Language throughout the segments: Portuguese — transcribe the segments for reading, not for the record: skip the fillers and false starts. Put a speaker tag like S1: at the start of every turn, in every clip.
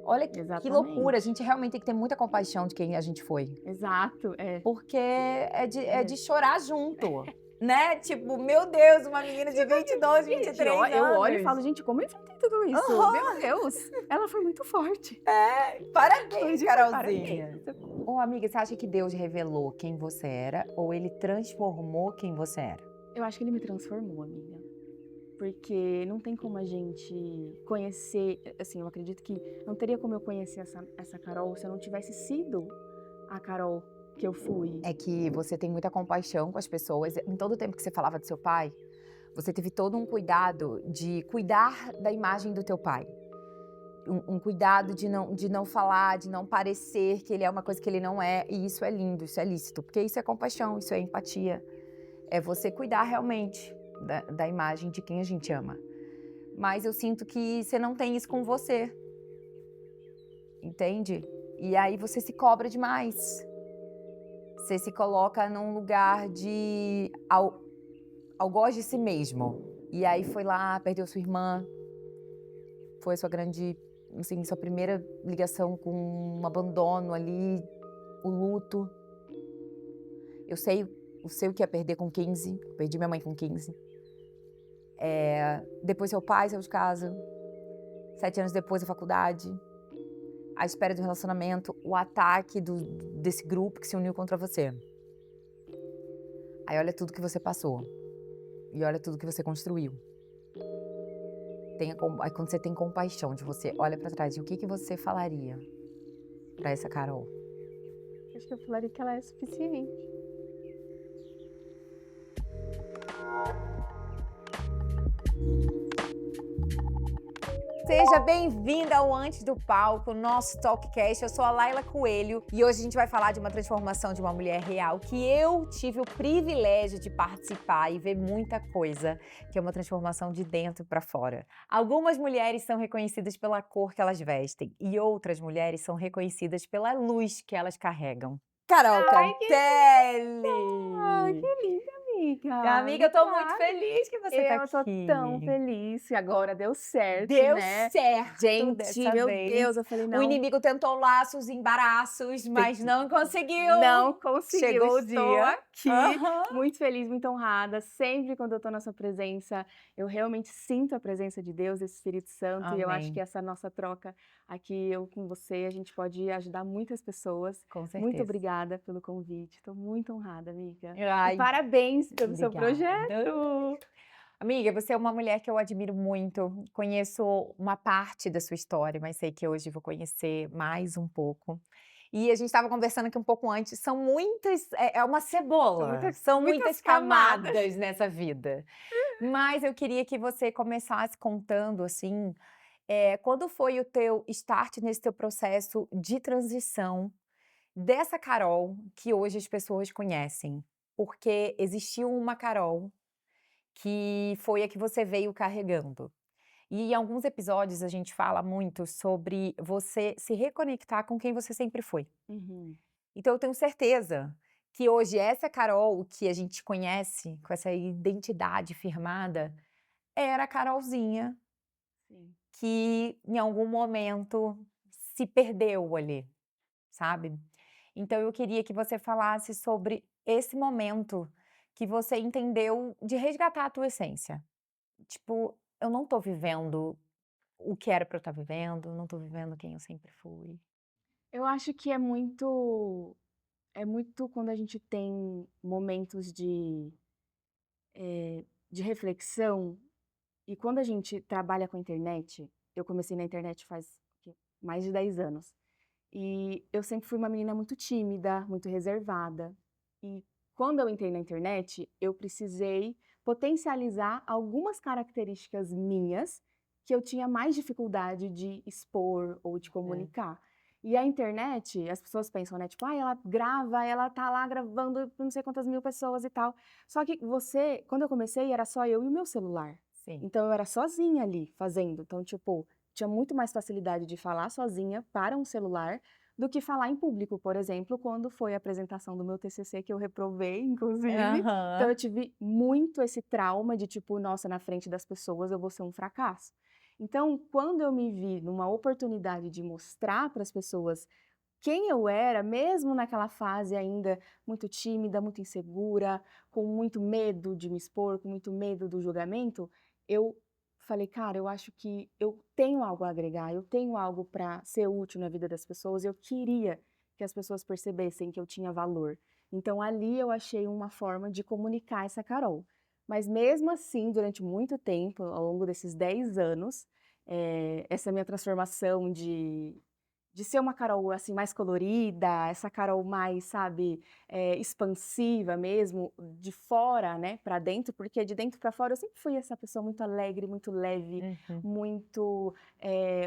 S1: Olha que loucura, a
S2: Exatamente.
S1: gente realmente tem que ter muita compaixão de quem a gente foi.
S2: Exato, é.
S1: Porque é de
S2: Mesmo.
S1: chorar junto, né, tipo, meu Deus, uma menina de 22,
S2: Gente,
S1: 23
S2: eu olho e
S1: anos.
S2: falo: "Gente, como eu enfrentei tudo isso? Meu
S1: Aham,
S2: Deus, ela foi muito forte". Foi
S1: parabéns,
S2: demais, parabéns.
S1: Carolzinha. Ô amiga, você acha que Deus revelou quem você era ou ele transformou quem você era?
S2: Eu acho que ele me transformou, amiga. Porque não tem como a gente conhecer, assim, eu acredito que não teria como eu conhecer essa Carol se eu não tivesse sido a Carol que eu fui.
S1: É que você tem muita compaixão com as pessoas, em todo o tempo que você falava do seu pai, você teve todo um cuidado de cuidar da imagem do teu pai. Um cuidado de não falar, de não parecer que ele é uma coisa que ele não é, e isso é lindo, isso é lícito, porque isso é compaixão, isso é empatia, é você cuidar realmente da imagem de quem a gente ama. Mas eu sinto que você não tem isso com você, entende? E aí você se cobra demais. Você se coloca num lugar de algoz de si mesmo. E aí foi lá, perdeu sua irmã, foi a sua grande, assim, sua primeira ligação com um abandono ali, o luto. Eu sei o que é perder com 15, eu perdi minha mãe com 15. Depois seu pai saiu de casa, 7 anos depois a faculdade, a espera do relacionamento, o ataque desse grupo que se uniu contra você. Aí olha tudo que você passou, e olha tudo que você construiu. Aí quando você tem compaixão de você, olha pra trás, e o que que você falaria pra essa Carol?
S2: Acho que eu falaria que ela é suficiente.
S1: Seja bem-vinda ao Antes do Palco, nosso Talkcast. Eu sou a Laila Coelho e hoje a gente vai falar de uma transformação de uma mulher real que eu tive o privilégio de participar e ver muita coisa, que é uma transformação de dentro para fora. Algumas mulheres são reconhecidas pela cor que elas vestem e outras mulheres são reconhecidas pela luz que elas carregam. Carol
S2: Ai,
S1: Cantelli!
S2: que linda,
S1: Minha
S2: amiga.
S1: amiga, eu tô muito
S2: Obrigada.
S1: feliz que você tá
S2: Eu tô tão
S1: aqui.
S2: feliz e agora deu certo,
S1: Deu
S2: né.
S1: certo
S2: Gente,
S1: dessa
S2: meu
S1: vez.
S2: Deus, eu falei:
S1: O
S2: "Não,
S1: inimigo tentou laços, embaraços,
S2: tem
S1: mas
S2: que
S1: não
S2: não
S1: conseguiu.
S2: conseguiu,
S1: Chegou o
S2: estou
S1: dia.
S2: aqui,
S1: Aham.
S2: muito feliz, muito honrada. Sempre quando eu estou na sua presença, eu realmente sinto a presença de Deus, desse Espírito Santo, e eu acho que
S1: Amém,
S2: essa nossa troca aqui, eu com você, a gente pode ajudar muitas pessoas.
S1: com
S2: Muito
S1: certeza.
S2: obrigada pelo convite, estou muito honrada, amiga. E
S1: Ai,
S2: parabéns pelo seu
S1: obrigada.
S2: projeto.
S1: Amiga, você é uma mulher que eu admiro muito. Conheço uma parte da sua história, mas sei que hoje vou conhecer mais um pouco. E a gente estava conversando aqui um pouco antes, são muitas, é uma
S2: São
S1: cebola, são
S2: muitas
S1: muitas
S2: camadas.
S1: camadas nessa vida. Mas eu queria que você começasse contando, assim, quando foi o teu start nesse teu processo de transição dessa Carol que hoje as pessoas conhecem? Porque existiu uma Carol que foi a que você veio carregando. E em alguns episódios a gente fala muito sobre você se reconectar com quem você sempre foi.
S2: Uhum,
S1: Então eu tenho certeza que hoje essa Carol que a gente conhece, com essa identidade firmada, era a Carolzinha
S2: sim.
S1: que em algum momento se perdeu ali, sabe. Então eu queria que você falasse sobre esse momento que você entendeu de resgatar a tua essência. Tipo, eu não tô vivendo o que era pra eu estar vivendo, não tô vivendo quem eu sempre fui.
S2: Eu acho que é muito quando a gente tem momentos de reflexão, e quando a gente trabalha com a internet, eu comecei na internet faz o quê? Mais de 10 anos. E eu sempre fui uma menina muito tímida, muito reservada. E quando eu entrei na internet, eu precisei potencializar algumas características minhas que eu tinha mais dificuldade de expor ou de
S1: É.
S2: comunicar. E a internet, as pessoas pensam, né, tipo, ela grava, ela tá lá gravando pra não sei quantas mil pessoas e tal. Só que quando eu comecei, era só eu e o meu celular.
S1: Sim.
S2: Então eu era sozinha ali fazendo. Então, tipo, tinha muito mais facilidade de falar sozinha para um celular do que falar em público, por exemplo, quando foi a apresentação do meu TCC que eu reprovei, inclusive. Então eu
S1: Aham.
S2: tive muito esse trauma de tipo, nossa, na frente das pessoas eu vou ser um fracasso. Então, quando eu me vi numa oportunidade de mostrar para as pessoas quem eu era, mesmo naquela fase ainda muito tímida, muito insegura, com muito medo de me expor, com muito medo do julgamento, eu falei: "Cara, eu acho que eu tenho algo a agregar, eu tenho algo para ser útil na vida das pessoas", eu queria que as pessoas percebessem que eu tinha valor. Então ali eu achei uma forma de comunicar essa Carol. Mas mesmo assim, durante muito tempo, ao longo desses 10 anos, essa minha transformação de ser uma Carol, assim, mais colorida, essa Carol mais, sabe, expansiva mesmo, de fora, né, pra dentro, porque de dentro pra fora eu sempre fui essa pessoa muito alegre, muito leve,
S1: Uhum.
S2: muito,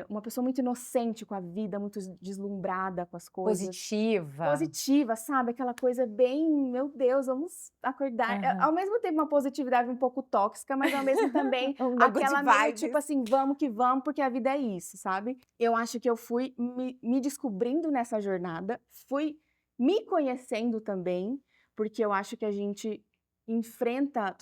S2: uma pessoa muito inocente com a vida, muito deslumbrada com as coisas.
S1: Positiva.
S2: Positiva, sabe, aquela coisa bem: "Meu Deus, vamos acordar",
S1: Aham.
S2: ao mesmo tempo uma positividade um pouco tóxica, mas ao mesmo também
S1: Uma good
S2: aquela meio tipo
S1: vibes.
S2: assim: "Vamos que vamos, porque a vida é isso", sabe. Eu acho que eu fui me descobrindo nessa jornada, fui me conhecendo também, porque eu acho que a gente enfrenta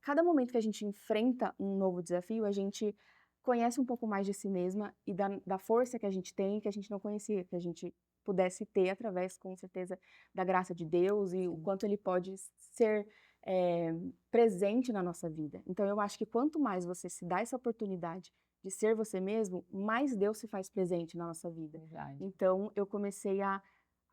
S2: cada momento que a gente enfrenta um novo desafio, a gente conhece um pouco mais de si mesma e da força que a gente tem, que a gente não conhecia, que a gente pudesse ter através, com certeza, da graça de Deus e o
S1: Sim.
S2: quanto ele pode ser, presente na nossa vida. Então eu acho que quanto mais você se dá essa oportunidade de ser você mesmo, mais Deus se faz presente na nossa vida.
S1: Verdade.
S2: Então eu comecei a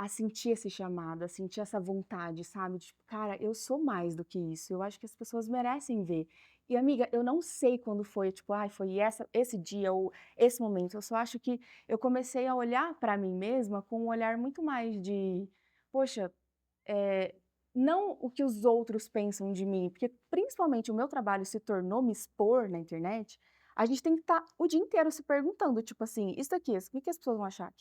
S2: sentir esse chamado, a sentir essa vontade, sabe, tipo: "Cara, eu sou mais do que isso, eu acho que as pessoas merecem ver". E amiga, eu não sei quando foi, tipo: "Ai, foi esse dia ou esse momento", eu só acho que eu comecei a olhar para mim mesma com um olhar muito mais de: "Poxa, eh, não o que os outros pensam de mim", porque principalmente o meu trabalho se tornou me expor na internet, a gente tem que estar o dia inteiro se perguntando, tipo assim: "Isso aqui, o que que as pessoas vão achar?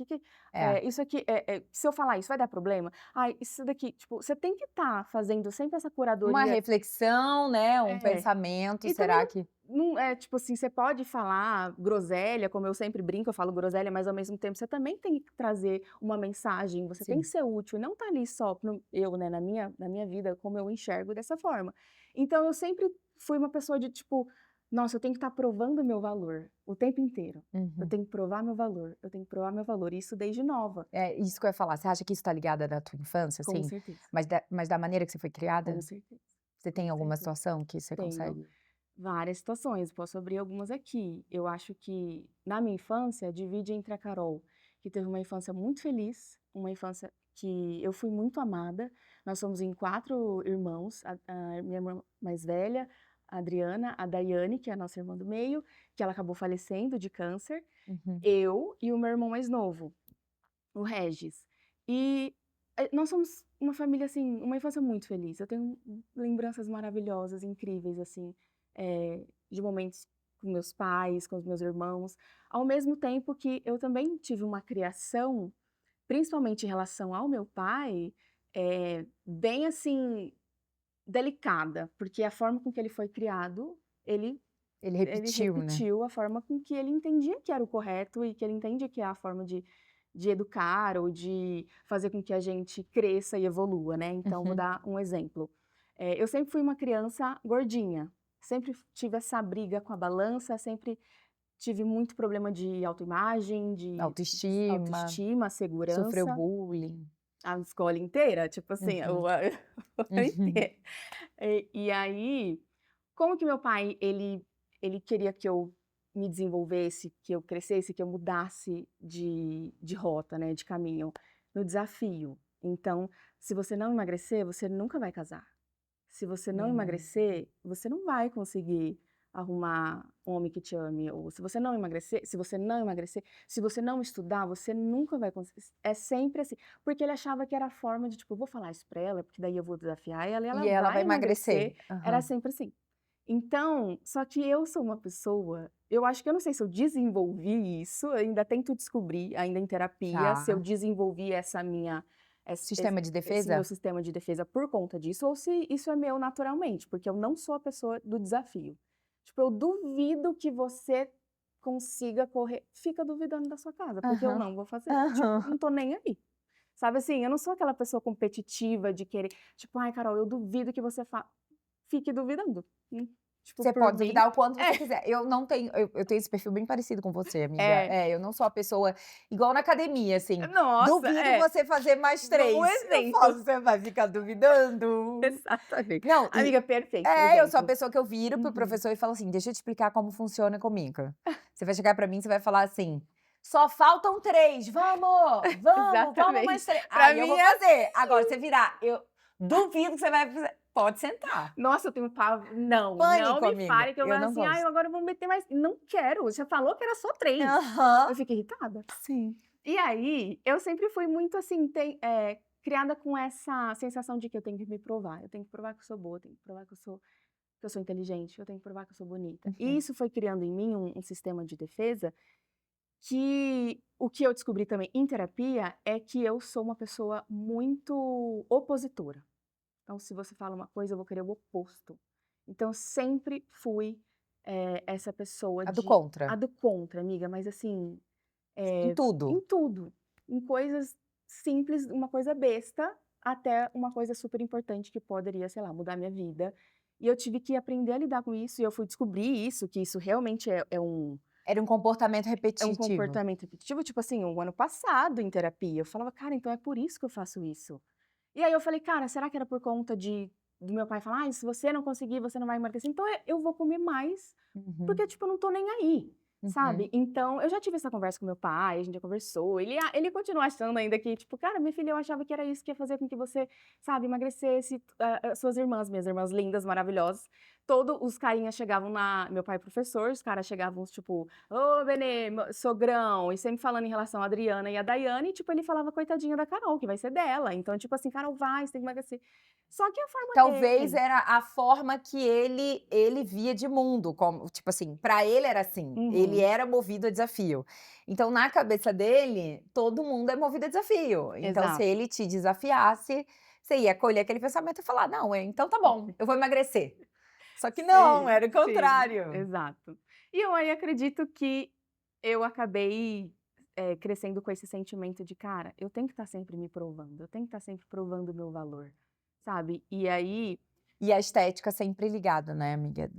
S1: É.
S2: Isso aqui, se eu falar isso vai dar problema? Ai, isso daqui", tipo, você tem que estar fazendo sempre essa
S1: Uma
S2: curadoria.
S1: reflexão, né, um
S2: É.
S1: pensamento,
S2: E também
S1: será que
S2: não é tipo assim, você pode falar groselha, como eu sempre brinco, eu falo groselha, mas ao mesmo tempo você também tem que trazer uma mensagem, você tem que
S1: sim.
S2: ser útil e não tá ali só eu, né, na minha vida, como eu enxergo dessa forma. Então eu sempre fui uma pessoa de tipo: "Nossa, eu tenho que estar provando meu valor o tempo inteiro. Eu
S1: Uhum.
S2: tenho que provar meu valor, eu tenho que provar meu valor", isso desde nova.
S1: É isso que eu ia falar, você acha que isso tá ligado da tua infância,
S2: Com
S1: assim?
S2: certeza,
S1: Mas da maneira que você foi
S2: com
S1: criada?
S2: certeza,
S1: Você
S2: com
S1: tem alguma
S2: certeza.
S1: situação que você
S2: Tenho.
S1: consegue
S2: Várias situações, posso abrir algumas aqui. Eu acho que na minha infância divide entre a Carol, que teve uma infância muito feliz, uma infância que eu fui muito amada. Nós somos em 4 irmãos, a minha irmã mais velha, a Adriana, a Daiane, que é a nossa irmã do meio, que ela acabou falecendo de câncer,
S1: uhum.
S2: eu e o meu irmão mais novo, o Regis. E, nós somos uma família, assim, uma infância muito feliz. Eu tenho lembranças maravilhosas, incríveis, assim, de momentos com meus pais, com os meus irmãos, ao mesmo tempo que eu também tive uma criação, principalmente em relação ao meu pai, bem, assim, delicada, porque a forma com que ele foi criado, ele
S1: Ele
S2: ele
S1: repetiu, né?
S2: repetiu a forma com que ele entendia que era o correto e que ele entende que é a forma de educar ou de fazer com que a gente cresça e evolua, né. Então vou
S1: Uhum.
S2: dar um exemplo. Eu sempre fui uma criança gordinha, sempre tive essa briga com a balança, sempre tive muito problema de autoimagem, de
S1: Autoestima,
S2: autoestima,
S1: sofreu
S2: segurança,
S1: bullying.
S2: a escola inteira, tipo assim,
S1: Uhum.
S2: o a a
S1: Uhum.
S2: inteira. E aí, como que meu pai, ele queria que eu me desenvolvesse, que eu crescesse, que eu mudasse de rota, né, de caminho, no desafio. Então, se você não emagrecer, você nunca vai casar. Se você não
S1: Hum.
S2: emagrecer, você não vai conseguir arrumar um homem que te ame, ou se você não emagrecer, se você não estudar, você nunca vai conseguir. É sempre assim, porque ele achava que era a forma de tipo: "Eu vou falar isso pra ela, porque daí eu vou desafiar ela e ela
S1: E ela vai
S2: vai emagrecer".
S1: emagrecer.
S2: Era
S1: Aham.
S2: sempre assim. Então, só que eu sou uma pessoa, eu acho que eu não sei se eu desenvolvi isso, eu ainda tento descobrir, ainda em terapia, se eu
S1: Tá.
S2: desenvolvi essa minha
S1: Sistema de
S2: esse meu
S1: defesa?
S2: sistema de defesa por conta disso, ou se isso é meu naturalmente, porque eu não sou a pessoa do desafio. Tipo, eu duvido que você consiga correr, fica duvidando da sua casa, porque eu
S1: Aham.
S2: não vou fazer, tipo,
S1: Aham.
S2: não tô nem aí. Sabe assim, eu não sou aquela pessoa competitiva de querer, tipo: "Ai Carol, eu duvido que você fique duvidando". tipo,
S1: Você
S2: por
S1: pode
S2: mim.
S1: duvidar o quanto você
S2: É,
S1: quiser. Eu não tenho eu tenho esse perfil bem parecido com você, amiga.
S2: é.
S1: Eu não sou a pessoa igual na academia, assim,
S2: Nossa,
S1: duvido
S2: é.
S1: você fazer mais
S2: Um
S1: 3. Eu falo:
S2: exemplo.
S1: "Você vai ficar duvidando?".
S2: Exatamente.
S1: Não,
S2: Amiga, perfeito,
S1: eu sou a
S2: exemplo.
S1: pessoa que eu viro pro
S2: Uhum.
S1: professor e falo assim: "Deixa eu te explicar como funciona comigo". Você vai chegar pra mim, você vai falar assim: "Só faltam 3, vamos mais
S2: Exatamente.
S1: 3".
S2: Pra
S1: Aí eu
S2: mim
S1: vou
S2: é
S1: fazer. Agora você virar, eu duvido que você vai fazer, pode sentar.
S2: nossa, eu tenho não
S1: Pânico,
S2: me
S1: amiga,
S2: fale que eu
S1: eu
S2: falo
S1: não
S2: assim: "Ai, eu
S1: gosto.
S2: agora vou meter mais", não quero, você falou que era só 3.
S1: Aham,
S2: Eu fico irritada.
S1: sim.
S2: E aí, eu sempre fui muito assim, criada com essa sensação de que eu tenho que me provar, eu tenho que provar que eu sou boa, eu tenho que provar que eu sou inteligente, eu tenho que provar que eu sou bonita. E
S1: Uhum.
S2: isso foi criando em mim um sistema de defesa que o que eu descobri também em terapia é que eu sou uma pessoa muito opositora. Então, se você fala uma coisa, eu vou querer o oposto. Então, eu sempre fui, essa pessoa
S1: A do
S2: de
S1: contra,
S2: a do contra, amiga, mas assim,
S1: em
S2: em
S1: tudo.
S2: tudo, em coisas simples, uma coisa besta, até uma coisa super importante que poderia, sei lá, mudar minha vida. E eu tive que aprender a lidar com isso, e eu fui descobrir isso, que isso realmente
S1: Era um comportamento
S2: é um
S1: repetitivo.
S2: comportamento repetitivo, tipo assim, o ano passado em terapia, eu falava: "Cara, então é por isso que eu faço isso". E aí eu falei: "Cara, será que era por conta de do meu pai falar: 'Ai, se você não conseguir, você não vai emagrecer, então eu vou comer mais,
S1: Uhum,
S2: porque, tipo, eu não tô nem aí'",
S1: uhum.
S2: sabe. Então, eu já tive essa conversa com meu pai, a gente já conversou, ele continua achando ainda que, tipo: "Cara, minha filha, eu achava que era isso que ia fazer com que você, sabe, emagrecesse". Suas irmãs, minhas irmãs lindas, maravilhosas, todos os carinhas chegavam na meu pai é professor, os caras chegavam, tipo: "Ô, Benê, sogrão", e sempre falando em relação à Adriana e a Daiane, e, tipo, ele falava: "Coitadinha da Carol, que vai ser dela". Então, tipo assim: "Carol, vai, você tem que emagrecer". Só que a forma
S1: Talvez
S2: dele.
S1: era a forma que ele via de mundo, como tipo assim, pra ele era assim, ele
S2: Uhum,
S1: era movido a desafio. Então na cabeça dele, todo mundo é movido a desafio. Então se
S2: exato.
S1: ele te desafiasse, você ia acolher aquele pensamento e falar: "Não, então tá bom, eu vou emagrecer". Só que não,
S2: Sim,
S1: era o
S2: sim,
S1: contrário.
S2: exato. E eu aí acredito que eu acabei, crescendo com esse sentimento de: "Cara, eu tenho que estar sempre me provando, eu tenho que estar sempre provando o meu valor", sabe. E aí,
S1: E a estética sempre ligada, né, amiga?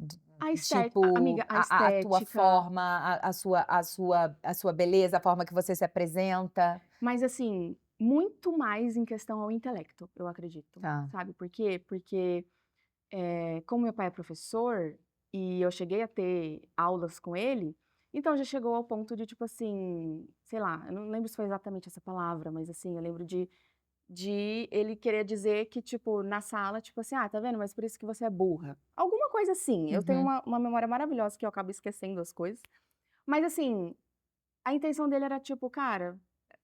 S2: amiga,
S1: Tipo,
S2: a
S1: a tua
S2: estética.
S1: forma, a sua beleza, a forma que você se apresenta.
S2: Mas assim, muito mais em questão ao intelecto, eu acredito.
S1: Tá.
S2: Sabe por quê? Porque, como meu pai é professor, e eu cheguei a ter aulas com ele, então já chegou ao ponto de, tipo assim, sei lá, eu não lembro se foi exatamente essa palavra, mas assim, eu lembro de ele querer dizer que, tipo, na sala, tipo assim: "Ah, tá vendo? Mas por isso que você é burra". Alguma coisa assim. Eu tenho
S1: Uhum.
S2: uma memória maravilhosa que eu acabo esquecendo as coisas. Mas assim, a intenção dele era tipo: "Cara,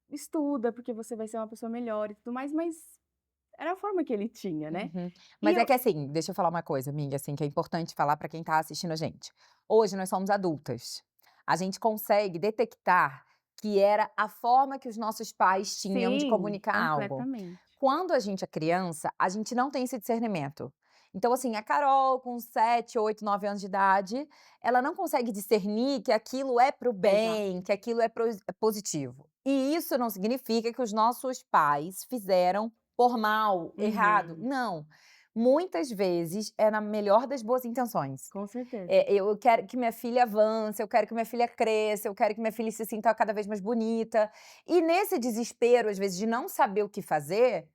S2: estuda, porque você vai ser uma pessoa melhor e tudo mais", mas era a forma que ele tinha, né.
S1: Uhum.
S2: E
S1: Mas é
S2: eu
S1: que assim, deixa eu falar uma coisa, amiga, assim, que é importante falar para quem tá assistindo a gente. Hoje nós somos adultas. A gente consegue detectar que era a forma que os nossos pais tinham de
S2: sim,
S1: comunicar algo.
S2: completamente.
S1: Quando a gente é criança, a gente não tem esse discernimento. Então, assim, a Carol, com 7, 8, 9 anos de idade, ela não consegue discernir que aquilo é para o bem,
S2: Exato.
S1: que aquilo é positivo. E isso não significa que os nossos pais fizeram por mal, errado.
S2: Uhum,
S1: Não. Muitas vezes é na melhor das boas intenções.
S2: com certeza.
S1: Eu quero que minha filha avance, eu quero que minha filha cresça, eu quero que minha filha se sinta cada vez mais bonita. E nesse desespero, às vezes, de não saber o que fazer,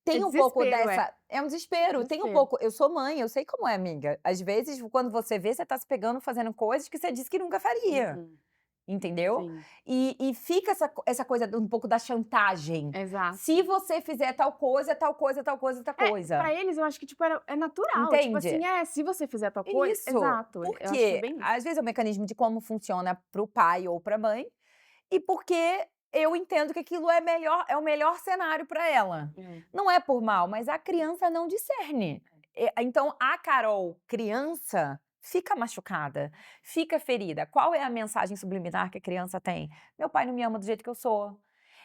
S2: É
S1: tem um pouco
S2: desespero, é.
S1: dessa. É um desespero, tem um
S2: Desespero.
S1: pouco. Eu sou mãe, eu sei como é, amiga. Às vezes, quando você vê, você tá se pegando fazendo coisas que você disse que nunca faria.
S2: Uhum,
S1: Entendeu?
S2: sim,
S1: E fica essa coisa um pouco da chantagem. Se
S2: exato.
S1: você fizer tal coisa, tal coisa, tal coisa, tal
S2: Pra
S1: coisa.
S2: eles eu acho que, tipo, é natural, tipo assim,
S1: Entende?
S2: se você fizer tal coisa
S1: Isso.
S2: exato, eu acho que é
S1: Porque
S2: bem isso.
S1: às vezes é o mecanismo de como funciona para o pai ou para a mãe, e porque eu entendo que aquilo é o melhor cenário para ela.
S2: É.
S1: Não é por mal, mas a criança não discerne. Então a Carol, criança, fica machucada, fica ferida. Qual é a mensagem subliminar que a criança tem? Meu pai não me ama do jeito que eu sou.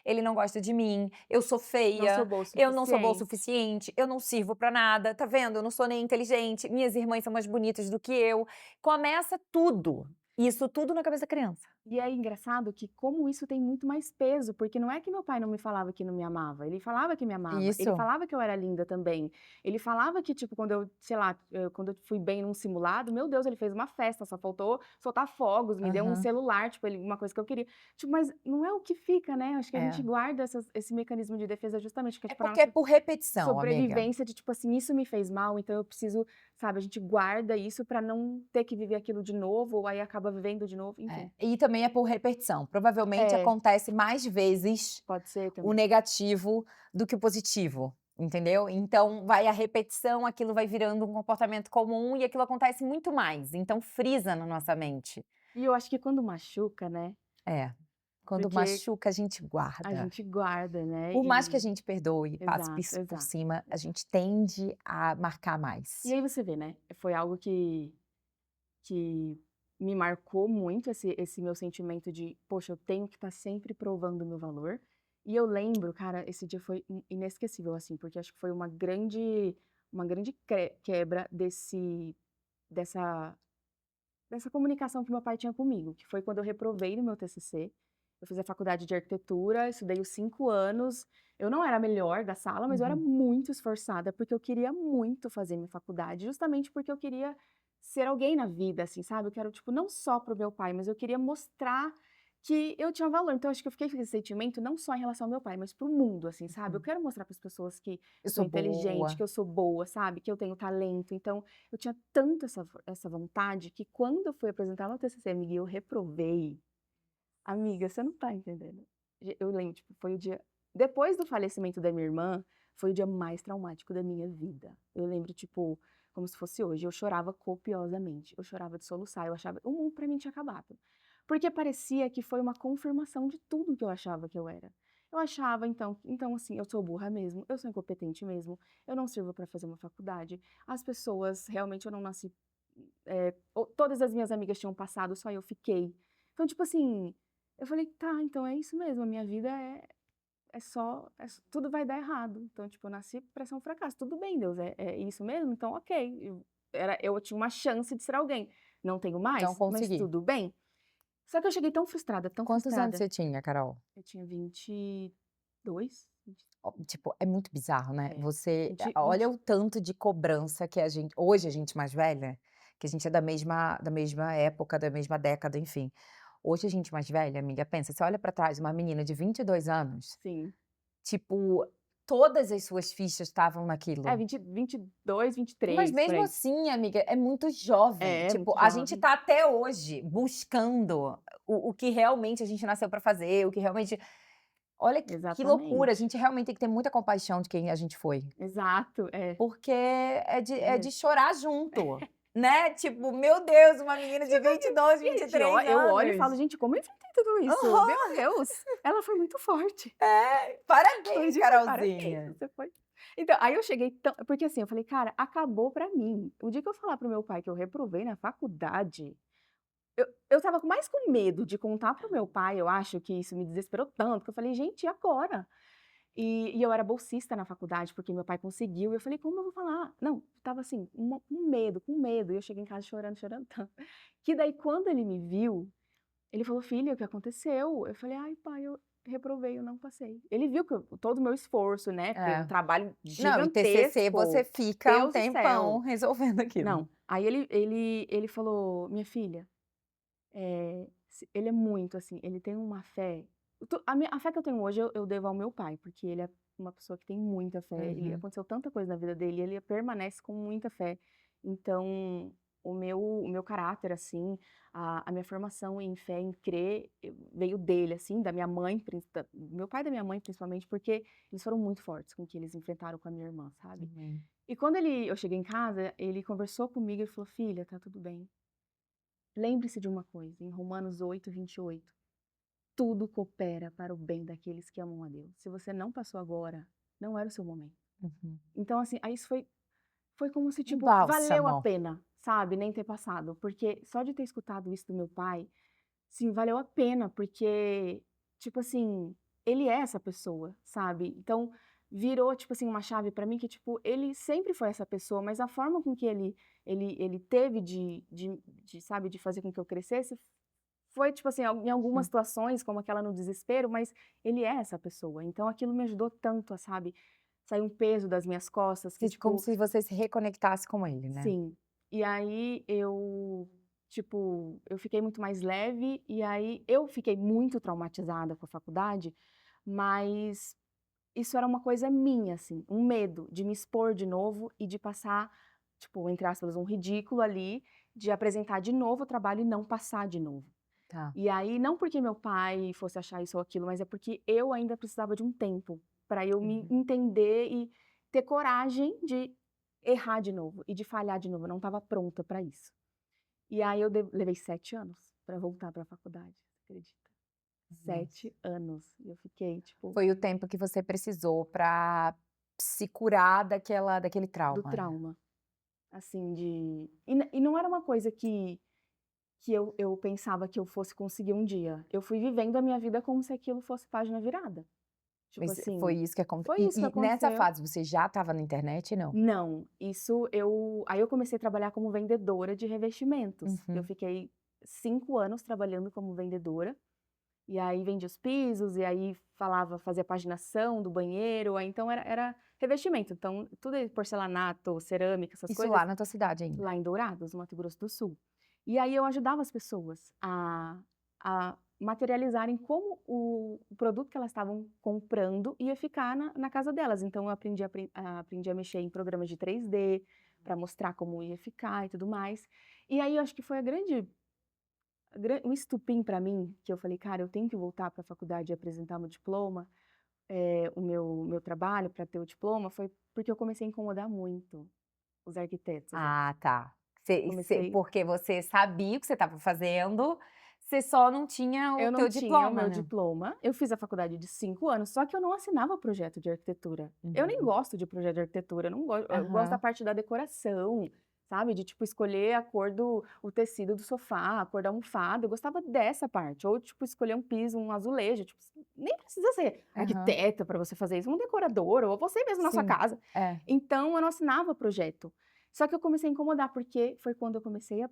S1: Ele não gosta de mim, eu sou
S2: Não sou
S1: feia,
S2: boa o
S1: eu não sou boa o
S2: suficiente.
S1: suficiente, eu não sirvo pra nada, tá vendo? Eu não sou nem inteligente, minhas irmãs são mais bonitas do que eu. Começa tudo, isso tudo na cabeça da criança.
S2: E é engraçado que como isso tem muito mais peso, porque não é que meu pai não me falava que não me amava, ele falava que me amava, ele
S1: Isso.
S2: falava que eu era linda também, ele falava que, tipo, quando eu, sei lá, quando eu fui bem num simulado, meu Deus, ele fez uma festa, só faltou soltar fogos, me deu um
S1: Aham.
S2: celular, tipo, uma coisa que eu queria. Tipo, mas não é o que fica, né? Acho que a gente
S1: É.
S2: guarda esse mecanismo de defesa justamente, que é
S1: É
S2: tipo a
S1: porque é
S2: nossa
S1: por repetição, amiga.
S2: sobrevivência de tipo assim, isso me fez mal, então eu preciso, sabe, a gente guarda isso pra não ter que viver aquilo de novo, ou aí acaba vivendo de novo,
S1: É.
S2: enfim.
S1: E também é por repetição. Provavelmente
S2: É,
S1: acontece mais vezes
S2: pode ser
S1: o
S2: também.
S1: negativo do que o positivo, entendeu? Então vai a repetição, aquilo vai virando um comportamento comum e aquilo acontece muito mais, então frisa na nossa mente.
S2: E eu acho que quando machuca, né,
S1: É, quando
S2: porque
S1: machuca a gente
S2: a
S1: guarda.
S2: gente guarda, né,
S1: Por mais que a
S2: e
S1: gente perdoe, passe
S2: exato,
S1: por
S2: exato.
S1: cima, a gente tende a marcar
S2: E
S1: mais.
S2: aí você vê, né, foi algo que me marcou muito esse meu sentimento de: "Poxa, eu tenho que estar sempre provando o meu valor". E eu lembro, cara, esse dia foi inesquecível, assim, porque acho que foi uma grande quebra dessa dessa comunicação que meu pai tinha comigo, que foi quando eu reprovei no meu TCC. Eu fiz a faculdade de arquitetura, estudei os 5 anos. Eu não era a melhor da sala, mas eu era
S1: Uhum.
S2: muito esforçada, porque eu queria muito fazer minha faculdade, justamente porque eu queria ser alguém na vida, assim, sabe. Eu quero, tipo, não só para o meu pai, mas eu queria mostrar que eu tinha valor. Então acho que eu fiquei com esse sentimento não só em relação ao meu pai, mas para o mundo, assim, sabe. Eu
S1: Uhum.
S2: quero mostrar para as pessoas que
S1: Eu
S2: eu sou
S1: sou
S2: inteligente,
S1: boa.
S2: que eu sou boa, sabe, que eu tenho talento. Então eu tinha tanto essa vontade que quando eu fui apresentar meu TCC, amiga, e eu reprovei, amiga, você não tá entendendo. Eu lembro, tipo, foi o dia depois do falecimento da minha irmã, foi o dia mais traumático da minha vida. Eu lembro, tipo, como se fosse hoje, eu chorava copiosamente, eu chorava de soluçar, eu achava o mundo pra mim tinha acabado. Porque parecia que foi uma confirmação de tudo que eu achava que eu era. Eu achava então assim, eu sou burra mesmo, eu sou incompetente mesmo, eu não sirvo pra fazer uma faculdade, as pessoas realmente eu não nasci todas as minhas amigas tinham passado, só eu fiquei. Então, tipo assim, eu falei: "Tá, então é isso mesmo, a minha vida tudo vai dar errado. Então, tipo, eu nasci pra ser um fracasso. Tudo bem, Deus, é isso mesmo? Então ok". Eu tinha uma chance de ser alguém. Não tenho
S1: Não
S2: mais, mas
S1: consegui.
S2: tudo bem. Só que eu cheguei tão
S1: Quantos anos
S2: frustrada.
S1: você tinha, Carol?
S2: Eu tinha 22, 20,
S1: Ó, tipo, é muito bizarro, né,
S2: é,
S1: você
S2: 20,
S1: olha
S2: 20.
S1: o tanto de cobrança que a gente hoje a gente mais velha, que a gente é da mesma época, da mesma década, enfim. Hoje a gente mais velha, amiga, pensa, você olha pra trás, uma menina de 22 anos,
S2: Sim.
S1: tipo, todas as suas fichas estavam
S2: É,
S1: naquilo.
S2: 22,
S1: Mas
S2: 23, por
S1: mesmo
S2: aí.
S1: assim, amiga, é muito jovem,
S2: É,
S1: tipo,
S2: muito
S1: a gente
S2: jovem.
S1: tá até hoje buscando o que realmente a gente nasceu pra fazer, o que realmente olha que loucura, a
S2: Exatamente.
S1: gente realmente tem que ter muita compaixão de quem a gente foi.
S2: Exato,
S1: Porque é de
S2: é
S1: é de
S2: mesmo.
S1: chorar junto, né, tipo, meu Deus, uma menina de
S2: Tipo assim,
S1: 22, vinte e
S2: gente, ó,
S1: três
S2: eu olho e falo:
S1: anos.
S2: "Gente, como eu enfrentei tudo isso? Meu
S1: Aham,
S2: Deus, ela foi muito forte".
S1: parabéns,
S2: Hoje foi parabéns,
S1: Carolzinha.
S2: você foi então, aí eu cheguei tão porque assim, eu falei: "Cara, acabou pra mim". O dia que eu falar para o meu pai que eu reprovei na faculdade, eu estava mais com medo de contar para o meu pai, eu acho que isso me desesperou tanto, que eu falei: "Gente, e agora?". E eu era bolsista na faculdade, porque meu pai conseguiu, e eu falei: "Como eu vou falar?". Não, estava assim, com medo, e eu cheguei em casa chorando, chorando tanto, que daí quando ele me viu, ele falou: "Filha, o que aconteceu?". Eu falei: "Ai pai, eu reprovei, eu não passei". Ele viu que todo o meu esforço, né, porque um
S1: É.
S2: trabalho
S1: Não, e TCC você
S2: gigantesco,
S1: fica um
S2: Deus do
S1: tempão
S2: céu.
S1: resolvendo aquilo.
S2: Não, aí ele falou: "Minha filha, ele é muito assim, ele tem uma fé". A fé que eu tenho hoje eu devo ao meu pai, porque ele é uma pessoa que tem muita fé, ele
S1: Uhum.
S2: aconteceu tanta coisa na vida dele, ele permanece com muita fé. Então, o meu caráter, assim, a minha formação em fé, em crer, veio dele, assim, da minha mãe, do meu pai e da minha mãe principalmente, porque eles foram muito fortes com o que eles enfrentaram com a minha irmã, sabe.
S1: Uhum.
S2: E quando eu cheguei em casa, ele conversou comigo e falou: "Filha, tá tudo bem. Lembre-se de uma coisa, em Romanos 8:28, tudo coopera para o bem daqueles que amam a Deus. Se você não passou agora, não era o seu momento".
S1: Uhum.
S2: Então, assim, aí isso foi como se,
S1: Um
S2: tipo, valeu a
S1: bálsamo.
S2: pena, sabe, nem ter passado, porque só de ter escutado isso do meu pai, sim, valeu a pena, porque, tipo assim, ele é essa pessoa, sabe. Então, virou, tipo assim, uma chave pra mim que, tipo, ele sempre foi essa pessoa, mas a forma com que ele teve de, sabe, de fazer com que eu crescesse foi, tipo assim, em algumas situações, como aquela no desespero, mas ele é essa pessoa. Então aquilo me ajudou tanto a, sabe, sair um peso das minhas costas que,
S1: Como
S2: tipo,
S1: se você se reconectasse com ele, né?
S2: sim. E aí eu fiquei muito mais leve, e aí eu fiquei muito traumatizada com a faculdade, mas isso era uma coisa minha, assim, um medo de me expor de novo e de passar, tipo, entre aspas, um ridículo ali, de apresentar de novo o trabalho e não passar de novo.
S1: Tá.
S2: E aí, não porque meu pai fosse achar isso ou aquilo, mas é porque eu ainda precisava de um tempo para eu me
S1: Uhum.
S2: entender e ter coragem de errar de novo e de falhar de novo. Eu não estava pronta para isso. E aí eu levei 7 anos para voltar para a faculdade, você acredita?
S1: Nossa.
S2: 7 anos. E eu fiquei, tipo,
S1: Foi o tempo que você precisou para se curar daquele
S2: do
S1: trauma, né?
S2: trauma. Assim, e não era uma coisa que eu pensava que eu fosse conseguir um dia. Eu fui vivendo a minha vida como se aquilo fosse página virada. Tipo
S1: Mas foi
S2: assim,
S1: isso que aconteceu.
S2: foi isso que
S1: E nessa
S2: aconteceu.
S1: fase você já estava na internet, não?
S2: Não, aí eu comecei a trabalhar como vendedora de revestimentos. Eu
S1: Uhum.
S2: fiquei 5 anos trabalhando como vendedora, e aí vendia os pisos, e aí fazia paginação do banheiro, aí então era revestimento, então tudo é porcelanato, cerâmica, essas
S1: Isso
S2: coisas,
S1: lá na tua cidade ainda?
S2: lá em Dourados, no Mato Grosso do Sul. E aí eu ajudava as pessoas a materializarem como o produto que elas estavam comprando ia ficar na casa delas. Então eu aprendi a mexer em programas de 3D para mostrar como ia ficar e tudo mais. E aí eu acho que foi o estupim para mim, que eu falei: "Cara, eu tenho que voltar para a faculdade e apresentar meu diploma, o meu trabalho para ter o diploma", foi porque eu comecei a incomodar muito os arquitetos lá.
S1: Ah, tá.
S2: Comecei
S1: Porque você sabia o que você estava fazendo, você só não tinha o
S2: Eu não
S1: teu
S2: tinha o
S1: diploma,
S2: meu
S1: né?
S2: diploma, eu fiz a faculdade de 5 anos, só que eu não assinava projeto de arquitetura. Eu nem
S1: Uhum.
S2: gosto de projeto de arquitetura, eu gosto da
S1: Aham.
S2: parte da decoração, sabe, de, tipo, escolher a cor do o tecido do sofá, a cor da almofada, eu gostava dessa parte. Ou, tipo, escolher um piso, um azulejo, tipo, nem precisa ser
S1: Aham.
S2: arquiteta para você fazer isso, um decorador ou você mesmo na sua
S1: Sim.
S2: casa.
S1: É.
S2: Então eu não assinava projeto. Só que eu comecei a incomodar, porque foi quando eu comecei a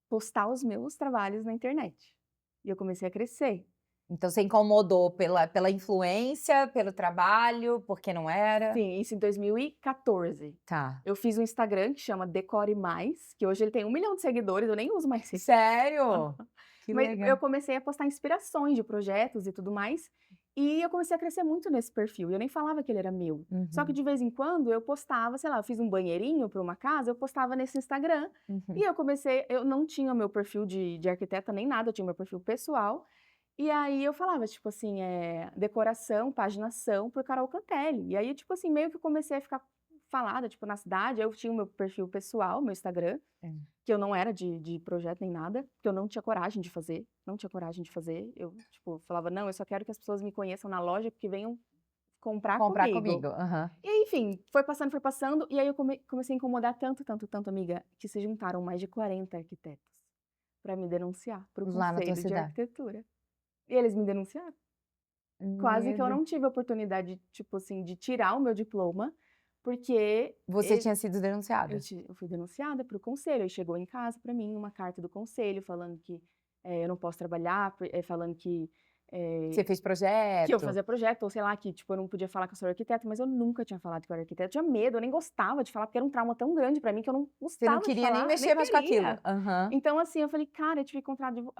S2: postar os meus trabalhos na internet. E eu comecei a crescer.
S1: Então você incomodou pela influência, pelo trabalho, porque não era?
S2: Sim, isso em 2014.
S1: Tá.
S2: Eu fiz um Instagram que chama Decore Mais, que hoje ele tem 1 milhão de seguidores, eu nem uso mais isso.
S1: Sério? Que
S2: Mas eu
S1: legal.
S2: comecei a postar inspirações de projetos e tudo mais, e eu comecei a crescer muito nesse perfil, e eu nem falava que ele era meu. Só que
S1: Uhum,
S2: de vez em quando eu postava, sei lá, eu fiz um banheirinho para uma casa, eu postava nesse Instagram, e
S1: uhum.
S2: eu não tinha o meu perfil de arquiteta nem nada, eu tinha o meu perfil pessoal, e aí eu falava, tipo assim, decoração, paginação por Carol Cantelli. E aí, tipo assim, meio que eu comecei a ficar falada, tipo, na cidade. Eu tinha o meu perfil pessoal, meu Instagram,
S1: É.
S2: que eu não era de projeto nem nada, que eu não tinha coragem de fazer, não tinha coragem de fazer. Eu, tipo, falava, não, eu só quero que as pessoas me conheçam na loja, porque venham comprar
S1: Comprar
S2: comigo.
S1: comigo. Aham.
S2: E aí, enfim, foi passando, e aí eu comecei a incomodar tanto, tanto, tanto, amiga, que se juntaram mais de 40 arquitetos para me denunciar para o
S1: Lá na tua
S2: Conselho de
S1: cidade.
S2: Arquitetura. E eles me denunciaram. Quase
S1: Meu
S2: que eu
S1: Deus.
S2: não tive a oportunidade, tipo assim, de tirar o meu diploma, porque
S1: Você tinha sido denunciada?
S2: eu fui denunciada para o conselho. Aí chegou em casa para mim uma carta do conselho falando que eu não posso trabalhar, falando
S1: Você
S2: eh,
S1: fez
S2: que eu
S1: projeto?
S2: fazia projeto, ou sei lá, que tipo, eu não podia falar que eu sou arquiteta, mas eu nunca tinha falado que eu era arquiteta. Eu tinha medo, eu nem gostava de falar, porque era um trauma tão grande para mim que eu não
S1: Você não
S2: gostava de
S1: queria nem
S2: falar, nem
S1: mexer mais com aquilo?
S2: queria.
S1: Aham.
S2: Então, assim, eu falei, cara, eu tive que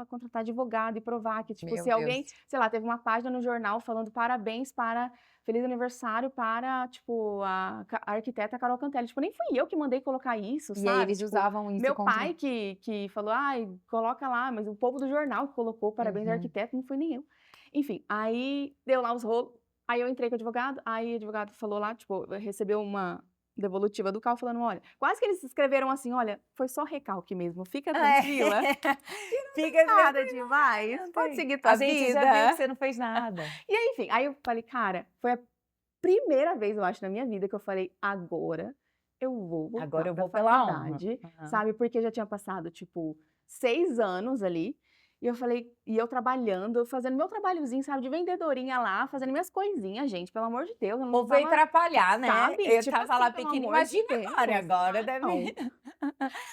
S2: contratar advogado e provar que, tipo,
S1: Meu
S2: se
S1: Deus.
S2: alguém, sei lá, teve uma página no jornal falando parabéns para, feliz aniversário para, tipo, a arquiteta Carol Cantelli. Tipo, nem fui eu que mandei colocar isso,
S1: E aí
S2: sabe?
S1: eles
S2: Tipo,
S1: usavam isso
S2: meu
S1: contra
S2: pai que falou, ai, coloca lá, mas o povo do jornal que colocou parabéns à
S1: Uhum.
S2: arquiteta, não fui nem eu. Enfim, aí deu lá os rolos, aí eu entrei com o advogado, aí o advogado falou lá, tipo, recebeu uma devolutiva do CAL falando: "Olha", quase que eles escreveram assim: "Olha, foi só recalque mesmo, fica
S1: É.
S2: tranquila,
S1: Fica
S2: nada
S1: tranquila,
S2: demais,
S1: não
S2: pode
S1: tem
S2: seguir tua
S1: a gente já viu que
S2: vida".
S1: você não fez nada.
S2: E aí, enfim, aí eu falei: "Cara", foi a primeira vez, eu acho, na minha vida que eu falei: "Agora eu vou voltar
S1: Agora eu
S2: pra
S1: vou pela honra.
S2: faculdade",
S1: Aham.
S2: sabe, porque já tinha passado, tipo, 6 anos ali, E eu falei e eu trabalhando, eu fazendo meu trabalhozinho, sabe, de vendedorinha lá, fazendo minhas coisinhas, gente, pelo amor de Deus, eu
S1: O
S2: não
S1: povo veio
S2: estava,
S1: atrapalhar, né.
S2: sabe,
S1: Eu
S2: tipo
S1: tava
S2: assim,
S1: lá
S2: pelo
S1: pequena,
S2: amor de
S1: imagina agora,
S2: Deus.
S1: agora deve
S2: Não.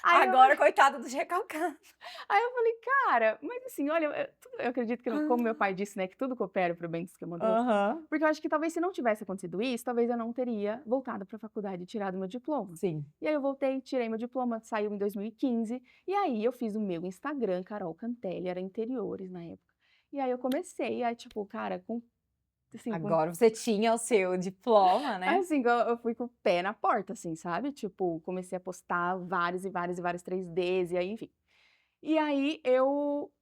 S2: Aí eu
S1: agora coitado dos recalcados.
S2: Aí eu falei: "Cara, mas assim, olha, eu acredito que como meu pai disse, né, que tudo coopera para o bem dos que amam Deus",
S1: Aham.
S2: porque eu acho que talvez se não tivesse acontecido isso, talvez eu não teria voltado para a faculdade e tirado meu diploma.
S1: Sim.
S2: E aí eu voltei, tirei meu diploma, saiu em 2015, e aí eu fiz o meu Instagram, Carol Cantelli, era interiores na época. E aí eu comecei a, tipo, cara, com assim, com
S1: Agora você tinha o seu diploma, né.
S2: assim, eu fui com o pé na porta, assim, sabe, tipo, comecei a postar vários e vários e vários 3Ds, e aí enfim. E aí eu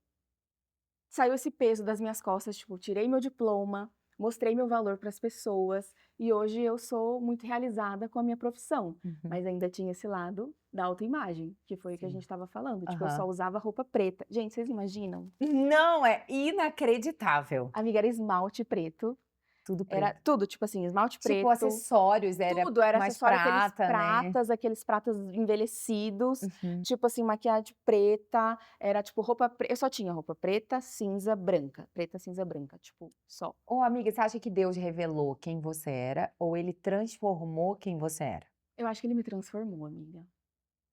S2: saiu esse peso das minhas costas, tipo, tirei meu diploma, mostrei meu valor para as pessoas e hoje eu sou muito realizada com a minha profissão,
S1: Uhum.
S2: mas ainda tinha esse lado da autoimagem, que foi o que a
S1: Sim.
S2: gente estava falando, tipo, eu só
S1: Aham.
S2: usava roupa preta. Gente, vocês imaginam?
S1: Não, é inacreditável.
S2: Amiga, era esmalte preto,
S1: Tudo
S2: era
S1: preto.
S2: tudo, tipo assim, esmalte
S1: Tipo,
S2: preto,
S1: acessórios era
S2: tudo, era
S1: mais
S2: acessório,
S1: prata, né.
S2: aqueles pratas envelhecidos,
S1: Uhum.
S2: tipo assim, maquiagem preta, era tipo eu só tinha roupa preta, cinza, branca, preta, cinza, branca, tipo, só.
S1: Ô amiga, você acha que Deus revelou quem você era ou ele transformou quem você era?
S2: Eu acho que ele me transformou, amiga,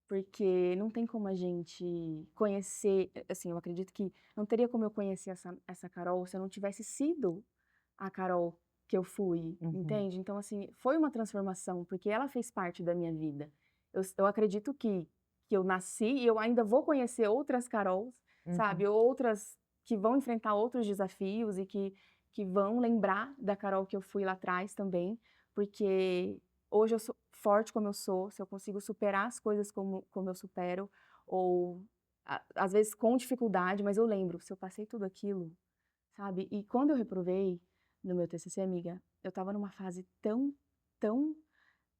S2: porque não tem como a gente conhecer, assim, eu acredito que não teria como eu conhecer essa Carol se eu não tivesse sido a Carol que eu fui,
S1: Uhum,
S2: entende? Então, assim, foi uma transformação, porque ela fez parte da minha vida. Eu acredito que eu nasci e eu ainda vou conhecer outras Carols,
S1: uhum.
S2: sabe? Outras que vão enfrentar outros desafios e que vão lembrar da Carol que eu fui lá atrás também, porque hoje eu sou forte como eu sou, se eu consigo superar as coisas como eu supero, ou às vezes com dificuldade, mas eu lembro, se eu passei tudo aquilo, sabe? E quando eu reprovei no meu TCC, amiga, eu estava numa fase tão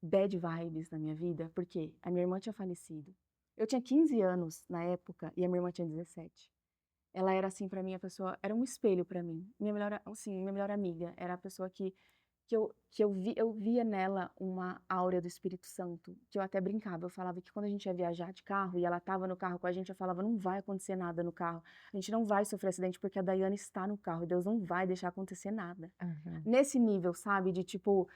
S2: bad vibes na minha vida, porque a minha irmã tinha falecido. Eu tinha 15 anos na época e a minha irmã tinha 17. Ela era assim pra mim, a pessoa era um espelho pra mim. Minha melhor amiga, era a pessoa que eu via nela uma áurea do Espírito Santo, que eu até brincava, eu falava que quando a gente ia viajar de carro e ela estava no carro com a gente, eu falava: "Não vai acontecer nada no carro, a gente não vai sofrer acidente porque a Daiane está no carro e Deus não vai deixar acontecer nada".
S1: Aham.
S2: Nesse nível, sabe, de tipo,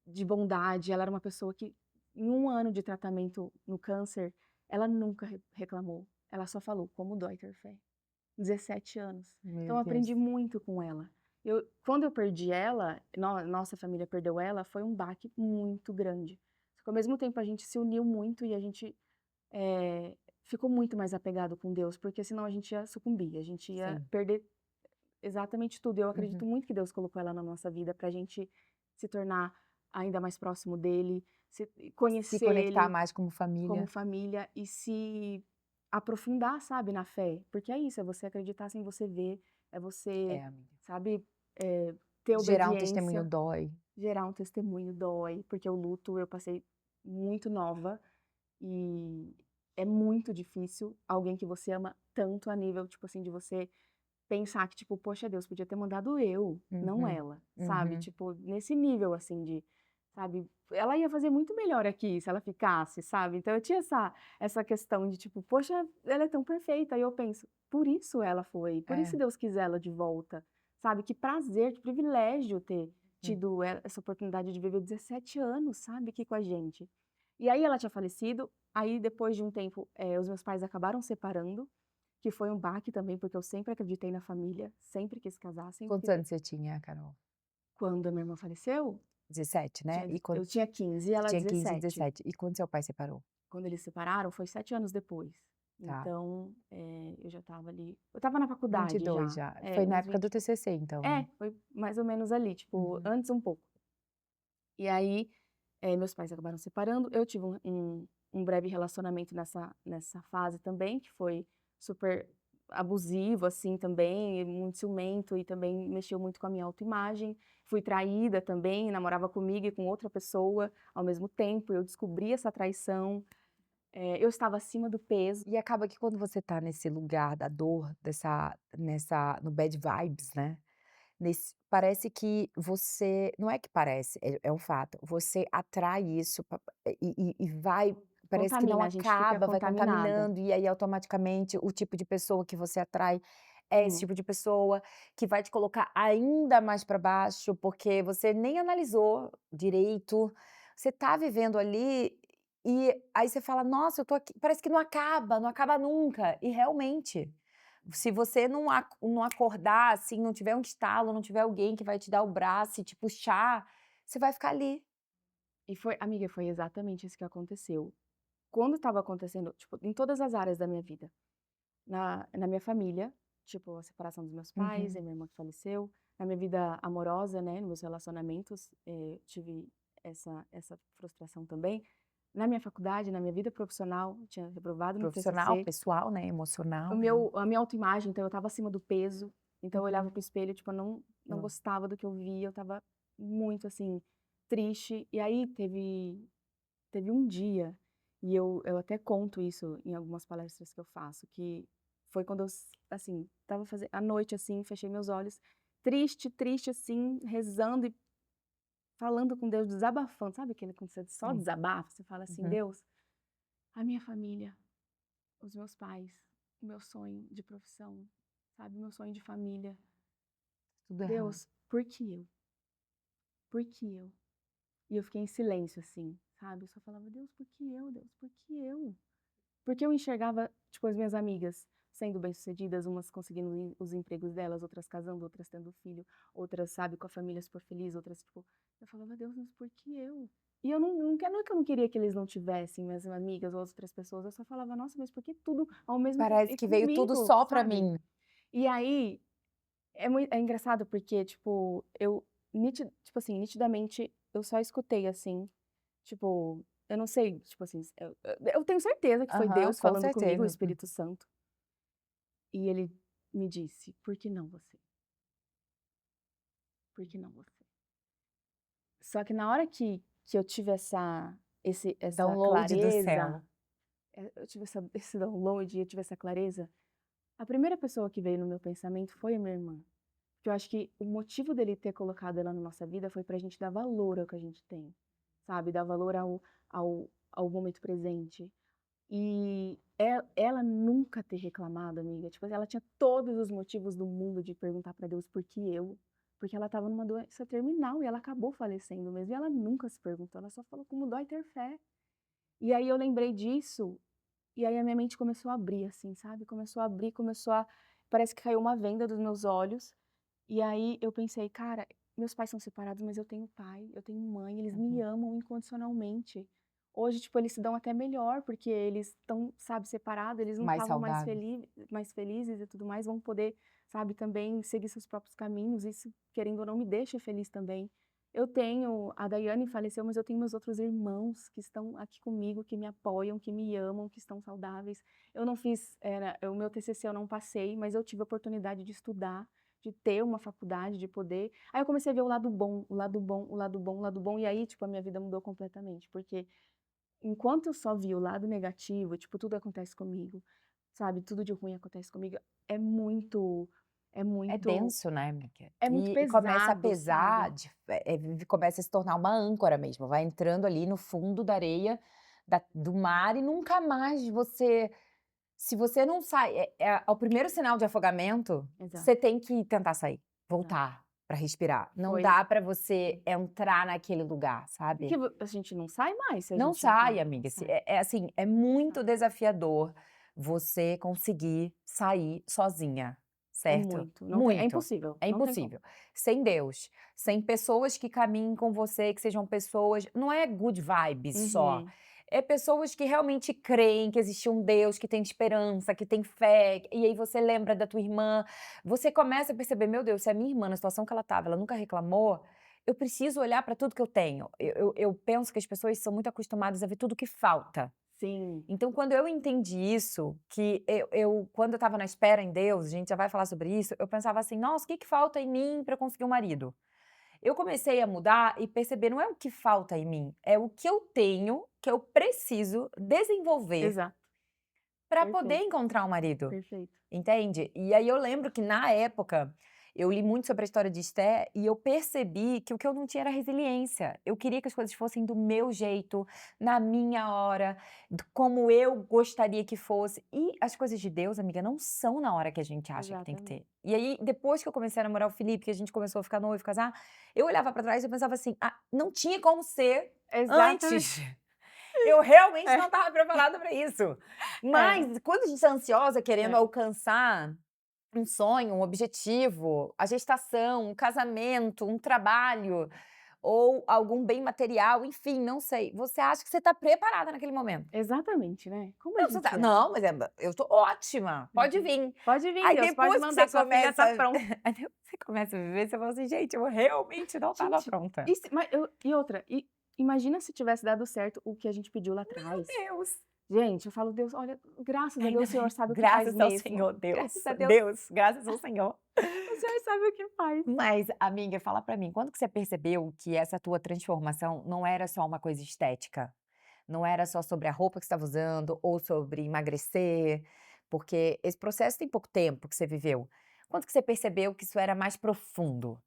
S2: de bondade, ela era uma pessoa que em 1 ano de tratamento no câncer, ela nunca reclamou, ela só falou: "Como dói ter fé". 17 anos.
S1: Meu
S2: Então eu
S1: Deus.
S2: aprendi muito com ela. Quando eu perdi ela, nossa família perdeu ela, foi um baque muito grande. Só que ao mesmo tempo a gente se uniu muito e a gente, ficou muito mais apegado com Deus, porque senão a gente ia sucumbir, a gente ia
S1: Sim.
S2: perder exatamente tudo. Eu acredito
S1: Uhum.
S2: muito que Deus colocou ela na nossa vida pra gente se tornar ainda mais próximo dele,
S1: Se
S2: conhecer
S1: conectar
S2: ele
S1: mais como
S2: como
S1: família.
S2: família e se aprofundar, sabe, na fé, porque é isso, é você acreditar sem você ver, é você,
S1: É, amiga.
S2: sabe, ter
S1: Gerar um testemunho
S2: obediência,
S1: dói.
S2: gerar um testemunho dói, porque o luto eu passei muito nova e é muito difícil alguém que você ama tanto a nível, tipo assim, de você pensar que tipo: "Poxa, Deus, podia ter mandado eu, não
S1: Uhum,
S2: ela", sabe,
S1: uhum.
S2: tipo, nesse nível, assim, de sabe, ela ia fazer muito melhor aqui se ela ficasse, sabe. Então eu tinha essa questão de tipo: "Poxa, ela é tão perfeita", aí eu penso: "Por isso ela foi, por isso
S1: É.
S2: Deus quis ela de volta", sabe. Que prazer, que privilégio ter
S1: Hum.
S2: tido essa oportunidade de viver 17 anos, sabe, aqui com a gente. E aí ela tinha falecido, aí depois de um tempo, os meus pais acabaram separando, que foi um baque também, porque eu sempre acreditei na família, sempre quis casar, sempre
S1: Quantos
S2: quis
S1: anos você tinha, Carol?
S2: quando a minha irmã faleceu,
S1: 17, né? E quando
S2: eu tinha 15 e
S1: você
S2: ela
S1: tinha 15 e
S2: 17.
S1: 17. E quando seu pai separou?
S2: Quando eles se separaram foi 7 anos depois.
S1: Tá.
S2: Então, eu já estava ali eu estava na
S1: vinte e
S2: faculdade
S1: dois
S2: já,
S1: já. Foi na
S2: uns
S1: época do
S2: 20
S1: TCC então, né?
S2: foi mais ou menos ali, tipo,
S1: Uhum.
S2: antes um pouco. E aí, meus pais acabaram separando, eu tive um breve relacionamento nessa fase também, que foi super abusivo, assim, também, e muito ciumento e também mexeu muito com a minha autoimagem. Fui traída também, namorava comigo e com outra pessoa ao mesmo tempo, eu descobri essa traição, eu estava acima do peso.
S1: E acaba que quando você tá nesse lugar da dor, no bad vibes, né, parece que você não é que parece, é um fato, você atrai isso e vai Parece que não
S2: Contamina, a gente fica
S1: acaba, vai
S2: contaminada.
S1: contaminando, e aí automaticamente o tipo de pessoa que você atrai é esse
S2: Hum.
S1: tipo de pessoa, que vai te colocar ainda mais para baixo, porque você nem analisou direito, você tá vivendo ali, e aí você fala: "Nossa, eu tô aqui", parece que não acaba, não acaba nunca, e realmente, se você não acordar, assim, não tiver um estalo, não tiver alguém que vai te dar o braço e te puxar, você vai ficar ali.
S2: E foi amiga, foi exatamente isso que aconteceu. Quando estava acontecendo, tipo, em todas as áreas da minha vida. Na minha família, tipo, a separação dos meus pais,
S1: Uhum.
S2: a minha irmã que faleceu. Na minha vida amorosa, né, nos meus relacionamentos, tive essa frustração também. Na minha faculdade, na minha vida profissional, eu tinha reprovado no
S1: Profissional,
S2: TCC.
S1: pessoal, né, emocional.
S2: A minha autoimagem, então eu estava acima do peso, então eu olhava
S1: Uhum.
S2: para o espelho, tipo, eu não
S1: Nossa.
S2: gostava do que eu via, eu estava muito, assim, triste. E aí teve um dia, e eu até conto isso em algumas palestras que eu faço, que foi quando eu assim, estava fazendo à noite, assim, fechei meus olhos, triste, triste, assim, rezando e falando com Deus, desabafando, sabe aquele quando você só
S1: Sim.
S2: desabafa, você fala assim:
S1: Uhum.
S2: "Deus, a minha família, os meus pais, o meu sonho de profissão, sabe, o meu sonho de família.
S1: Tudo errado.
S2: Deus, por que eu? Por que eu?". E eu fiquei em silêncio, assim, sabe, eu só falava: "Deus, por que eu, Deus, por que eu?". Porque eu enxergava, tipo, as minhas amigas sendo bem-sucedidas, umas conseguindo os empregos delas, outras casando, outras tendo filho, outras, sabe, com a família super feliz, outras, tipo, eu falava: "Deus, mas por que eu?". E eu não é que eu não queria que eles não tivessem, minhas amigas ou outras pessoas, eu só falava: "Nossa, mas por que tudo ao mesmo tempo
S1: Parece
S2: e
S1: que veio tudo
S2: comigo?",
S1: só pra
S2: sabe.
S1: mim.
S2: E aí, é engraçado porque, tipo, tipo assim, nitidamente eu só escutei, assim, tipo, eu não sei, tipo assim, eu tenho certeza que foi
S1: Aham,
S2: Deus
S1: com
S2: falando comigo, o
S1: certeza.
S2: Espírito Santo, e ele me disse: "Por que não você? Por que não você?". Só que na hora que eu tive essa
S1: Download do
S2: clareza,
S1: céu.
S2: eu tive esse download, eu tive essa clareza, a primeira pessoa que veio no meu pensamento foi a minha irmã. Que eu acho que o motivo dele ter colocado ela na nossa vida foi pra gente dar valor ao que a gente tem, sabe, dar valor ao momento presente. E ela nunca ter reclamado, amiga, tipo assim, ela tinha todos os motivos do mundo de perguntar pra Deus: "Por que eu?". Porque ela estava numa doença terminal e ela acabou falecendo mesmo, e ela nunca se perguntou, ela só falou: "Como dói ter fé". E aí eu lembrei disso, e aí a minha mente começou a abrir, assim, sabe, começou a abrir, começou a parece que caiu uma venda dos meus olhos, e aí eu pensei: "Cara, meus pais são separados, mas eu tenho pai, eu tenho mãe, eles me
S1: Uhum.
S2: amam incondicionalmente". Hoje, tipo, eles se dão até melhor, porque eles estão, sabe, separados, eles não
S1: Mais
S2: estavam
S1: saudáveis.
S2: mais felizes e tudo mais, vão poder, sabe, também seguir seus próprios caminhos, isso, querendo ou não, me deixa feliz também. Eu tenho a Daiane faleceu, mas eu tenho meus outros irmãos que estão aqui comigo, que me apoiam, que me amam, que estão saudáveis. Eu não fiz, o meu TCC eu não passei, mas eu tive a oportunidade de estudar, de ter uma faculdade, de poder. Aí eu comecei a ver o lado bom, o lado bom, o lado bom, o lado bom, e aí, tipo, a minha vida mudou completamente, porque enquanto eu só via o lado negativo, tipo, tudo acontece comigo, sabe, tudo de ruim acontece comigo, é muito é
S1: É
S2: muito
S1: denso, né, amiga?
S2: é muito
S1: E começa a
S2: pesado,
S1: pesar,
S2: sabe.
S1: começa a se tornar uma âncora mesmo, vai entrando ali no fundo da areia do mar e nunca mais você, se você não sai, o primeiro sinal de afogamento,
S2: Exato,
S1: você tem que tentar sair,
S2: exato.
S1: voltar pra respirar. Não
S2: Foi
S1: dá pra você entrar naquele lugar,
S2: porque
S1: sabe?
S2: a gente não sai mais se a
S1: Não
S2: gente entrar,
S1: sai,
S2: não
S1: amiga.
S2: sai,
S1: Assim, é
S2: não
S1: muito
S2: sai.
S1: desafiador você conseguir sair sozinha,
S2: É
S1: certo?
S2: muito, não tem, é
S1: Muito.
S2: impossível,
S1: É
S2: não tem como.
S1: impossível. Sem Deus, sem pessoas que caminhem com você, que sejam pessoas. Não é good vibes só.
S2: Uhum.
S1: É pessoas que realmente creem que existe um Deus, que tem esperança, que tem fé. E aí você lembra da tua irmã. Você começa a perceber, meu Deus, se a minha irmã, na situação que ela estava, ela nunca reclamou, eu preciso olhar para tudo que eu tenho. Eu penso que as pessoas são muito acostumadas a ver tudo que falta.
S2: Sim.
S1: Então, quando eu entendi isso, que quando eu estava na espera em Deus, a gente já vai falar sobre isso, eu pensava assim: nossa, o que que falta em mim para conseguir um marido? Eu comecei a mudar e perceber, não é o que falta em mim, é o que eu tenho, que eu preciso desenvolver
S2: Exato,
S1: para poder
S2: perfeito,
S1: encontrar um marido.
S2: perfeito.
S1: Entende? E aí eu lembro que na época, Eu li muito sobre a história de Esté e eu percebi que o que eu não tinha era resiliência. Eu queria que as coisas fossem do meu jeito, na minha hora, como eu gostaria que fosse. E as coisas de Deus, amiga, não são na hora que a gente acha que tem que
S2: Exatamente.
S1: ter. E aí, depois que eu comecei a namorar o Felipe, que a gente começou a ficar noivo, casar, eu olhava pra trás e eu pensava assim, não tinha como ser
S2: Exatamente.
S1: antes. Eu realmente
S2: É,
S1: não estava preparada para isso.
S2: é,
S1: Mas quando a gente está ansiosa, querendo
S2: é.
S1: alcançar um sonho, um objetivo, a gestação, um casamento, um trabalho ou algum bem material, enfim, não sei. Você acha que você está preparada naquele momento.
S2: Exatamente, né? Como a
S1: Não,
S2: gente é.
S1: não, mas eu tô ótima, pode
S2: Uhum.
S1: vir.
S2: Pode vir,
S1: Aí
S2: Deus, pode
S1: depois que
S2: mandar,
S1: você
S2: sua filha
S1: começa,
S2: tá pronta.
S1: aí depois que você começa a viver, você fala assim, gente, eu realmente não estava
S2: Gente,
S1: pronta.
S2: e outra, imagina se tivesse dado certo o que a gente pediu lá
S1: Meu
S2: atrás.
S1: Deus.
S2: Gente, eu falo, Deus, olha, graças a
S1: Ainda
S2: Deus, o Senhor
S1: bem.
S2: sabe o que faz
S1: Graças ao
S2: mesmo.
S1: Senhor, Deus.
S2: Graças a Deus,
S1: Deus, graças ao Senhor.
S2: o Senhor sabe o que faz.
S1: Mas, amiga, fala pra mim, quando que você percebeu que essa tua transformação não era só uma coisa estética? Não era só sobre a roupa que você estava usando ou sobre emagrecer? Porque esse processo tem pouco tempo que você viveu. Quando que você percebeu que isso era mais profundo?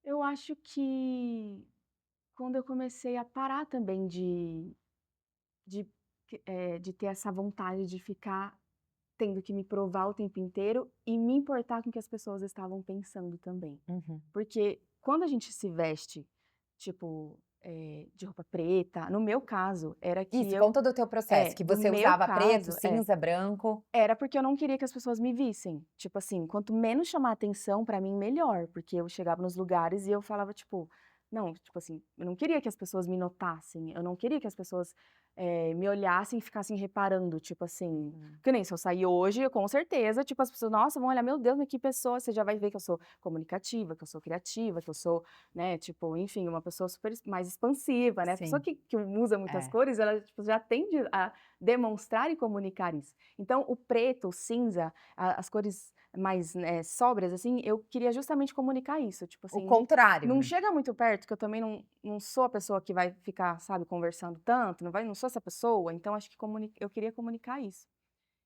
S2: Eu acho que quando eu comecei a parar também de, de ter essa vontade de ficar tendo que me provar o tempo inteiro e me importar com o que as pessoas estavam pensando também.
S1: Uhum.
S2: Porque quando a gente se veste, tipo, de roupa preta, no meu caso, era que
S1: Isso, conta do teu processo, que
S2: do
S1: você
S2: meu
S1: usava preto,
S2: caso,
S1: cinza, branco.
S2: era porque eu não queria que as pessoas me vissem. Tipo assim, quanto menos chamar atenção, pra mim, melhor. Porque eu chegava nos lugares e eu falava, tipo, não, tipo assim, eu não queria que as pessoas me notassem, eu não queria que as pessoas me olhassem e ficassem reparando, tipo assim, que nem se eu sair hoje, eu, com certeza, tipo, as pessoas, nossa, vão olhar, meu Deus, mas que pessoa, você já vai ver que eu sou comunicativa, que eu sou criativa, que eu sou, né, tipo, enfim, uma pessoa super mais expansiva, né, a pessoa
S1: Sim,
S2: que usa muitas
S1: é.
S2: cores, ela, tipo, já tende a demonstrar e comunicar isso. Então, o preto, o cinza, as cores mais, sóbrias, assim, eu queria justamente comunicar isso, tipo
S1: O
S2: assim, não
S1: contrário.
S2: chega muito perto, que eu também não sou a pessoa que vai ficar, sabe, conversando tanto, não sou essa pessoa, então acho que eu queria comunicar isso.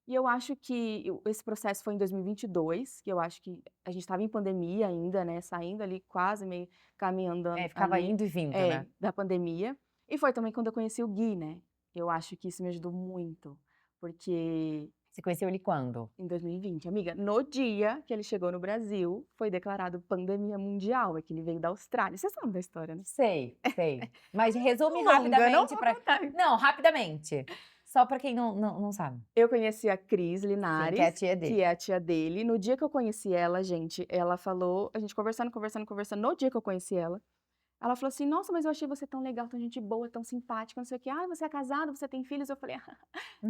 S2: E eu acho que esse processo foi em 2022, que eu acho que a gente estava em pandemia ainda, né, saindo ali quase meio caminhando
S1: É, ficava
S2: ali,
S1: indo e vindo, né?
S2: da pandemia. E foi também quando eu conheci o Gui, né. Eu acho que isso me ajudou muito, porque
S1: Você conheceu ele quando?
S2: em 2020, amiga, no dia que ele chegou no Brasil, foi declarado pandemia mundial, é que ele veio da Austrália. Você sabe da história, né?
S1: Sei, sei. Mas resume
S2: Longa, não
S1: rapidamente
S2: vou
S1: pra
S2: contar.
S1: não, rapidamente. Só pra quem não sabe.
S2: Eu conheci a Cris
S1: Sim, que é a
S2: Linares,
S1: tia
S2: que
S1: dele.
S2: é a tia dele. No dia que eu conheci ela, gente, ela falou, a gente conversando, conversando, conversando, no dia que eu conheci ela falou assim: "Nossa, mas eu achei você tão legal, tão gente boa, tão simpática, não sei o quê. Ah, você é casado, você tem filhos?" Eu falei: "Ah,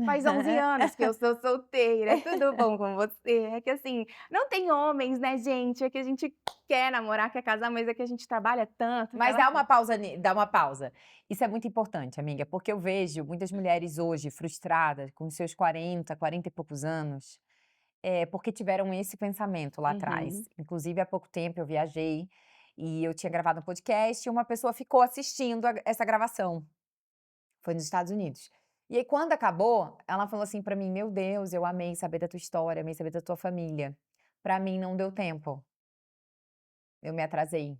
S2: faz 11 anos que eu sou solteira, é tudo bom com você?" É que assim, não tem homens, né, gente, é que a gente quer namorar, quer casar, mas é que a gente trabalha tanto,
S1: Mas
S2: aquela coisa.
S1: dá uma pausa. Isso é muito importante, amiga, porque eu vejo muitas mulheres hoje frustradas com seus 40 e poucos anos, porque tiveram esse pensamento lá atrás.
S2: Uhum.
S1: Inclusive, há pouco tempo eu viajei e eu tinha gravado um podcast e uma pessoa ficou assistindo essa gravação. Foi nos Estados Unidos. E aí, quando acabou, ela falou assim pra mim: "Meu Deus, eu amei saber da tua história, amei saber da tua família. Pra mim não deu tempo, eu me atrasei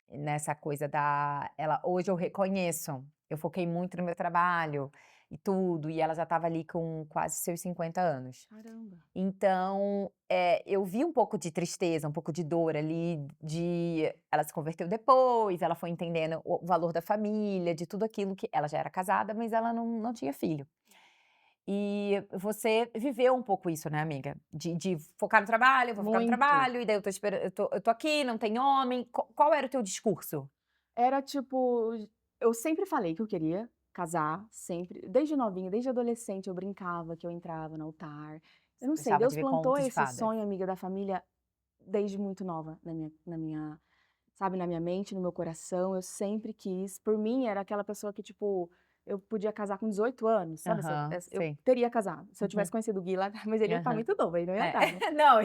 S1: nessa coisa da". Ela hoje eu reconheço, eu foquei muito no meu trabalho e tudo, e ela já estava ali com quase seus 50 anos.
S2: Caramba.
S1: Então, eu vi um pouco de tristeza, um pouco de dor ali, de ela se converteu depois, ela foi entendendo o valor da família, de tudo aquilo que ela já era casada, mas ela não tinha filho. E você viveu um pouco isso, né, amiga? De focar no trabalho, eu vou focar no
S2: Muito.
S1: trabalho, e daí eu tô esperando, eu tô aqui, não tem homem. Qual era o teu discurso?
S2: Era tipo, eu sempre falei que eu queria casar, sempre, desde novinha, desde adolescente eu brincava que eu entrava no altar. Eu não sei,
S1: Gostava de
S2: Deus
S1: ver
S2: plantou
S1: conto de
S2: esse
S1: fadas.
S2: sonho, amiga, da família desde muito nova na minha, sabe, na minha mente, no meu coração, eu sempre quis. Por mim, era aquela pessoa que, tipo, eu podia casar com 18 anos, sabe,
S1: Aham,
S2: eu
S1: sei.
S2: teria casado. Se eu
S1: Uhum,
S2: tivesse conhecido o Gui lá, mas ele ia estar
S1: aham.
S2: muito novo, aí não ia dar, né.
S1: Não,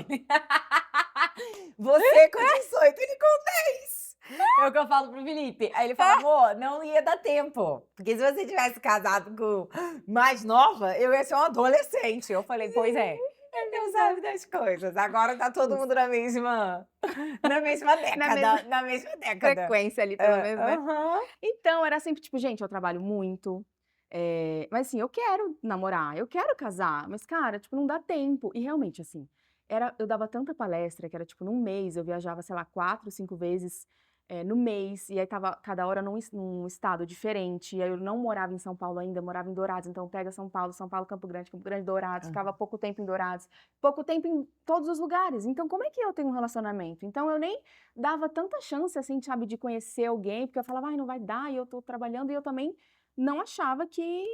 S1: você com 18, ele com 10. É o que eu falo pro Felipe. Aí ele fala: "Amor, não ia dar tempo, porque se você tivesse casado com mais nova, eu ia ser uma adolescente". Eu falei: "Pois é". Não sabe das coisas. Agora tá todo mundo na mesma
S2: Na mesma
S1: década, na mesma década.
S2: frequência ali, pelo menos, né.
S1: Aham.
S2: Então era sempre tipo: "Gente, eu trabalho muito, mas assim, eu quero namorar, eu quero casar, mas cara, tipo, não dá tempo". E realmente, assim, eu dava tanta palestra que era tipo num mês eu viajava, sei lá, 4, 5 vezes, no mês, e aí estava cada hora num estado diferente, e aí eu não morava em São Paulo ainda, eu morava em Dourados, então pega São Paulo, Campo Grande, Dourados, ficava
S1: Aham.
S2: pouco tempo em Dourados, pouco tempo em todos os lugares, então como é que eu tenho um relacionamento? Então eu nem dava tanta chance, assim, sabe, de conhecer alguém, porque eu falava: "Ai, não vai dar", e eu tô trabalhando, e eu também não achava que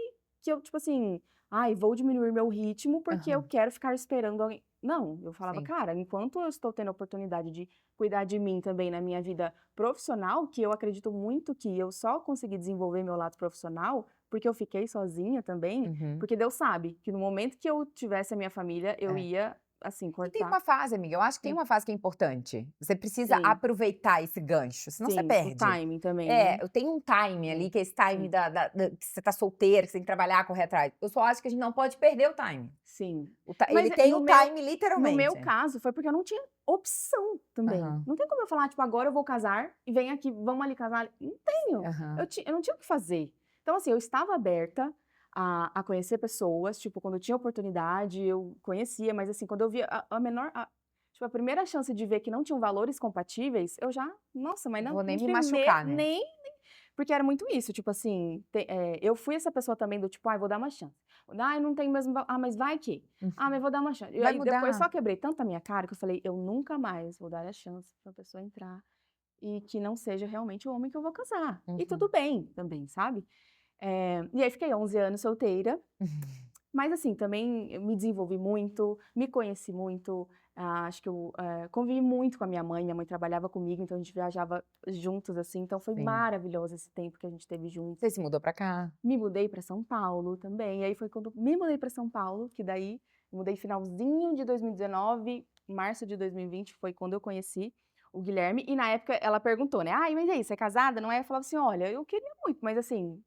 S2: eu, tipo assim: "Ai, vou diminuir meu ritmo, porque eu
S1: Aham.
S2: quero ficar esperando alguém". Não, eu falava:
S1: Sim.
S2: "Cara, enquanto eu estou tendo a oportunidade de cuidar de mim também na minha vida profissional", que eu acredito muito que eu só consegui desenvolver meu lado profissional, porque eu fiquei sozinha também,
S1: Uhum.
S2: porque Deus sabe que no momento que eu tivesse a minha família, eu
S1: É.
S2: ia, assim,
S1: E tem
S2: cortar.
S1: uma fase, amiga, eu acho que tem
S2: Hum,
S1: uma fase que é importante. Você precisa
S2: sim,
S1: aproveitar esse gancho, senão você
S2: sim, o
S1: perde.
S2: timing também, né.
S1: É, eu tenho um time ali,
S2: É,
S1: que é esse time
S2: sim,
S1: que você tá solteira, que você tem que trabalhar, correr atrás. Eu só acho que a gente não pode perder o time.
S2: sim.
S1: Ele
S2: Mas
S1: tem o time
S2: no meu
S1: literalmente.
S2: caso foi porque eu não tinha opção também.
S1: Aham,
S2: Não tem como eu falar, tipo: "Agora eu vou casar e vem aqui, vamos ali casar". Não tenho.
S1: aham.
S2: Eu não tinha o que fazer. Então, assim, eu estava aberta a conhecer pessoas, tipo, quando eu tinha oportunidade, eu conhecia, mas, assim, quando eu via tipo, a primeira chance de ver que não tinham valores compatíveis, eu já nossa, mas não,
S1: Vou nem
S2: em
S1: me
S2: primeiro
S1: machucar, né.
S2: nem porque era muito isso, tipo assim, eu fui essa pessoa também do tipo: "Ai, vou dar uma chance". "Ai, não tem mesmo mas vai que". "Ah, mas
S1: Uhum.
S2: vou dar uma chance". E
S1: Vai
S2: aí depois
S1: mudar.
S2: só quebrei tanto a minha cara que eu falei: "Eu nunca mais vou dar a chance pra pessoa entrar e que não seja realmente o homem que eu vou casar". E tudo
S1: Uhum.
S2: bem também, sabe. E aí fiquei 11 anos solteira,
S1: Uhum.
S2: mas assim, também eu me desenvolvi muito, me conheci muito, acho que eu, convivi muito com a minha mãe trabalhava comigo, então a gente viajava juntos, assim, então foi
S1: Sim.
S2: maravilhoso esse tempo que a gente teve juntos.
S1: Você se mudou pra cá?
S2: Me mudei para São Paulo também, e aí foi quando me mudei para São Paulo, que daí mudei finalzinho de 2019, março de 2020 foi quando eu conheci o Guilherme, e na época ela perguntou, né: "Ai, mas e aí, você é casada, não é?" Eu falava assim: "Olha, eu queria muito, mas assim,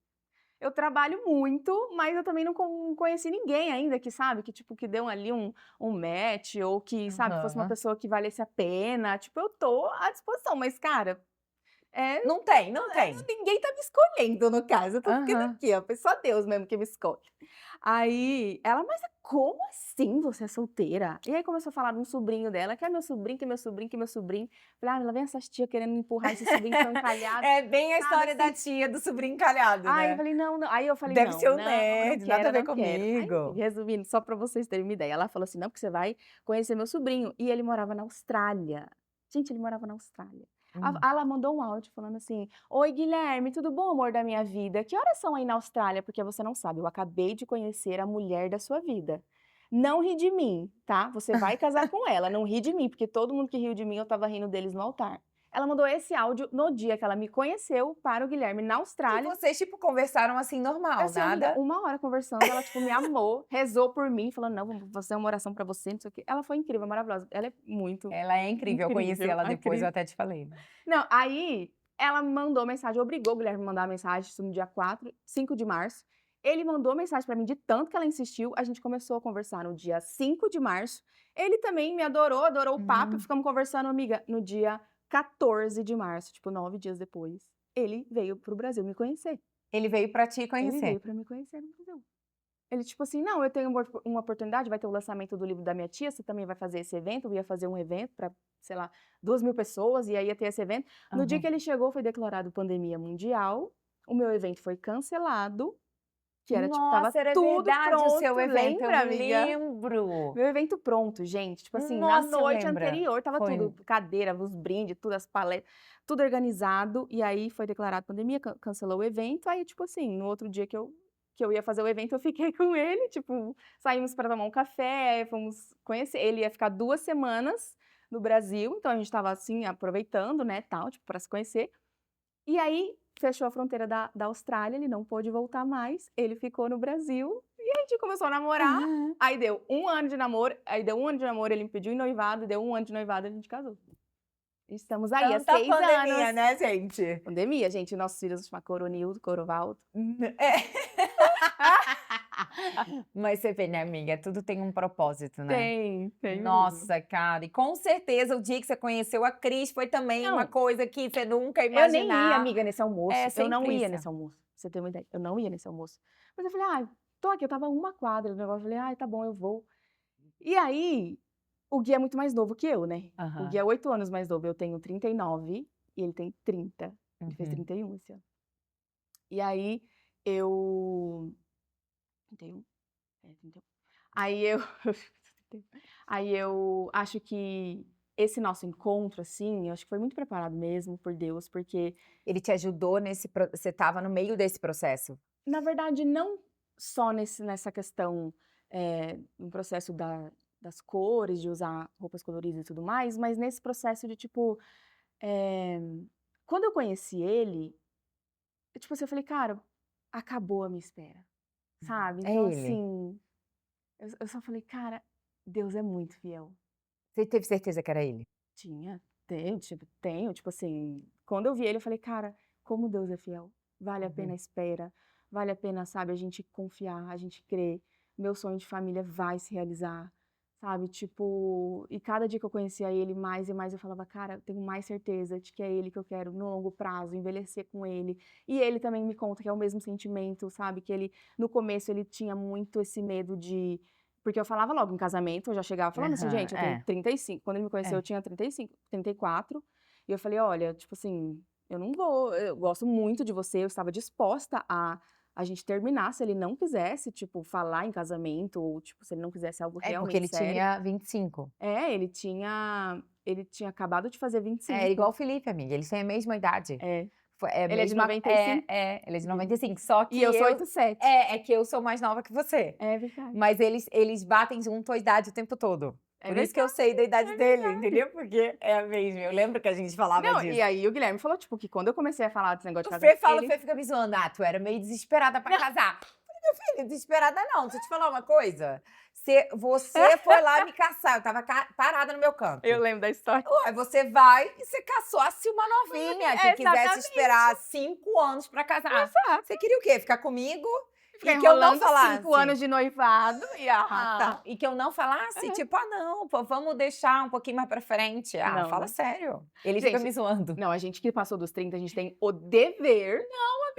S2: eu trabalho muito, mas eu também não conheci ninguém ainda que, sabe, que tipo, que deu ali um match ou que, sabe, fosse uma
S1: Aham.
S2: pessoa que valesse a pena, tipo, eu tô à disposição, mas cara, é
S1: Não tem, não tem.
S2: ninguém tá me escolhendo no caso, eu tô ficando
S1: Aham.
S2: aqui, ó, foi só Deus mesmo que me escolhe". Aí ela: "Mas como assim você é solteira?". E aí começou a falar de um sobrinho dela, que é meu sobrinho, que é meu sobrinho, que é meu sobrinho. Falei: "Ah, lá vem essas tia querendo empurrar esse sobrinho que é um encalhado",
S1: É bem a
S2: sabe,
S1: história da
S2: assim.
S1: tia do sobrinho encalhado,
S2: Aí eu
S1: né.
S2: falei: "Não, não". Aí eu falei:
S1: Deve
S2: "Não,
S1: ser um
S2: não, não
S1: nerd, nada a
S2: quero,
S1: ver
S2: não quero". Aí,
S1: comigo.
S2: resumindo, só pra vocês terem uma ideia, ela falou assim: "Não, porque você vai conhecer meu sobrinho", e ele morava na Austrália. Gente, ele morava na Austrália.
S1: Hum.
S2: Ela mandou um áudio falando assim: "Oi, Guilherme, tudo bom, amor da minha vida? Que horas são aí na Austrália? Porque você não sabe, eu acabei de conhecer a mulher da sua vida. Não ri de mim, tá? Você vai casar com ela, não ri de mim, porque todo mundo que riu de mim, eu estava rindo deles no altar". Ela mandou esse áudio no dia que ela me conheceu para o Guilherme na
S1: E
S2: Austrália.
S1: vocês, tipo, conversaram assim normal,
S2: Assim, amiga,
S1: nada.
S2: 1 hora conversando, ela, tipo, me amou, rezou por mim, falando: "Não, vou fazer uma oração pra você, não sei o quê". Ela foi incrível, maravilhosa. Ela é muito
S1: Ela é incrível, eu conheci
S2: incrível,
S1: ela depois, eu
S2: incrível.
S1: até te falei.
S2: Não, aí ela me mandou mensagem, obrigou o Guilherme a me mandar mensagem, isso no dia 5 de março. Ele mandou mensagem pra mim de tanto que ela insistiu, a gente começou a conversar no dia 5 de março. Ele também me adorou, adorou o papo,
S1: Hum.
S2: ficamos conversando, amiga, no dia 14 de março, tipo 9 dias depois, ele veio para o Brasil me conhecer.
S1: Ele veio pra te
S2: Ele
S1: conhecer.
S2: veio pra me conhecer no Brasil. Ele, tipo assim: "Não, eu tenho uma oportunidade, vai ter o lançamento do livro da minha tia, você também vai fazer esse evento?". Eu ia fazer um evento para, sei lá, 2.000 pessoas, e aí ia ter esse evento. No dia que
S1: Aham.
S2: ele chegou, foi declarado pandemia mundial, o meu evento foi cancelado, que era tipo, estava
S1: Nossa, era
S2: tudo
S1: verdade o seu
S2: pronto,
S1: evento, eu
S2: lembra, amiga?
S1: lembro.
S2: Meu evento pronto, gente, tipo assim, na
S1: Nossa, eu
S2: noite
S1: lembro.
S2: anterior estava
S1: Foi.
S2: tudo, cadeira, os brindes, tudo, as palestras, tudo organizado, e aí foi declarado pandemia, cancelou o evento, aí, tipo assim, no outro dia que eu ia fazer o evento, eu fiquei com ele, tipo, saímos para tomar um café, fomos conhecer, ele ia ficar 2 semanas no Brasil, então a gente estava, assim, aproveitando, né, tal, tipo, para se conhecer. E aí, fechou a fronteira da Austrália, ele não pôde voltar mais, ele ficou no Brasil, e a gente começou a namorar,
S1: Aham.
S2: aí deu 1 ano de namoro, ele me pediu em noivado, deu 1 ano de noivado, a gente casou. Estamos aí há
S1: Santa
S2: 6 anos.
S1: pandemia, né, gente?
S2: Pandemia, gente, nossos filhos chamam Coronildo, Corovaldo.
S1: É. Mas você vê, né, amiga, tudo tem um propósito, né?
S2: Tem mesmo.
S1: Nossa, cara, e com certeza o dia que você conheceu a Cris foi também uma
S2: Não,
S1: coisa que você nunca ia
S2: eu nem ia,
S1: imaginar.
S2: amiga, nesse almoço. Eu não
S1: sempre
S2: ia
S1: isso.
S2: nesse almoço, pra você ter uma ideia. Eu não ia nesse almoço. Mas eu falei: "Ai, tô aqui", eu estava a uma quadra do negócio, eu falei: "Ai, tá bom, eu vou". E aí, o Gui é muito mais novo que eu, né. O Gui
S1: Aham.
S2: é 8 anos mais novo, eu tenho 39 e ele tem 30. Ele fez
S1: Uhum.
S2: 31 esse ano. E aí, eu 31? É, 31. Aí eu aí eu acho que esse nosso encontro, assim, eu acho que foi muito preparado mesmo por Deus, porque,
S1: Ele te ajudou você estava no meio desse processo?
S2: na verdade, não só nessa questão, no processo das cores, de usar roupas coloridas e tudo mais, mas nesse processo de, tipo, eh, quando eu conheci ele, tipo assim, eu falei: "Cara, acabou a minha espera", sabe.
S1: É
S2: Então,
S1: ele?
S2: assim, eu só falei: "Cara, Deus é muito fiel".
S1: Você teve certeza que era ele?
S2: Tenho, tipo assim, quando eu vi ele eu falei: "Cara, como Deus é fiel, vale a pena a
S1: Uhum.
S2: espera, vale a pena, sabe, a gente confiar, a gente crer, meu sonho de família vai se realizar", sabe, tipo, e cada dia que eu conhecia ele mais e mais eu falava: "Cara, eu tenho mais certeza de que é ele que eu quero no longo prazo, envelhecer com ele", e ele também me conta que é o mesmo sentimento, sabe, que ele no começo ele tinha muito esse medo de porque eu falava logo em casamento, eu já chegava falando assim:
S1: Aham,
S2: "Gente, eu tenho
S1: é,
S2: 35". Quando ele me conheceu
S1: é.
S2: eu tinha 35, 34, e eu falei: "Olha, tipo assim, eu não vou eu gosto muito de você", eu estava disposta a gente terminar se ele não quisesse, tipo, falar em casamento ou, tipo, se ele não quisesse algo
S1: É porque
S2: realmente
S1: ele
S2: sério.
S1: tinha 25.
S2: É, ele tinha acabado de fazer
S1: É, igual
S2: 25.
S1: o Felipe, amiga, eles têm a mesma idade.
S2: É.
S1: É a
S2: Ele é de
S1: mesma
S2: 95?
S1: ele é de
S2: De
S1: 95, só
S2: e
S1: que
S2: eu sou 87.
S1: é que eu sou mais nova que você.
S2: É verdade.
S1: Mas eles batem junto a idade o tempo todo.
S2: É
S1: Por isso que eu
S2: verdade,
S1: sei da idade
S2: é
S1: dele,
S2: verdade.
S1: entendeu? Porque é a mesma. Eu lembro que a gente falava
S2: Não, e
S1: disso.
S2: aí o Guilherme falou, tipo, que quando eu comecei a falar desse negócio de
S1: O
S2: casamento,
S1: Fê fica me zoando, ah, tu era meio desesperada pra
S2: não.
S1: casar. Eu falei, meu filho, desesperada não, deixa eu te falar uma coisa. Você foi lá me caçar, eu tava parada no meu
S2: Eu
S1: canto.
S2: lembro da história.
S1: Aí você vai e você caçou-se uma novinha que quisesse
S2: Exatamente,
S1: esperar 5 anos pra casar. Você
S2: exato.
S1: queria o quê? Ficar comigo
S2: Ficar
S1: e que eu não
S2: enrolando 5
S1: falasse?
S2: anos de noivado e tá.
S1: E que eu não falasse,
S2: É.
S1: tipo, ah, não, pô, vamos deixar um pouquinho mais pra frente. Ah,
S2: Não,
S1: fala
S2: né.
S1: sério. Ele fica me
S2: Gente,
S1: zoando.
S2: não, a gente que passou dos 30, a gente tem o dever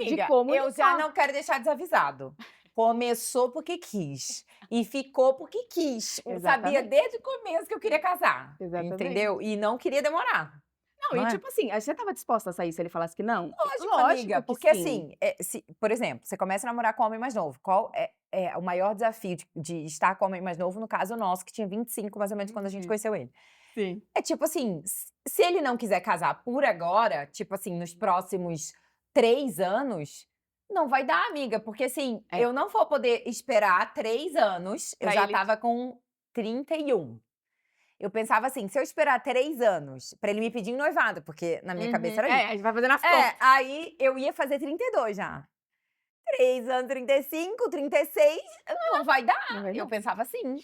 S2: de
S1: Amiga, eu já
S2: comunicar.
S1: não quero deixar desavisado. Começou porque quis e ficou porque quis. Sabia
S2: Exatamente,
S1: desde o começo que eu queria casar,
S2: exatamente.
S1: entendeu? E não queria demorar,
S2: Não, e
S1: não é?
S2: tipo assim, você estava disposta a sair se ele falasse que não?
S1: Lógico, amiga,
S2: Lógico que
S1: porque
S2: sim.
S1: assim, se, por exemplo, você começa a namorar com um homem mais novo, qual é o maior desafio de estar com um homem mais novo, no caso nosso, que tinha 25 mais ou menos quando a gente
S2: Uhum.
S1: conheceu ele?
S2: Sim.
S1: É tipo assim, se ele não quiser casar por agora, tipo assim, nos próximos 3 anos, não vai dar, amiga, porque assim,
S2: É,
S1: eu não vou poder esperar 3 anos, eu
S2: pra
S1: já
S2: ele
S1: estava com 31. Eu pensava assim, se eu esperar 3 anos pra ele me pedir em noivado, porque na minha cabeça
S2: uhum.
S1: era
S2: É,
S1: isso.
S2: a gente vai fazendo as
S1: É,
S2: contas.
S1: aí eu ia fazer 32 já. 3 anos, 35, 36, não vai
S2: Não
S1: dar.
S2: vai
S1: Eu
S2: dar.
S1: pensava assim,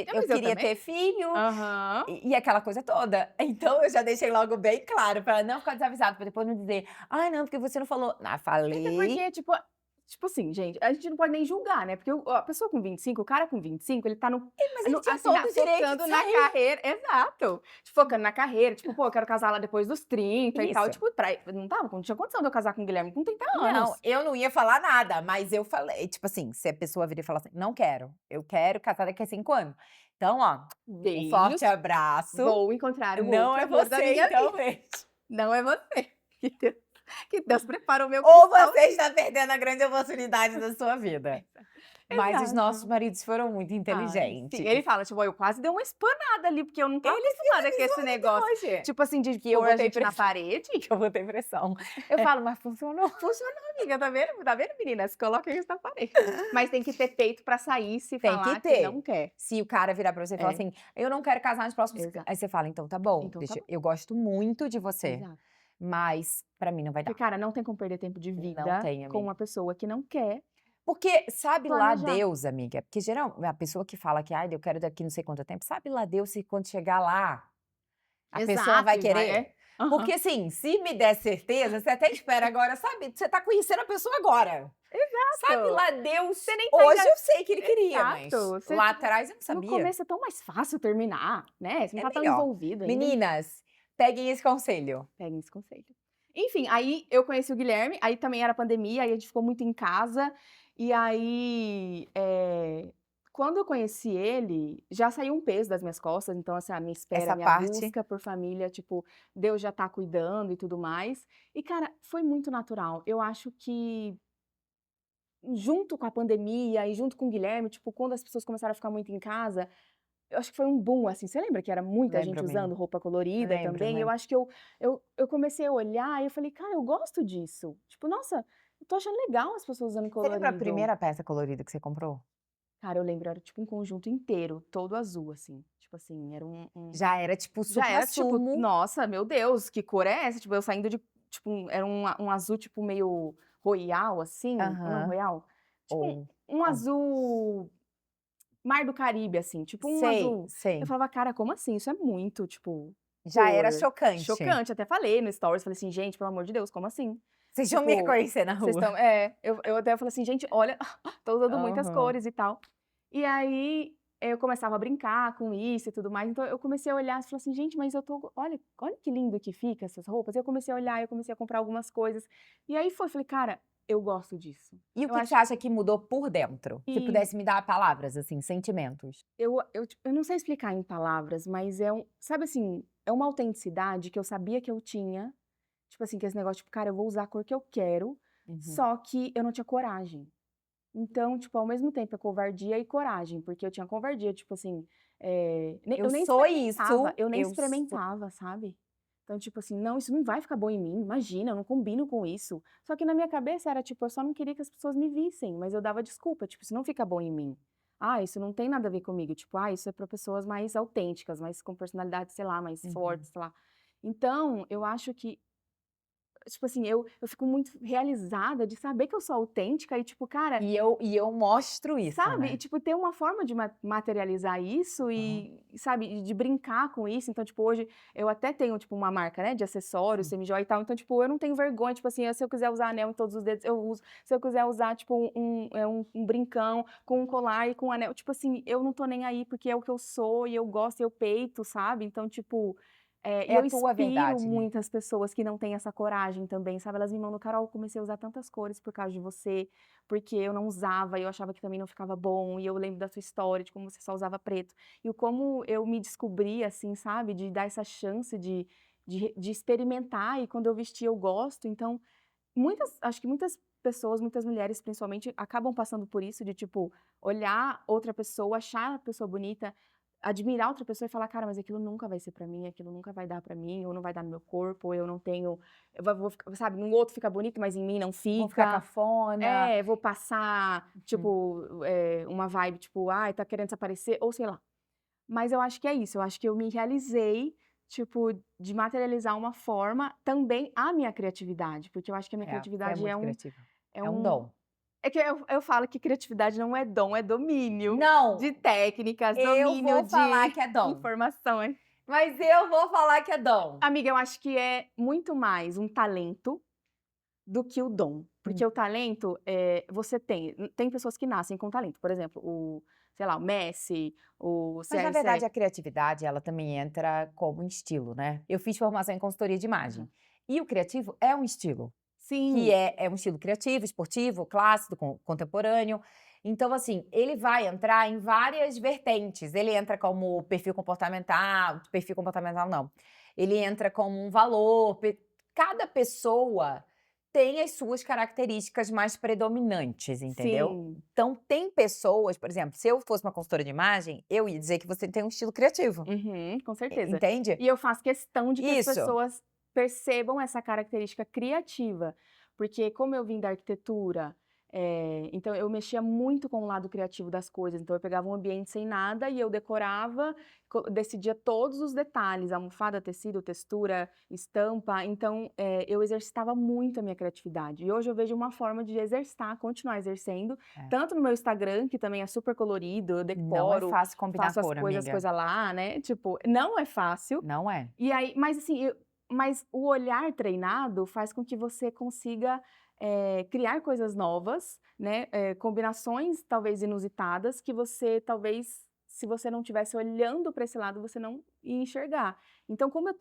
S2: Não,
S1: eu
S2: mas eu
S1: queria
S2: também.
S1: ter filho,
S2: Aham.
S1: e aquela coisa toda. Então eu já deixei logo bem claro, pra não ficar desavisado, pra depois não dizer: "Ai não, porque você não falou". Ah,
S2: Até
S1: falei.
S2: porque, tipo assim, gente, a gente não pode nem julgar, né, porque a pessoa com 25, o cara com 25, ele tá
S1: Mas ele tinha
S2: assim,
S1: todo o direito
S2: focando
S1: de
S2: na
S1: sair.
S2: carreira exato, focando na carreira, tipo: "Pô, eu quero casar lá depois dos 30 e tal",
S1: Isso.
S2: tipo, não tinha condição de eu casar com o Guilherme com 30
S1: Não,
S2: anos.
S1: eu não ia falar nada, mas eu falei, tipo assim, se a pessoa virar e falar assim: "Não quero, eu quero casar daqui a 5 anos". Então, ó, um forte
S2: Beijos,
S1: abraço,
S2: vou encontrar o
S1: não
S2: outro
S1: é
S2: amor da
S1: você
S2: minha
S1: então
S2: vida,
S1: mesmo.
S2: não é você. Que Deus preparou meu
S1: Ou
S2: cristal.
S1: você está perdendo a grande oportunidade da sua vida. Mas os nossos
S2: Exato.
S1: maridos foram muito
S2: Ai, sim.
S1: inteligentes.
S2: Ele fala, tipo: "Eu quase dei uma espanada ali, porque eu não estava
S1: Ele fica
S2: acostumada
S1: me
S2: com esse
S1: zoando até
S2: negócio,
S1: hoje,
S2: tipo assim, de
S1: que eu
S2: pôr a
S1: botei
S2: gente na
S1: pressão,
S2: parede".
S1: que eu botei pressão. Eu falo: "Mas funcionou".
S2: Funcionou, amiga, tá vendo? Tá vendo, meninas? Coloca isso na parede. Mas tem que ter peito pra sair se
S1: Tem que
S2: falar que não
S1: ter.
S2: quer.
S1: Se o cara virar pra você e falar
S2: É,
S1: assim: "Eu não quero casar nos próximos",
S2: exato.
S1: aí você fala: "Então tá bom,
S2: Então tá
S1: deixa
S2: bom.
S1: eu gosto muito de você,
S2: Exato.
S1: mas pra mim não vai
S2: Porque,
S1: dar".
S2: cara, não tem como perder tempo de
S1: Não
S2: vida
S1: tem,
S2: com
S1: amiga.
S2: uma pessoa que não quer
S1: Porque sabe lá
S2: planejar.
S1: Deus, amiga, porque geral a pessoa que fala que: "Ai, eu quero daqui não sei quanto tempo", sabe lá Deus se quando chegar lá, a pessoa
S2: Exato,
S1: vai
S2: e vai
S1: querer?
S2: Aham.
S1: Porque, assim, se me der certeza, você até espera agora, sabe? Você tá conhecendo a pessoa agora. Sabe
S2: Exato.
S1: lá Deus,
S2: Você nem tá
S1: hoje
S2: ainda
S1: eu sei que ele queria,
S2: exato.
S1: mas
S2: Você
S1: lá atrás eu não
S2: no
S1: sabia.
S2: começo é tão mais fácil terminar, né, você não
S1: É
S2: tá tão
S1: melhor.
S2: envolvido ainda.
S1: Meninas, peguem esse conselho.
S2: Peguem esse conselho. Enfim, aí eu conheci o Guilherme, aí também era pandemia, aí a gente ficou muito em casa, e aí, quando eu conheci ele, já saiu um peso das minhas costas, então assim, a minha espera, a
S1: Essa
S2: minha
S1: parte
S2: busca por família, tipo, Deus já tá cuidando e tudo mais. E cara, foi muito natural. Eu acho que junto com a pandemia e junto com o Guilherme, tipo, quando as pessoas começaram a ficar muito em casa, eu acho que foi um boom, assim, você lembra que era muita gente
S1: lembro, amiga.
S2: usando roupa colorida
S1: Lembro,
S2: também? Eu
S1: lembro.
S2: acho que eu comecei a olhar e eu falei: "Cara, eu gosto disso". Tipo, nossa, eu tô achando legal as pessoas usando
S1: Você lembra a
S2: colorido.
S1: primeira peça colorida que você comprou?
S2: Cara, eu lembro, era tipo um conjunto inteiro, todo azul, assim. Tipo assim, era
S1: Já era tipo
S2: já era tipo,
S1: suprassumo.
S2: nossa, meu Deus, que cor é essa? Tipo, eu saindo de tipo, era um azul, tipo, meio royal, assim, não,
S1: Aham.
S2: royal? Tipo,
S1: Ou
S2: um
S1: como?
S2: azul Mar do Caribe, assim, tipo um
S1: Sei,
S2: azul. Eu
S1: sei.
S2: falava: "Cara, como assim? Isso é muito, tipo,
S1: Já era
S2: cor
S1: chocante.
S2: chocante". Até falei no stories, falei assim: "Gente, pelo amor de Deus, como assim?
S1: Vocês vão me
S2: Tipo,
S1: reconhecer na
S2: vocês
S1: rua.
S2: estão" eu até falei assim: "Gente, olha, tô usando muitas
S1: Aham.
S2: cores e tal". E aí, eu começava a brincar com isso e tudo mais, então eu comecei a olhar e falei assim: "Gente, mas eu tô olha que lindo que fica essas roupas". E eu comecei a olhar, eu comecei a comprar algumas coisas. E aí falei: "Cara, eu gosto disso".
S1: E o
S2: Eu
S1: que que você
S2: acho
S1: acha que mudou por dentro? Se
S2: que
S1: pudesse me dar palavras, assim, sentimentos.
S2: eu não sei explicar em palavras, mas sabe assim, é uma autenticidade que eu sabia que eu tinha, tipo assim, que esse negócio, tipo: "Cara, eu vou usar a cor que eu quero",
S1: Uhum.
S2: só que eu não tinha coragem. Então, tipo, ao mesmo tempo é covardia e coragem, porque eu tinha covardia, tipo assim,
S1: Eu sou
S2: eu nem
S1: eu sou
S2: experimentava, sabe. Então, tipo assim: "Não, isso não vai ficar bom em mim, imagina, eu não combino com isso". Só que na minha cabeça era tipo, eu só não queria que as pessoas me vissem, mas eu dava desculpa, tipo: "Isso não fica bom em mim. Ah, isso não tem nada a ver comigo", tipo: "Ah, isso é pra pessoas mais autênticas, mais com personalidade, sei lá, mais
S1: uhum.
S2: fortes, sei lá". Então, eu acho que tipo assim, eu fico muito realizada de saber que eu sou autêntica e tipo, cara,
S1: E eu mostro isso,
S2: sabe, e
S1: né.
S2: tipo, ter uma forma de materializar isso
S1: Aham.
S2: e, sabe, e de brincar com isso. Então, tipo, hoje eu até tenho, tipo, uma marca, né, de acessórios,
S1: Sim.
S2: semi-joia e tal. Então, tipo, eu não tenho vergonha, tipo assim, se eu quiser usar anel em todos os dedos, eu uso. Se eu quiser usar, tipo, um brincão com um colar e com um anel, tipo assim, eu não tô nem aí, porque é o que eu sou e eu gosto e eu peito, sabe? Então, tipo, e
S1: É a
S2: eu
S1: tua
S2: inspiro
S1: verdade, né.
S2: muitas pessoas que não têm essa coragem também, sabe? Elas me mandam: "Carol, comecei a usar tantas cores por causa de você, porque eu não usava e eu achava que também não ficava bom, e eu lembro da sua história, de como você só usava preto". E o como eu me descobri, assim, sabe, de dar essa chance de experimentar, e quando eu vestir eu gosto. Então, acho que muitas pessoas, muitas mulheres principalmente, acabam passando por isso de, tipo, olhar outra pessoa, achar a pessoa bonita, admirar outra pessoa e falar: "Cara, mas aquilo nunca vai ser pra mim, aquilo nunca vai dar pra mim, ou não vai dar no meu corpo, ou eu não tenho eu vou ficar", sabe, no outro fica bonito, mas em mim não
S1: Vou ficar
S2: fica.
S1: cafona.
S2: Vou passar,
S1: Uhum.
S2: tipo, uma vibe, tipo: "Ai, tá querendo se aparecer", ou sei lá. Mas eu acho que é isso, eu acho que eu me realizei, tipo, de materializar uma forma também a minha criatividade, porque eu acho que a minha
S1: É, você é
S2: criatividade
S1: muito criativa.
S2: é
S1: É um
S2: um
S1: dom.
S2: é que eu falo que criatividade não é dom, é domínio de
S1: Não,
S2: técnicas,
S1: eu
S2: domínio
S1: vou falar
S2: de
S1: que é dom,
S2: informações.
S1: mas eu vou falar que é dom.
S2: Amiga, eu acho que é muito mais um talento do que o dom,
S1: Hum.
S2: porque o talento, você tem pessoas que nascem com talento, por exemplo, sei lá, o Messi, o
S1: Mas na verdade
S2: CR7.
S1: a criatividade ela também entra como um estilo, né. Eu fiz formação em consultoria de imagem,
S2: Aham.
S1: e o criativo é um estilo, que
S2: Sim.
S1: é um estilo criativo, esportivo, clássico, contemporâneo. Então assim, ele vai entrar em várias vertentes, ele entra como perfil comportamental não, ele entra como um valor, cada pessoa tem as suas características mais predominantes, entendeu?
S2: Sim.
S1: Então, tem pessoas, por exemplo, se eu fosse uma consultora de imagem, eu ia dizer que você tem um estilo criativo,
S2: Uhum, com certeza.
S1: entende?
S2: E eu faço questão de que as
S1: Isso.
S2: pessoas percebam essa característica criativa, porque como eu vim da arquitetura, então eu mexia muito com o lado criativo das coisas, então eu pegava um ambiente sem nada e eu decorava, decidia todos os detalhes, almofada, tecido, textura, estampa, então eu exercitava muito a minha criatividade. E hoje eu vejo uma forma de exercitar, continuar exercendo,
S1: É.
S2: tanto no meu Instagram, que também é super colorido, eu
S1: Não é
S2: decoro,
S1: fácil combinar
S2: faço as
S1: cor,
S2: coisas
S1: amiga.
S2: coisa lá, né, tipo, não é fácil.
S1: Não é.
S2: E aí mas assim, Mas o olhar treinado faz com que você consiga, criar coisas novas, né, combinações talvez inusitadas que você talvez, se você não tivesse olhando para esse lado, você não ia enxergar. Então como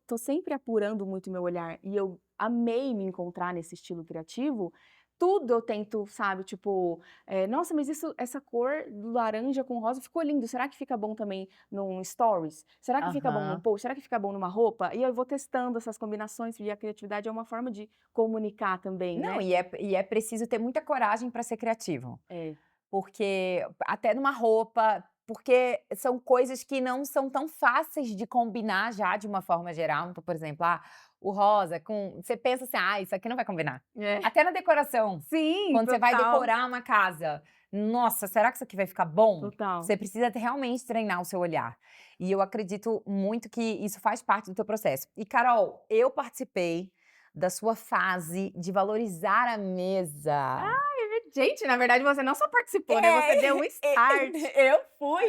S2: tô sempre apurando muito meu olhar e eu amei me encontrar nesse estilo criativo, tudo eu tento, sabe, tipo, "Nossa, mas essa cor laranja com rosa ficou lindo, será que fica bom também num stories? Será que fica bom num
S1: Aham.
S2: post? Será que fica bom numa roupa?" E eu vou testando essas combinações, e a criatividade é uma forma de comunicar também,
S1: Não,
S2: né.
S1: e é preciso ter muita coragem para ser criativo.
S2: É.
S1: Porque até numa roupa, porque são coisas que não são tão fáceis de combinar já de uma forma geral. Então, por exemplo, o rosa com você pensa assim: "Ah, isso aqui não vai combinar".
S2: É.
S1: Até na decoração,
S2: Sim,
S1: quando você vai
S2: total,
S1: decorar uma casa, "Nossa, será que isso aqui vai ficar bom?".
S2: total.
S1: Você precisa realmente treinar o seu olhar. E eu acredito muito que isso faz parte do teu processo. E Carol, eu participei da sua fase de valorizar a mesa.
S2: Gente, na verdade você não só participou, né, você deu um
S1: É,
S2: start.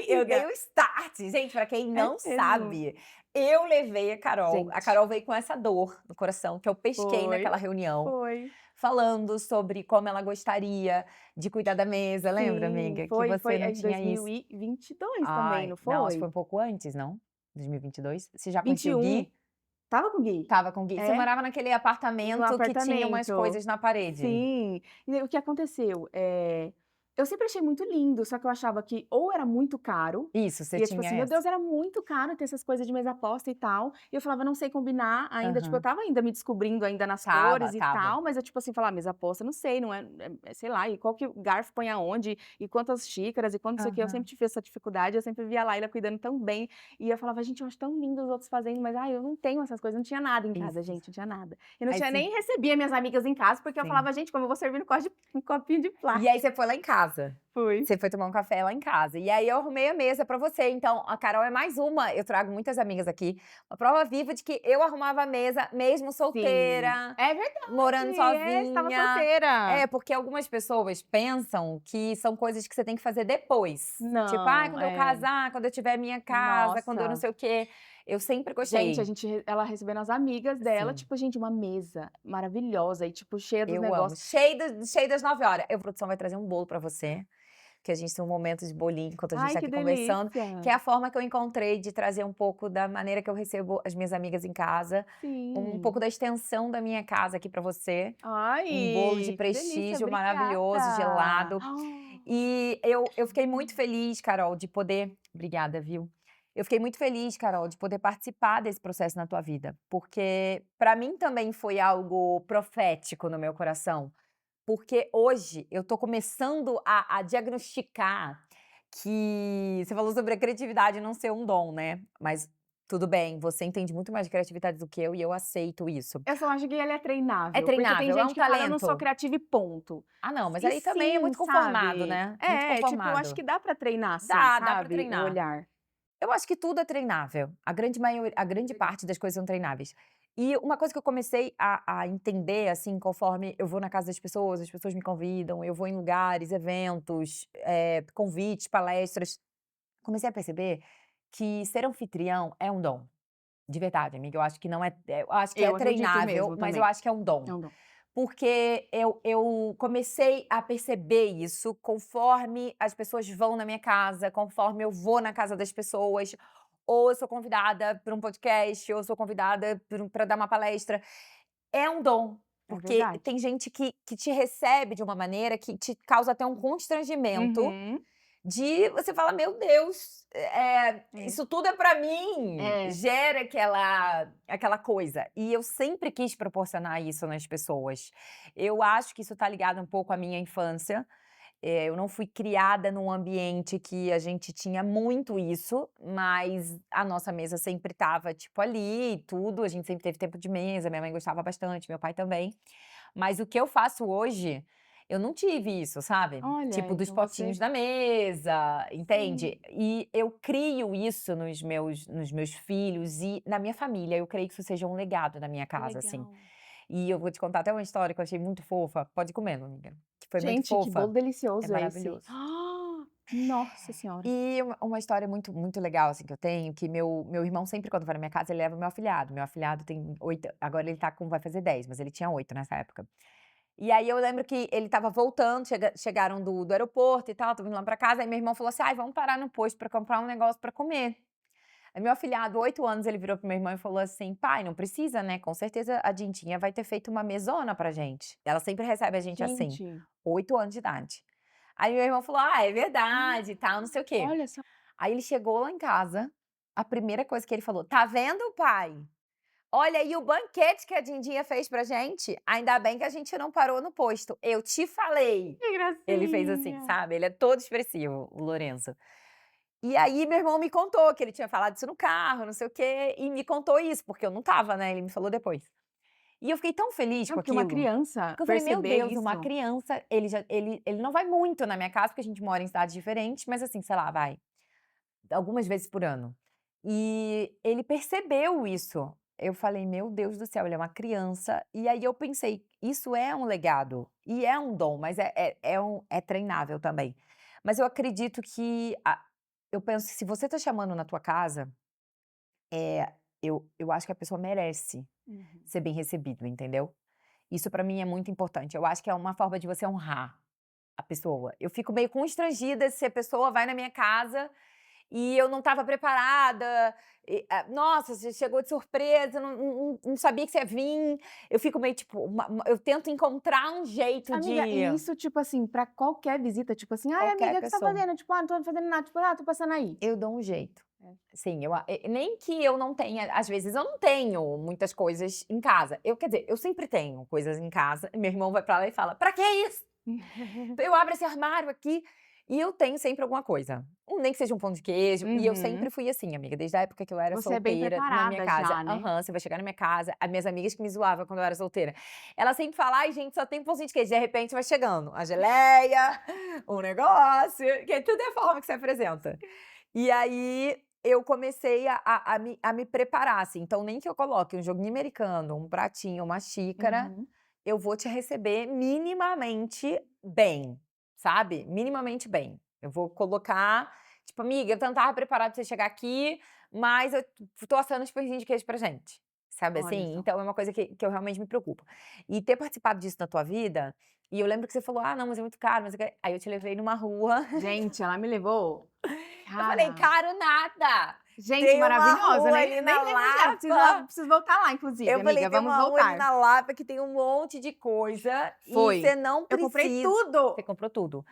S1: eu dei
S2: Amiga,
S1: o start. Gente, pra quem
S2: é
S1: não
S2: mesmo.
S1: sabe, eu levei a
S2: Gente,
S1: Carol veio com essa dor no coração que eu pesquei
S2: foi,
S1: naquela reunião,
S2: foi.
S1: falando sobre como ela gostaria de cuidar da mesa, lembra
S2: Sim,
S1: amiga, que
S2: foi
S1: você não
S2: em
S1: tinha isso?
S2: 2022 também,
S1: Ai,
S2: não
S1: não, acho que foi
S2: foi?
S1: um pouco antes, não? 2022? Você já conhecia o
S2: 21.
S1: Gui?
S2: Estava com o Gui.
S1: Estava com o Gui. Você
S2: É,
S1: morava naquele
S2: no
S1: apartamento que tinha umas
S2: apartamento.
S1: coisas na parede.
S2: Sim. E o que aconteceu, eu sempre achei muito lindo, só que eu achava que ou era muito caro,
S1: Isso, você
S2: e eu tipo
S1: tinha
S2: assim: "Meu
S1: essa.
S2: Deus, era muito caro ter essas coisas de mesa posta e tal", e eu falava: "Não sei combinar ainda", tipo, eu
S1: Aham.
S2: estava ainda me descobrindo ainda nas
S1: Estava,
S2: cores e
S1: estava.
S2: tal, mas eu tipo assim, falar: "Mesa posta, não sei, não é sei lá, e qual que o garfo põe aonde, e quantas xícaras, e quanto não sei o quê", eu sempre
S1: Aham.
S2: tive essa dificuldade, eu sempre via a Laila cuidando tão bem, e eu falava: "Gente, eu acho tão lindo os outros fazendo, mas ai, eu não tenho essas coisas", não tinha nada em casa,
S1: Isso.
S2: gente, não tinha nada. Eu não
S1: Aí
S2: tinha
S1: você
S2: nem recebia minhas amigas em casa, porque eu
S1: sim.
S2: falava: "Gente, como eu vou servir no um copinho de
S1: E aí
S2: plástico".
S1: você foi lá em casa.
S2: Fui.
S1: Você foi tomar um café lá em casa. E aí eu arrumei a mesa pra você. Então, a Carol é mais uma, eu trago muitas amigas aqui, uma prova viva de que eu arrumava a mesa mesmo
S2: Sim.
S1: solteira,
S2: É
S1: morando
S2: verdade, estava
S1: sozinha.
S2: solteira.
S1: É, porque algumas pessoas pensam que são coisas que você tem que fazer depois. Tipo:
S2: Não,
S1: quando eu casar, quando eu tiver minha casa, quando eu não
S2: nossa.
S1: sei o quê". Eu sempre
S2: Gente, a
S1: gostei.
S2: gente ela recebendo as amigas dela,
S1: Sim.
S2: tipo, gente, uma mesa maravilhosa e, tipo, cheia dos
S1: Eu amo.
S2: negócios.
S1: Cheio das 9 horas. A produção vai trazer um bolo pra você, que a gente tem um momento de bolinho enquanto a gente
S2: Ai,
S1: tá
S2: que
S1: aqui conversando, que
S2: delícia.
S1: é a forma que eu encontrei de trazer um pouco da maneira que eu recebo as minhas amigas em casa, um
S2: Sim.
S1: pouco da extensão da minha casa aqui pra você. Um bolo de
S2: Ai, que delícia,
S1: prestígio maravilhoso,
S2: obrigada.
S1: gelado. E eu fiquei muito feliz, Carol, de poder obrigada, viu. Eu fiquei muito feliz, Carol, de poder participar desse processo na tua vida, porque pra mim também foi algo profético no meu coração, porque hoje eu tô começando a diagnosticar que você falou sobre a criatividade não ser um dom, né, mas tudo bem, você entende muito mais de criatividade do que eu e eu aceito isso.
S2: Eu só acho que ele é
S1: É
S2: treinável, porque tem
S1: treinável, é
S2: gente
S1: um
S2: que fala: "Eu não sou
S1: talento.
S2: criativa e ponto".
S1: Ah não, mas
S2: E
S1: aí também é
S2: sim,
S1: muito conformado,
S2: sabe.
S1: né, muito
S2: É, tipo, eu acho
S1: conformado.
S2: que dá pra treinar sim,
S1: Dá pra
S2: sabe, o
S1: treinar.
S2: olhar.
S1: Eu acho que tudo é treinável, a grande parte das coisas são treináveis. E uma coisa que eu comecei a entender, assim, conforme eu vou na casa das pessoas, as pessoas me convidam, eu vou em lugares, eventos, convites, palestras, comecei a perceber que ser anfitrião é um dom, de verdade amiga, eu acho que não é eu acho que é
S2: Eu acredito
S1: treinável,
S2: mesmo
S1: mas eu
S2: também.
S1: acho que é um dom.
S2: É um dom.
S1: Porque eu comecei a perceber isso conforme as pessoas vão na minha casa, conforme eu vou na casa das pessoas, ou eu sou convidada para um podcast, ou eu sou convidada para dar uma palestra. É um dom,
S2: É
S1: porque
S2: verdade.
S1: tem gente que te recebe de uma maneira que te causa até um constrangimento
S2: Uhum.
S1: de você fala: "Meu Deus,
S2: É.
S1: isso tudo é pra mim",
S2: É.
S1: gera aquela coisa. E eu sempre quis proporcionar isso nas pessoas. Eu acho que isso tá ligado um pouco à minha infância. Eu não fui criada num ambiente que a gente tinha muito isso, mas a nossa mesa sempre estava, tipo, ali e tudo, a gente sempre teve tempo de mesa, minha mãe gostava bastante, meu pai também. Mas o que eu faço hoje, eu não tive isso, sabe?
S2: Olha,
S1: Tipo dos
S2: então
S1: potinhos
S2: você
S1: da mesa,
S2: sim,
S1: entende? E eu crio isso nos meus filhos e na minha família, eu creio que isso seja um legado na minha
S2: que
S1: casa, assim.
S2: legal.
S1: E eu vou te contar até uma história que eu achei muito fofa, pode ir comendo amiga, que foi muito
S2: Gente, que bolo
S1: fofa, é
S2: delicioso esse.
S1: maravilhoso.
S2: Nossa senhora.
S1: E uma história muito legal, assim, que eu tenho, que meu irmão sempre quando vai na minha casa, ele leva meu afilhado tem 8, agora ele tá com vai fazer 10, mas ele tinha 8 nessa época. E aí eu lembro que ele estava voltando, chegaram do aeroporto e tal, tô vindo lá pra casa, aí meu irmão falou assim: "Ai, vamos parar no posto pra comprar um negócio pra comer". Aí meu afilhado, 8 anos, ele virou pro meu irmão e falou assim: "Pai, não precisa, né, com certeza a Dindinha vai ter feito uma mesona pra gente. Ela sempre recebe a gente assim",
S2: Gente,
S1: 8 anos de idade. Aí meu irmão falou: "Ah, é verdade e tal, não sei o quê".
S2: olha só.
S1: Aí ele chegou lá em casa, a primeira coisa que ele falou: "Tá vendo, pai? Olha aí o banquete que a Dindinha fez pra gente, ainda bem que a gente não parou no posto, eu te falei".
S2: Que
S1: Ele fez assim,
S2: gracinha.
S1: sabe, ele é todo expressivo, o Lourenço. E aí meu irmão me contou que ele tinha falado isso no carro, não sei o quê, e me contou isso, porque eu não estava, né, ele me falou depois. E eu fiquei tão feliz
S2: Não,
S1: com
S2: porque uma
S1: aquilo,
S2: criança
S1: porque eu falei: "Meu
S2: perceber
S1: Deus, uma
S2: isso.
S1: criança", ele não vai muito na minha casa, porque a gente mora em cidades diferentes, mas assim, sei lá, vai algumas vezes por ano. E ele percebeu isso. Eu falei: "Meu Deus do céu, ele é uma criança". E aí eu pensei: "Isso é um legado e é um dom, mas é treinável também". Mas eu acredito que eu penso que se você tá chamando na tua casa, eu acho que a pessoa merece
S2: Uhum.
S1: ser bem recebido, entendeu? Isso pra mim é muito importante. Eu acho que é uma forma de você honrar a pessoa. Eu fico meio constrangida se a pessoa vai na minha casa e eu não estava preparada, "Nossa, você chegou de surpresa, não sabia que você ia vim". Eu fico meio tipo, eu tento encontrar um jeito
S2: Amiga,
S1: de
S2: e isso, tipo assim, pra qualquer visita, tipo assim: "Ai,
S1: qualquer
S2: amiga, o que você tá
S1: pessoa.
S2: fazendo?" Tipo: "Ah, não tô fazendo nada", tipo: "Ah, tô passando aí".
S1: Eu dou um jeito.
S2: É.
S1: Sim, nem que eu não tenha, às vezes eu não tenho muitas coisas em casa. Quer dizer, eu sempre tenho coisas em casa, e meu irmão vai pra lá e fala: "Pra que isso? Eu abro esse armário aqui", e eu tenho sempre alguma coisa. Nem que seja um pão de queijo, e eu sempre
S2: Uhum.
S1: fui assim, amiga, desde a época que eu era
S2: Você é bem
S1: solteira, na minha
S2: preparada
S1: casa.
S2: já, né?
S1: Aham, você vai chegar na minha casa, as minhas amigas que me zoavam quando eu era solteira, elas sempre falam: "Ai, gente, só tem pãozinho de queijo", de repente vai chegando a geleia, um negócio, que tudo é a forma que você apresenta. E aí, eu comecei a me preparar, assim, então nem que eu coloque um joguinho americano, um pratinho, uma xícara,
S2: Uhum.
S1: eu vou te receber minimamente bem, sabe, minimamente bem. Eu vou colocar, tipo: "Amiga, eu não estava preparada pra você chegar aqui, mas eu tô assando os pãezinhos de queijo pra gente", sabe
S2: Olha
S1: assim?
S2: só.
S1: Então é uma coisa que eu realmente me preocupo. E ter participado disso na tua vida, e eu lembro que você falou: "Ah, não, mas é muito caro, mas aí eu te levei numa rua,
S2: Gente, ela me levou
S1: eu falei:
S2: cara,
S1: "Caro nada,
S2: gente
S1: tem uma
S2: maravilhosa,
S1: rua
S2: nem
S1: ali
S2: nem
S1: na
S2: lembro já,
S1: Lapa".
S2: preciso voltar lá inclusive,
S1: Eu falei:
S2: amiga,
S1: "Tem
S2: vamos
S1: uma rua ali
S2: voltar.
S1: na Lapa que tem um monte de coisa e
S2: Foi.
S1: você não
S2: Eu comprei
S1: precisa". Você
S2: tudo!
S1: comprou tudo.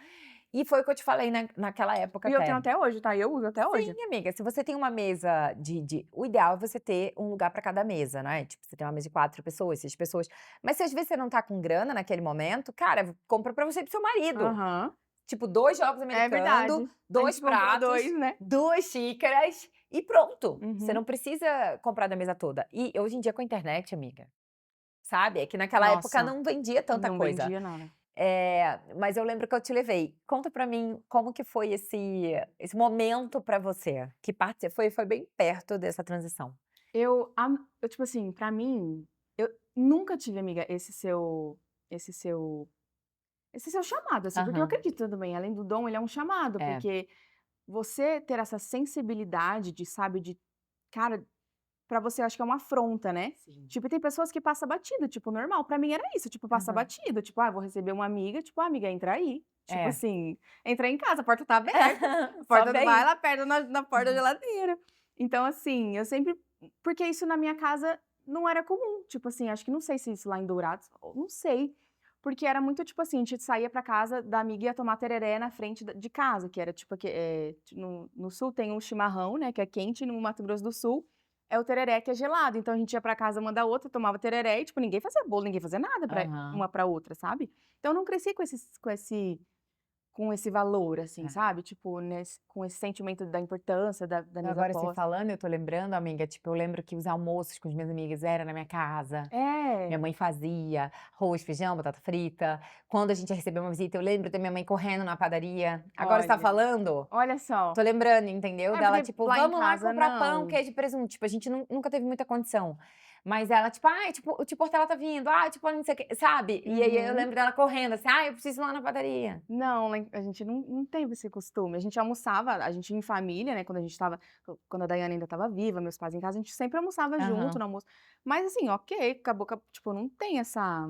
S1: E foi o que eu te falei naquela época
S2: E eu tenho
S1: até.
S2: até hoje, tá, eu uso até hoje.
S1: Sim, amiga, se você tem uma mesa o ideal é você ter um lugar pra cada mesa, né, tipo, você tem uma mesa de 4 pessoas, 6 pessoas. Mas se às vezes você não tá com grana naquele momento, cara, compra pra você e para o seu marido.
S2: Aham.
S1: Tipo, 2 jogos
S2: É
S1: americano,
S2: verdade. A
S1: 2
S2: gente comprou
S1: pratos,
S2: 2, né.
S1: 2 xícaras e pronto. Você
S2: Uhum.
S1: não precisa comprar da mesa toda. E hoje em dia com a internet, amiga, sabe, é que naquela época
S2: Nossa,
S1: não vendia tanta
S2: não
S1: coisa.
S2: vendia nada.
S1: Mas eu lembro que eu te levei. Conta pra mim como que foi esse momento pra você, que parte foi bem perto dessa transição.
S2: Eu, tipo assim, pra mim, eu nunca tive, amiga, esse seu esse seu chamado, assim, porque eu
S1: Aham,
S2: acredito também, além do dom, ele é um chamado,
S1: é.
S2: porque você ter essa sensibilidade de, sabe, de cara, pra você eu acho que é uma afronta, né.
S1: Sim.
S2: Tipo, tem pessoas que passa batido, tipo, normal, pra mim era isso, tipo, passa
S1: Aham.
S2: batido, tipo: "Ah, vou receber uma amiga", tipo: "Ah, amiga, entra aí". Tipo
S1: É.
S2: assim, entra em casa, a porta tá aberta, a
S1: Só
S2: porta vai
S1: vem.
S2: lá perto na porta da geladeira. Então, assim, eu sempre porque isso na minha casa não era comum, tipo assim, acho que não sei se isso lá em Dourados, ou não sei, porque era muito, tipo assim, a gente saía pra casa da amiga e ia tomar tereré na frente de casa, que era tipo no sul tem um chimarrão, né, que é quente, no Mato Grosso do Sul é o tereré que é gelado, então a gente ia pra casa uma da outra, tomava tereré e, tipo, ninguém fazia bolo, ninguém fazia nada pra
S1: Aham.
S2: uma pra outra, sabe. Então eu não cresci com esse valor, assim,
S1: É.
S2: sabe, tipo, com esse sentimento da importância da
S1: Então
S2: mesa
S1: agora você
S2: posta.
S1: falando, eu tô lembrando, amiga, tipo, eu lembro que os almoços com as minhas amigas era na minha casa. Minha
S2: É,
S1: mãe fazia arroz, feijão, batata frita. Quando a gente ia receber uma visita, eu lembro da minha mãe correndo na padaria. Agora você tá
S2: olha,
S1: falando,
S2: olha só.
S1: tô lembrando, entendeu?
S2: É
S1: Dela,
S2: porque
S1: tipo,
S2: lá em
S1: vamos lá
S2: casa
S1: comprar pão,
S2: não.
S1: queijo e presunto. Tipo, a gente nunca teve muita condição. Mas ela, tipo, ai, tipo, o tio Portela tá vindo, ai, tipo, não sei o quê, sabe? E aí eu
S2: Uhum.
S1: lembro dela correndo, assim, ai, eu preciso ir lá na padaria.
S2: Não, a gente não teve esse costume. A gente almoçava, a gente em família, né, quando a gente estava, quando a Daiane ainda estava viva, meus pais em casa, a gente sempre almoçava junto
S1: Aham.
S2: no almoço. Mas assim, ok, acabou que, tipo, não tem essa,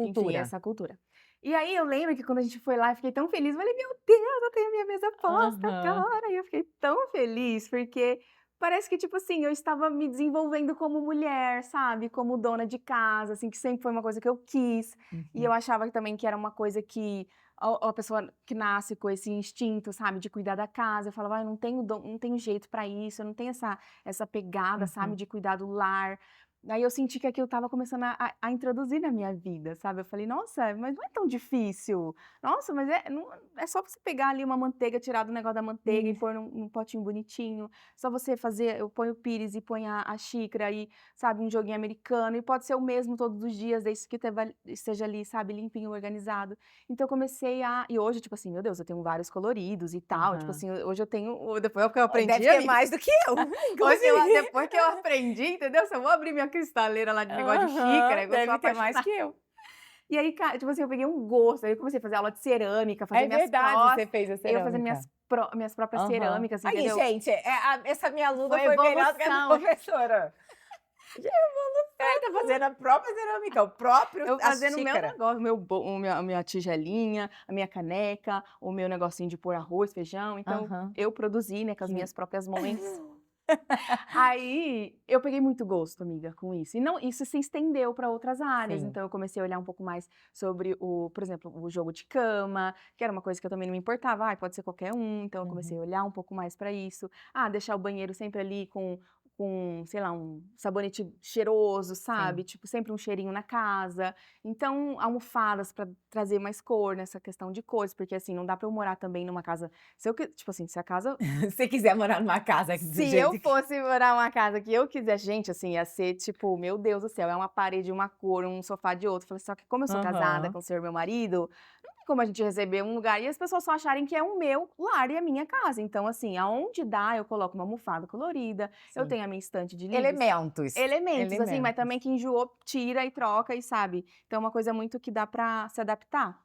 S2: enfim,
S1: Cultura.
S2: essa cultura. E aí eu lembro que quando a gente foi lá, eu fiquei tão feliz, eu falei: "Meu Deus, eu tenho a minha mesa posta
S1: Aham.
S2: agora", e eu fiquei tão feliz, porque parece que, tipo assim, eu estava me desenvolvendo como mulher, sabe, como dona de casa, assim, que sempre foi uma coisa que eu quis, e eu
S1: Uhum.
S2: achava que também que era uma coisa que a pessoa que nasce com esse instinto, sabe, de cuidar da casa, eu falava: "Ai, eu não tenho dom, não tenho jeito pra isso, eu não tenho essa pegada, sabe,
S1: Uhum.
S2: de cuidar do lar". Aí eu senti que aquilo estava começando a introduzir na minha vida, sabe. Eu falei: "Nossa, mas não é tão difícil. Nossa, mas é só você pegar ali uma manteiga, tirar do negócio da manteiga e
S1: Isso.
S2: pôr num potinho bonitinho, só você fazer, eu ponho o pires e ponho a xícara e, sabe, um joguinho americano, e pode ser o mesmo todos os dias, desde que esteja ali, sabe, limpinho, organizado". Então eu comecei e hoje, tipo assim, meu Deus, eu tenho vários coloridos e tal, tipo
S1: Aham.
S2: assim, hoje eu tenho, depois que eu
S1: Deve
S2: aprendi,
S1: ter
S2: amiga,
S1: mais do que eu,
S2: hoje
S1: inclusive.
S2: depois que eu aprendi, entendeu, se eu vou abrir minha cristaleira lá de negócio de xícara,
S1: Aham,
S2: eu sou
S1: deve ter mais
S2: apaixonada.
S1: que eu.
S2: E aí, tipo assim, eu peguei um gosto, aí eu comecei a fazer aula de cerâmica, fazer
S1: É
S2: minhas
S1: verdade,
S2: prós,
S1: você fez a
S2: eu fazer
S1: cerâmica.
S2: minhas próprias
S1: Aham.
S2: cerâmicas,
S1: Aí,
S2: entendeu.
S1: gente, essa minha aluna
S2: Foi
S1: foi melhor do que a
S2: evolução.
S1: professora. É, tá fazendo a própria cerâmica, o próprio
S2: Eu
S1: a
S2: fazendo o meu
S1: xícara.
S2: negócio, o meu bo o meu a minha tigelinha, a minha caneca, o meu negocinho de pôr arroz, feijão, então
S1: Aham.
S2: eu produzi, né, com as
S1: Que
S2: minhas próprias mãos. Aí, eu peguei muito gosto, amiga, com isso. E não, isso se estendeu para outras áreas,
S1: Sim.
S2: então eu comecei a olhar um pouco mais sobre por exemplo, o jogo de cama, que era uma coisa que eu também não me importava, ai, pode ser qualquer um, então eu comecei a
S1: Uhum.
S2: olhar um pouco mais para isso. Ah, deixar o banheiro sempre ali com, sei lá, um sabonete cheiroso, sabe,
S1: Sim.
S2: tipo, sempre um cheirinho na casa. Então, almofadas para trazer mais cor nessa questão de cores, porque, assim, não dá para eu morar também numa casa, se eu que tipo assim, se a casa
S1: Se quiser morar numa casa do
S2: se eu
S1: jeito que
S2: fosse morar numa casa que eu quiser, gente, assim, ia ser tipo, meu Deus do céu, é uma parede de uma cor, um sofá de outra. Falei: "Só que como eu sou casada
S1: aham.
S2: com o senhor meu marido, não tem como a gente receber um lugar e as pessoas só acharem que é o meu lar e a minha casa". Então, assim, aonde dá, eu coloco uma almofada colorida, eu
S1: Sim.
S2: tenho a minha estante de livros,
S1: Elementos.
S2: elementos, assim, mas
S1: Elementos.
S2: também que enjoou, tira e troca e sabe. Então é uma coisa muito que dá pra se adaptar.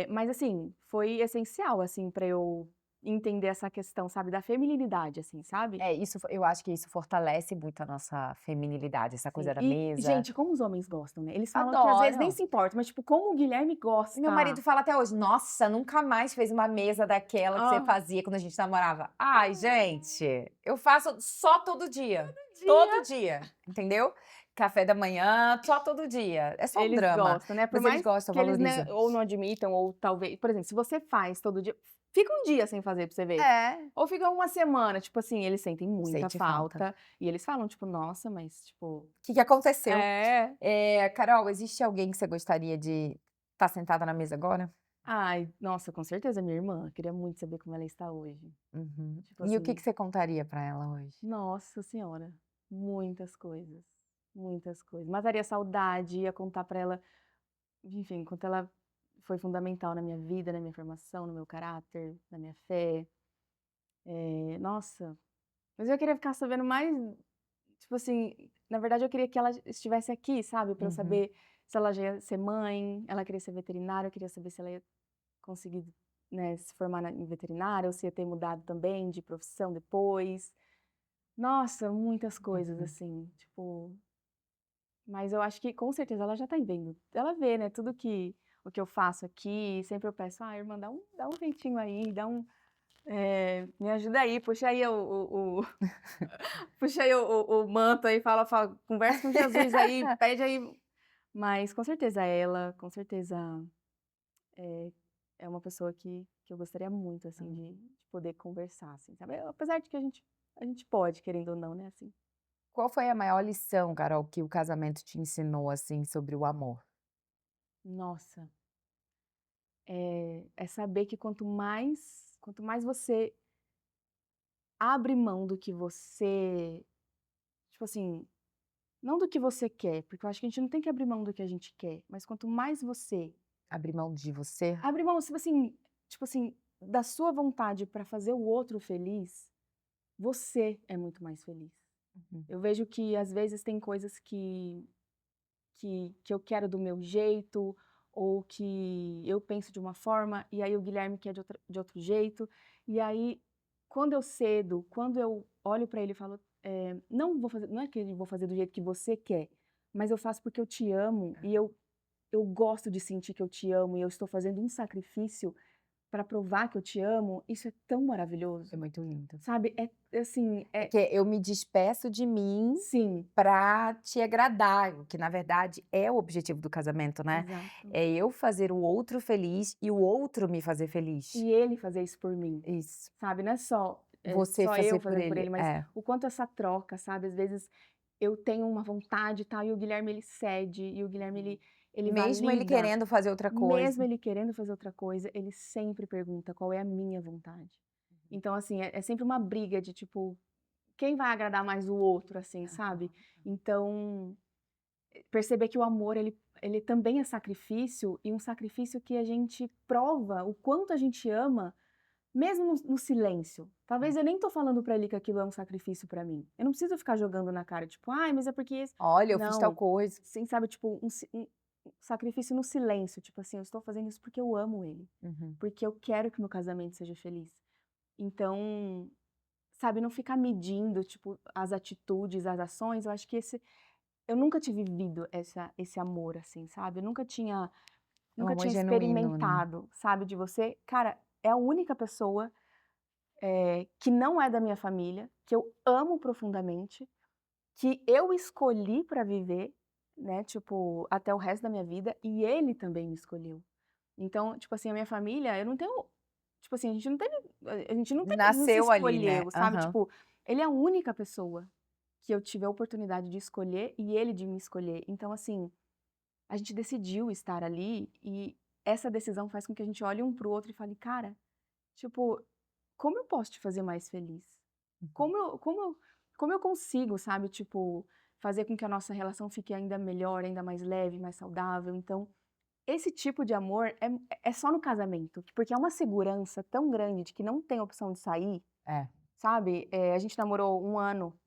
S2: Mas assim, foi essencial, assim, pra eu entender essa questão, sabe, da feminilidade, assim, sabe.
S1: É, isso eu acho que isso fortalece muito a nossa feminilidade, essa coisa
S2: Sim.
S1: da
S2: E,
S1: mesa.
S2: gente, como os homens gostam, né, eles falam que às vezes nem
S1: Adoro.
S2: se importa, mas tipo, como o Guilherme
S1: Meu marido
S2: gosta.
S1: fala até hoje: "Nossa, nunca mais fez uma mesa daquela que você
S2: Ah,
S1: fazia quando a gente namorava". Ai, gente, eu faço só todo dia.
S2: dia.
S1: Todo dia, entendeu? Café da manhã, só todo dia. É só um
S2: Eles
S1: drama,
S2: gostam, né, por
S1: mas eles
S2: mais
S1: gostam,
S2: que eles, né,
S1: valorizam.
S2: ou não admitam ou talvez, por exemplo, se você faz todo dia, fica um dia sem fazer pra você ver.
S1: É,
S2: Ou fica uma semana, tipo assim, eles sentem muita
S1: sente falta.
S2: falta e eles falam tipo: "Nossa, mas tipo".
S1: Que aconteceu?
S2: É.
S1: Carol, existe alguém que você gostaria de estar sentada na mesa agora?
S2: Ai, nossa, com certeza minha irmã, queria muito saber como ela está hoje.
S1: Uhum.
S2: Tipo
S1: E o que
S2: assim,
S1: que você contaria pra ela hoje?
S2: nossa senhora, muitas coisas, muitas coisas. Mataria a saudade, ia contar pra ela, enfim, quanto ela foi fundamental na minha vida, na minha formação, no meu caráter, na minha fé. Nossa, mas eu queria ficar sabendo mais, tipo assim, na verdade eu queria que ela estivesse aqui, sabe, pra eu
S1: Uhum.
S2: saber se ela já ia ser mãe, ela queria ser veterinária, eu queria saber se ela ia conseguir, né, se formar em veterinária ou se ia ter mudado também de profissão depois. Nossa, muitas coisas
S1: Uhum.
S2: assim, tipo, mas eu acho que com certeza ela já tá vendo. Ela vê, né, tudo que o que eu faço aqui, sempre eu peço: "Ah, irmã, dá um jeitinho aí, me ajuda aí, puxa aí o puxa aí o manto aí, fala, conversa com Jesus aí, pede aí". Mas com certeza ela, com certeza, é é uma pessoa que eu gostaria muito, assim, de poder conversar, assim, sabe. Apesar de que a gente pode, querendo ou não, né, assim.
S1: Qual foi a maior lição, Carol, que o casamento te ensinou, assim, sobre o amor?
S2: Nossa, é saber que quanto mais você abre mão do que você, tipo assim, não do que você quer, porque eu acho que a gente não tem que abrir mão do que a gente quer, mas quanto mais você
S1: Abrir mão de você?
S2: abre mão, tipo assim, da sua vontade pra fazer o outro feliz, você é muito mais feliz.
S1: Uhum.
S2: Eu vejo que às vezes tem coisas que eu quero do meu jeito, ou que eu penso de uma forma, e aí o Guilherme quer de outro jeito. E aí, quando eu cedo, quando eu olho para ele e falo, não vou fazer, não é que eu vou fazer do jeito que você quer, mas eu faço porque eu te amo e eu gosto de sentir que eu te amo e eu estou fazendo um sacrifício para provar que eu te amo, isso é tão
S1: É
S2: maravilhoso,
S1: muito lindo.
S2: sabe? É assim,
S1: É que eu me despeço de mim
S2: sim,
S1: pra te agradar, o que na verdade é o objetivo do casamento, né.
S2: exato.
S1: É eu fazer o outro feliz e o outro me fazer feliz.
S2: E ele fazer isso por mim.
S1: Isso.
S2: Sabe, não é
S1: Você
S2: só
S1: fazer
S2: eu
S1: por
S2: fazendo por
S1: ele.
S2: ele, mas
S1: É.
S2: o quanto essa troca, sabe, às vezes eu tenho uma vontade e tal, e o Guilherme ele cede, e o Guilherme ele
S1: Mesmo ele
S2: valida,
S1: querendo fazer outra coisa.
S2: mesmo ele querendo fazer outra coisa, ele sempre pergunta qual é a minha vontade. Então, assim, é sempre uma briga de tipo, quem vai agradar mais o outro, assim, sabe? Então, perceber que o amor ele também é sacrifício, e um sacrifício que a gente prova o quanto a gente ama mesmo no silêncio. Talvez eu nem tô falando pra ele que aquilo é um sacrifício pra mim. Eu não preciso ficar jogando na cara, tipo: "Ai, mas é porque esse".
S1: "Olha, eu fiz tal
S2: Não,
S1: coisa".
S2: sim, sabe, tipo, um sacrifício no silêncio, tipo assim: "Eu estou fazendo isso porque eu amo ele,
S1: Uhum.
S2: porque eu quero que meu casamento seja feliz". Então, sabe, não ficar medindo, tipo, as atitudes, as ações, eu acho que eu nunca tive vivido esse amor, assim, sabe. Eu
S1: É um
S2: nunca
S1: amor
S2: tinha
S1: genuíno, né.
S2: experimentado, sabe, de você cara, é a única pessoa que não é da minha família, que eu amo profundamente, que eu escolhi pra viver, né, tipo, até o resto da minha vida, e ele também me escolheu. Então, tipo assim, a minha família, eu não tenho tipo assim, a gente não se
S1: Nasceu ali, né.
S2: escolheu, sabe,
S1: Aham.
S2: tipo, ele é a única pessoa que eu tive a oportunidade de escolher e ele de me escolher. Então, assim, a gente decidiu estar ali e essa decisão faz com que a gente olhe um para o outro e fale: "Cara, tipo, como eu posso te fazer mais feliz?
S1: Uhum.
S2: Como eu consigo, sabe, tipo, fazer com que a nossa relação fique ainda melhor, ainda mais leve, mais saudável?". Então, esse tipo de amor é só no casamento, porque é uma segurança tão grande de que não tem opção de sair,
S1: É.
S2: sabe. A gente namorou 1 ano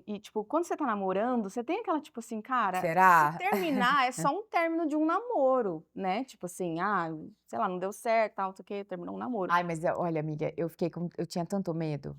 S2: e tipo, quando você tá namorando, você tem aquela, tipo assim: "Cara, se
S1: Será?
S2: terminar, é só um término de um namoro", né, tipo assim, sei lá, não deu certo, tal, não sei o quê, terminou um namoro.
S1: Ai, mas olha, amiga, eu tinha tanto medo.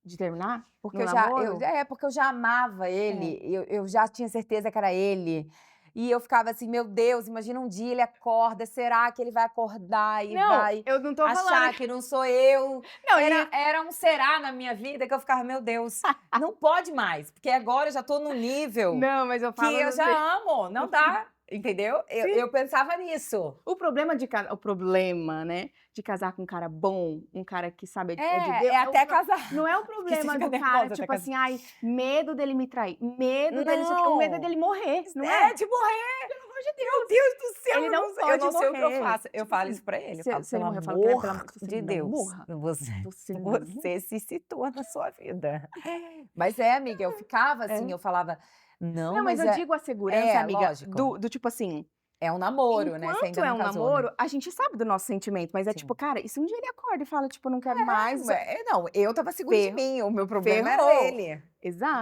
S2: De terminar?
S1: Porque
S2: No namoro?
S1: porque eu já amava
S2: É.
S1: ele, eu já tinha certeza que era ele, e eu ficava assim: "Meu Deus, imagina um dia ele acorda, será que ele vai acordar e
S2: Não,
S1: vai
S2: eu não tô falando
S1: achar
S2: que
S1: que não sou eu?".
S2: não,
S1: Era um será na minha vida que eu ficava: "Meu Deus, não pode mais, porque agora eu já tô num nível
S2: não, mas eu
S1: que
S2: falo
S1: eu já
S2: assim
S1: amo, não dá", entendeu?
S2: sim.
S1: Eu pensava nisso.
S2: O problema, né, de casar com um cara bom, um cara que sabe é de
S1: É,
S2: Deus,
S1: é até casar,
S2: não é o
S1: porque você
S2: problema
S1: fica
S2: do cara,
S1: nervosa até
S2: tipo
S1: casar.
S2: assim: "Ai, medo dele me trair, medo dele não sei o quê", o medo é
S1: Não,
S2: dele morrer, não é?
S1: é de morrer.
S2: Pelo amor de
S1: Meu
S2: Deus,
S1: Deus do céu,
S2: ele não
S1: eu
S2: pode
S1: não sei o que eu
S2: morrer.
S1: faço. Eu
S2: Tipo
S1: falo
S2: assim,
S1: isso pra ele, eu falo:
S2: se ele
S1: "Pelo
S2: morrer, eu falo pra ele: "Pelo
S1: amor
S2: amor você
S1: de
S2: não
S1: Deus,
S2: morra,
S1: você
S2: você não morra".
S1: você se situa na sua vida". Mas é, amiga, eu ficava assim,
S2: É.
S1: eu falava: "Não,
S2: Não, mas
S1: mas
S2: eu
S1: é".
S2: digo a segurança,
S1: É,
S2: amiga,
S1: lógico,
S2: do tipo assim,
S1: é um namoro, né, você
S2: enquanto
S1: ainda
S2: é
S1: não
S2: um
S1: casou, né.
S2: namoro, a gente sabe do nosso sentimento, mas é tipo,
S1: Sim.
S2: cara, e se um dia ele acorda e fala, tipo: "Não quero mais",
S1: Não, eu estava segura de
S2: ferro
S1: mim, o meu problema era
S2: ferrou.
S1: ele.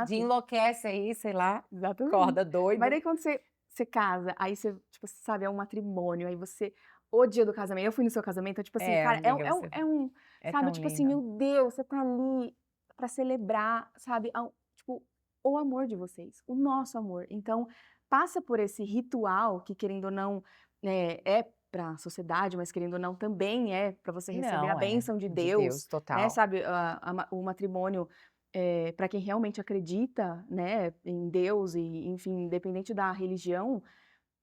S1: De
S2: Exato,
S1: enlouquece aí, sei lá,
S2: exatamente.
S1: acorda
S2: Mas
S1: doido.
S2: daí quando você casa, aí você, tipo, sabe, é um matrimônio, aí você o dia do casamento eu fui no seu casamento, é tipo assim,
S1: É,
S2: cara,
S1: amiga, você é
S2: sabe,
S1: tão
S2: tipo assim,
S1: linda.
S2: meu Deus, você tá ali pra celebrar, sabe, tipo, o amor de vocês, o nosso amor. Então, passa por esse ritual que, querendo ou não, é pra sociedade, mas querendo ou não, também é pra você receber a
S1: Não, é,
S2: bênção de
S1: de
S2: Deus,
S1: Deus,
S2: né,
S1: total.
S2: sabe, o matrimônio para quem realmente acredita, né, em Deus e, enfim, independente da religião,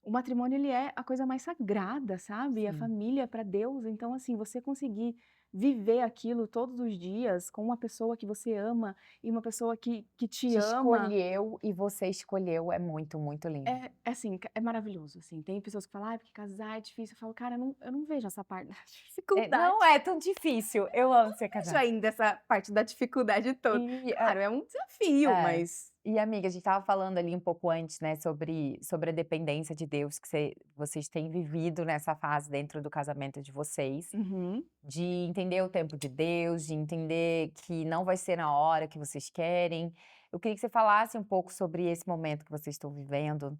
S2: o matrimônio ele é a coisa mais sagrada, sabe? A
S1: Sim.
S2: família para Deus. Então, assim, você conseguir viver aquilo todos os dias com uma pessoa que você ama e uma pessoa que te
S1: Te
S2: ama,
S1: escolheu e você escolheu, é muito, muito lindo.
S2: é assim, é maravilhoso, assim. Tem pessoas que falam, porque casar é difícil. Eu falo, cara, eu não vejo essa parte da dificuldade.
S1: Não é tão difícil, eu amo ser
S2: Vejo
S1: casada.
S2: ainda essa parte da dificuldade toda.
S1: E
S2: Claro, é um desafio,
S1: é,
S2: mas
S1: E amiga, a gente estava falando ali um pouco antes, né, sobre a dependência de Deus que vocês têm vivido nessa fase dentro do casamento de vocês,
S2: Uhum.
S1: de entender o tempo de Deus, de entender que não vai ser na hora que vocês querem. Eu queria que você falasse um pouco sobre esse momento que vocês estão vivendo,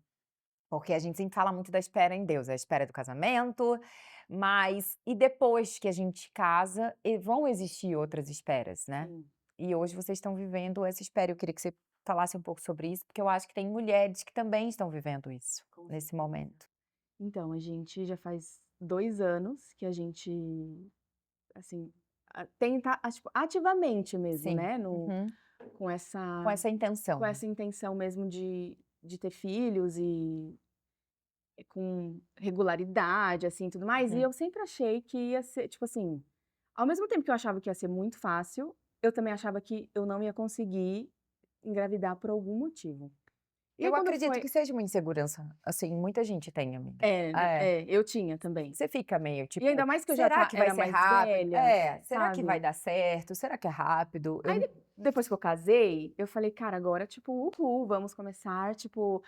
S1: porque a gente sempre fala muito da espera em Deus, a espera do casamento, mas e depois que a gente casa, vão existir outras esperas, né?
S2: Sim,
S1: E hoje vocês estão vivendo essa espera. Eu queria que você falasse um pouco sobre isso, porque eu acho que tem mulheres que também estão vivendo isso,
S2: com
S1: nesse
S2: certeza.
S1: momento.
S2: Então, a gente já faz 2 anos que a gente, assim, tenta, tipo, ativamente mesmo,
S1: Sim.
S2: né,
S1: Uhum.
S2: com
S1: Com
S2: essa
S1: essa
S2: com
S1: intenção.
S2: essa intenção mesmo de ter filhos e com regularidade, assim, tudo mais, e
S1: Uhum.
S2: eu sempre achei que ia ser, tipo assim, ao mesmo tempo que eu achava que ia ser muito fácil, eu também achava que eu não ia conseguir engravidar por algum motivo. E aí
S1: Eu
S2: quando
S1: acredito
S2: foi
S1: que seja uma insegurança, assim, muita gente tem, amiga. É.
S2: eu tinha também.
S1: Você fica meio
S2: E ainda
S1: tipo:
S2: mais que eu já
S1: "Será que vai
S2: era
S1: ser
S2: mais
S1: rápido?"
S2: velha,
S1: É, "Será que vai
S2: sabe.
S1: dar certo? Será que é rápido?"
S2: Aí
S1: Eu
S2: depois que eu casei, eu falei: "Cara, agora, tipo, uhul, vamos começar, tipo,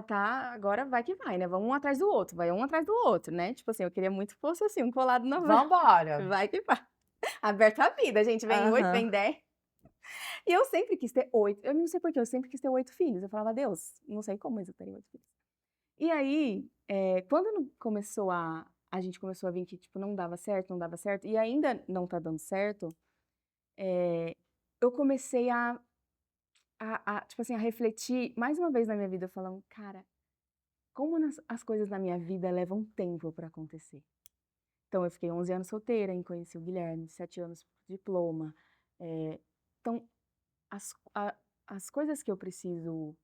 S2: tá, agora vai que vai, né, vamos um atrás do outro, vai um atrás do outro", né, tipo assim, eu queria muito que fosse assim, um colado na
S1: "Vamos embora."
S2: vai que vai. Aberta a vida, gente, vem 8,
S1: Aham.
S2: vem 10. E eu sempre quis ter 8, eu não sei por quê, eu sempre quis ter 8 filhos, eu falava: "Deus, não sei como, mas eu teria 8 filhos". E aí, quando não começou a gente começou a ver que, tipo, não dava certo, não dava certo, e ainda não tá dando certo, eu comecei tipo assim, a refletir mais uma vez na minha vida, falando: "Cara, como as coisas na minha vida levam tempo pra acontecer". Então eu fiquei 11 anos solteira, e conheci o Guilherme, 7 anos de diploma. Então as a as coisas que eu preciso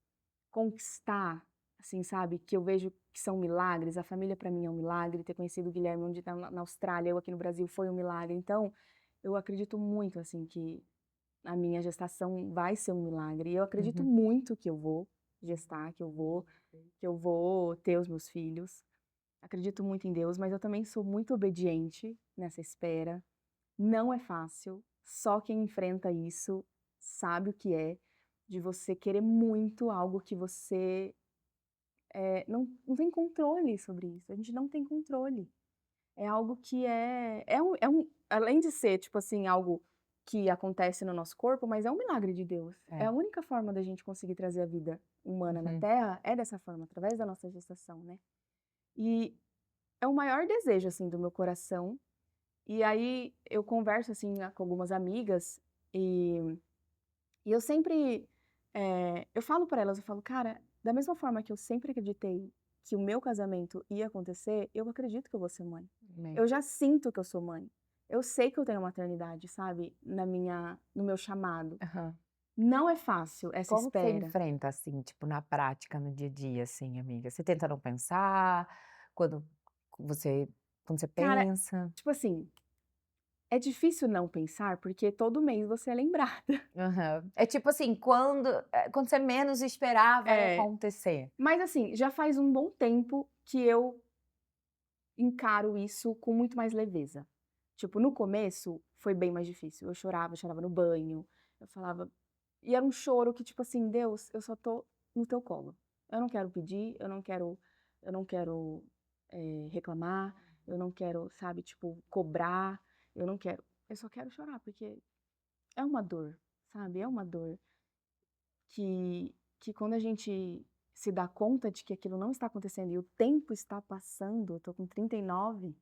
S2: conquistar, assim, sabe, que eu vejo que são milagres, a família pra mim é um milagre, ter conhecido o Guilherme onde tá na Austrália, eu aqui no Brasil, foi um milagre. Então, eu acredito muito, assim, que a minha gestação vai ser um milagre, e eu acredito
S1: Uhum.
S2: muito que eu vou gestar, que eu vou ter os meus filhos. Acredito muito em Deus, mas eu também sou muito obediente nessa espera. Não é fácil, só quem enfrenta isso sabe o que é, de você querer muito algo que você, não tem controle sobre isso, a gente não tem controle. É algo que além de ser, tipo assim, algo que acontece no nosso corpo, mas é um milagre de Deus. É
S1: É.
S2: a única forma da gente conseguir trazer a vida humana na
S1: Uhum.
S2: Terra, é dessa forma, através da nossa gestação, né. E é o maior desejo, assim, do meu coração. E aí eu converso, assim, com algumas amigas, e eu sempre, eu falo para elas, eu falo: "Cara, da mesma forma que eu sempre acreditei que o meu casamento ia acontecer, eu acredito que eu vou ser mãe.
S1: Amém.
S2: Eu já sinto que eu sou mãe. Eu sei que eu tenho maternidade, sabe, no meu chamado.
S1: Aham.
S2: Não é fácil essa
S1: Como que você
S2: espera".
S1: enfrenta, assim, tipo, na prática, no dia a dia, assim, amiga? Você tenta não pensar quando você quando você
S2: Cara,
S1: pensa?
S2: tipo assim, é difícil não pensar, porque todo mês você é lembrada.
S1: Aham. É tipo assim, quando você menos esperar, vai
S2: É,
S1: acontecer.
S2: mas assim, já faz um bom tempo que eu encaro isso com muito mais leveza. Tipo, no começo foi bem mais difícil. Eu chorava no banho, eu falava, e era um choro que, tipo assim: "Deus, eu só tô no teu colo. Eu não quero pedir, eu não quero, reclamar, eu não quero, sabe, tipo, cobrar, eu não quero, eu só quero chorar", porque é uma dor, sabe, é uma dor que quando a gente se dá conta de que aquilo não está acontecendo e o tempo está passando, eu tô com 39,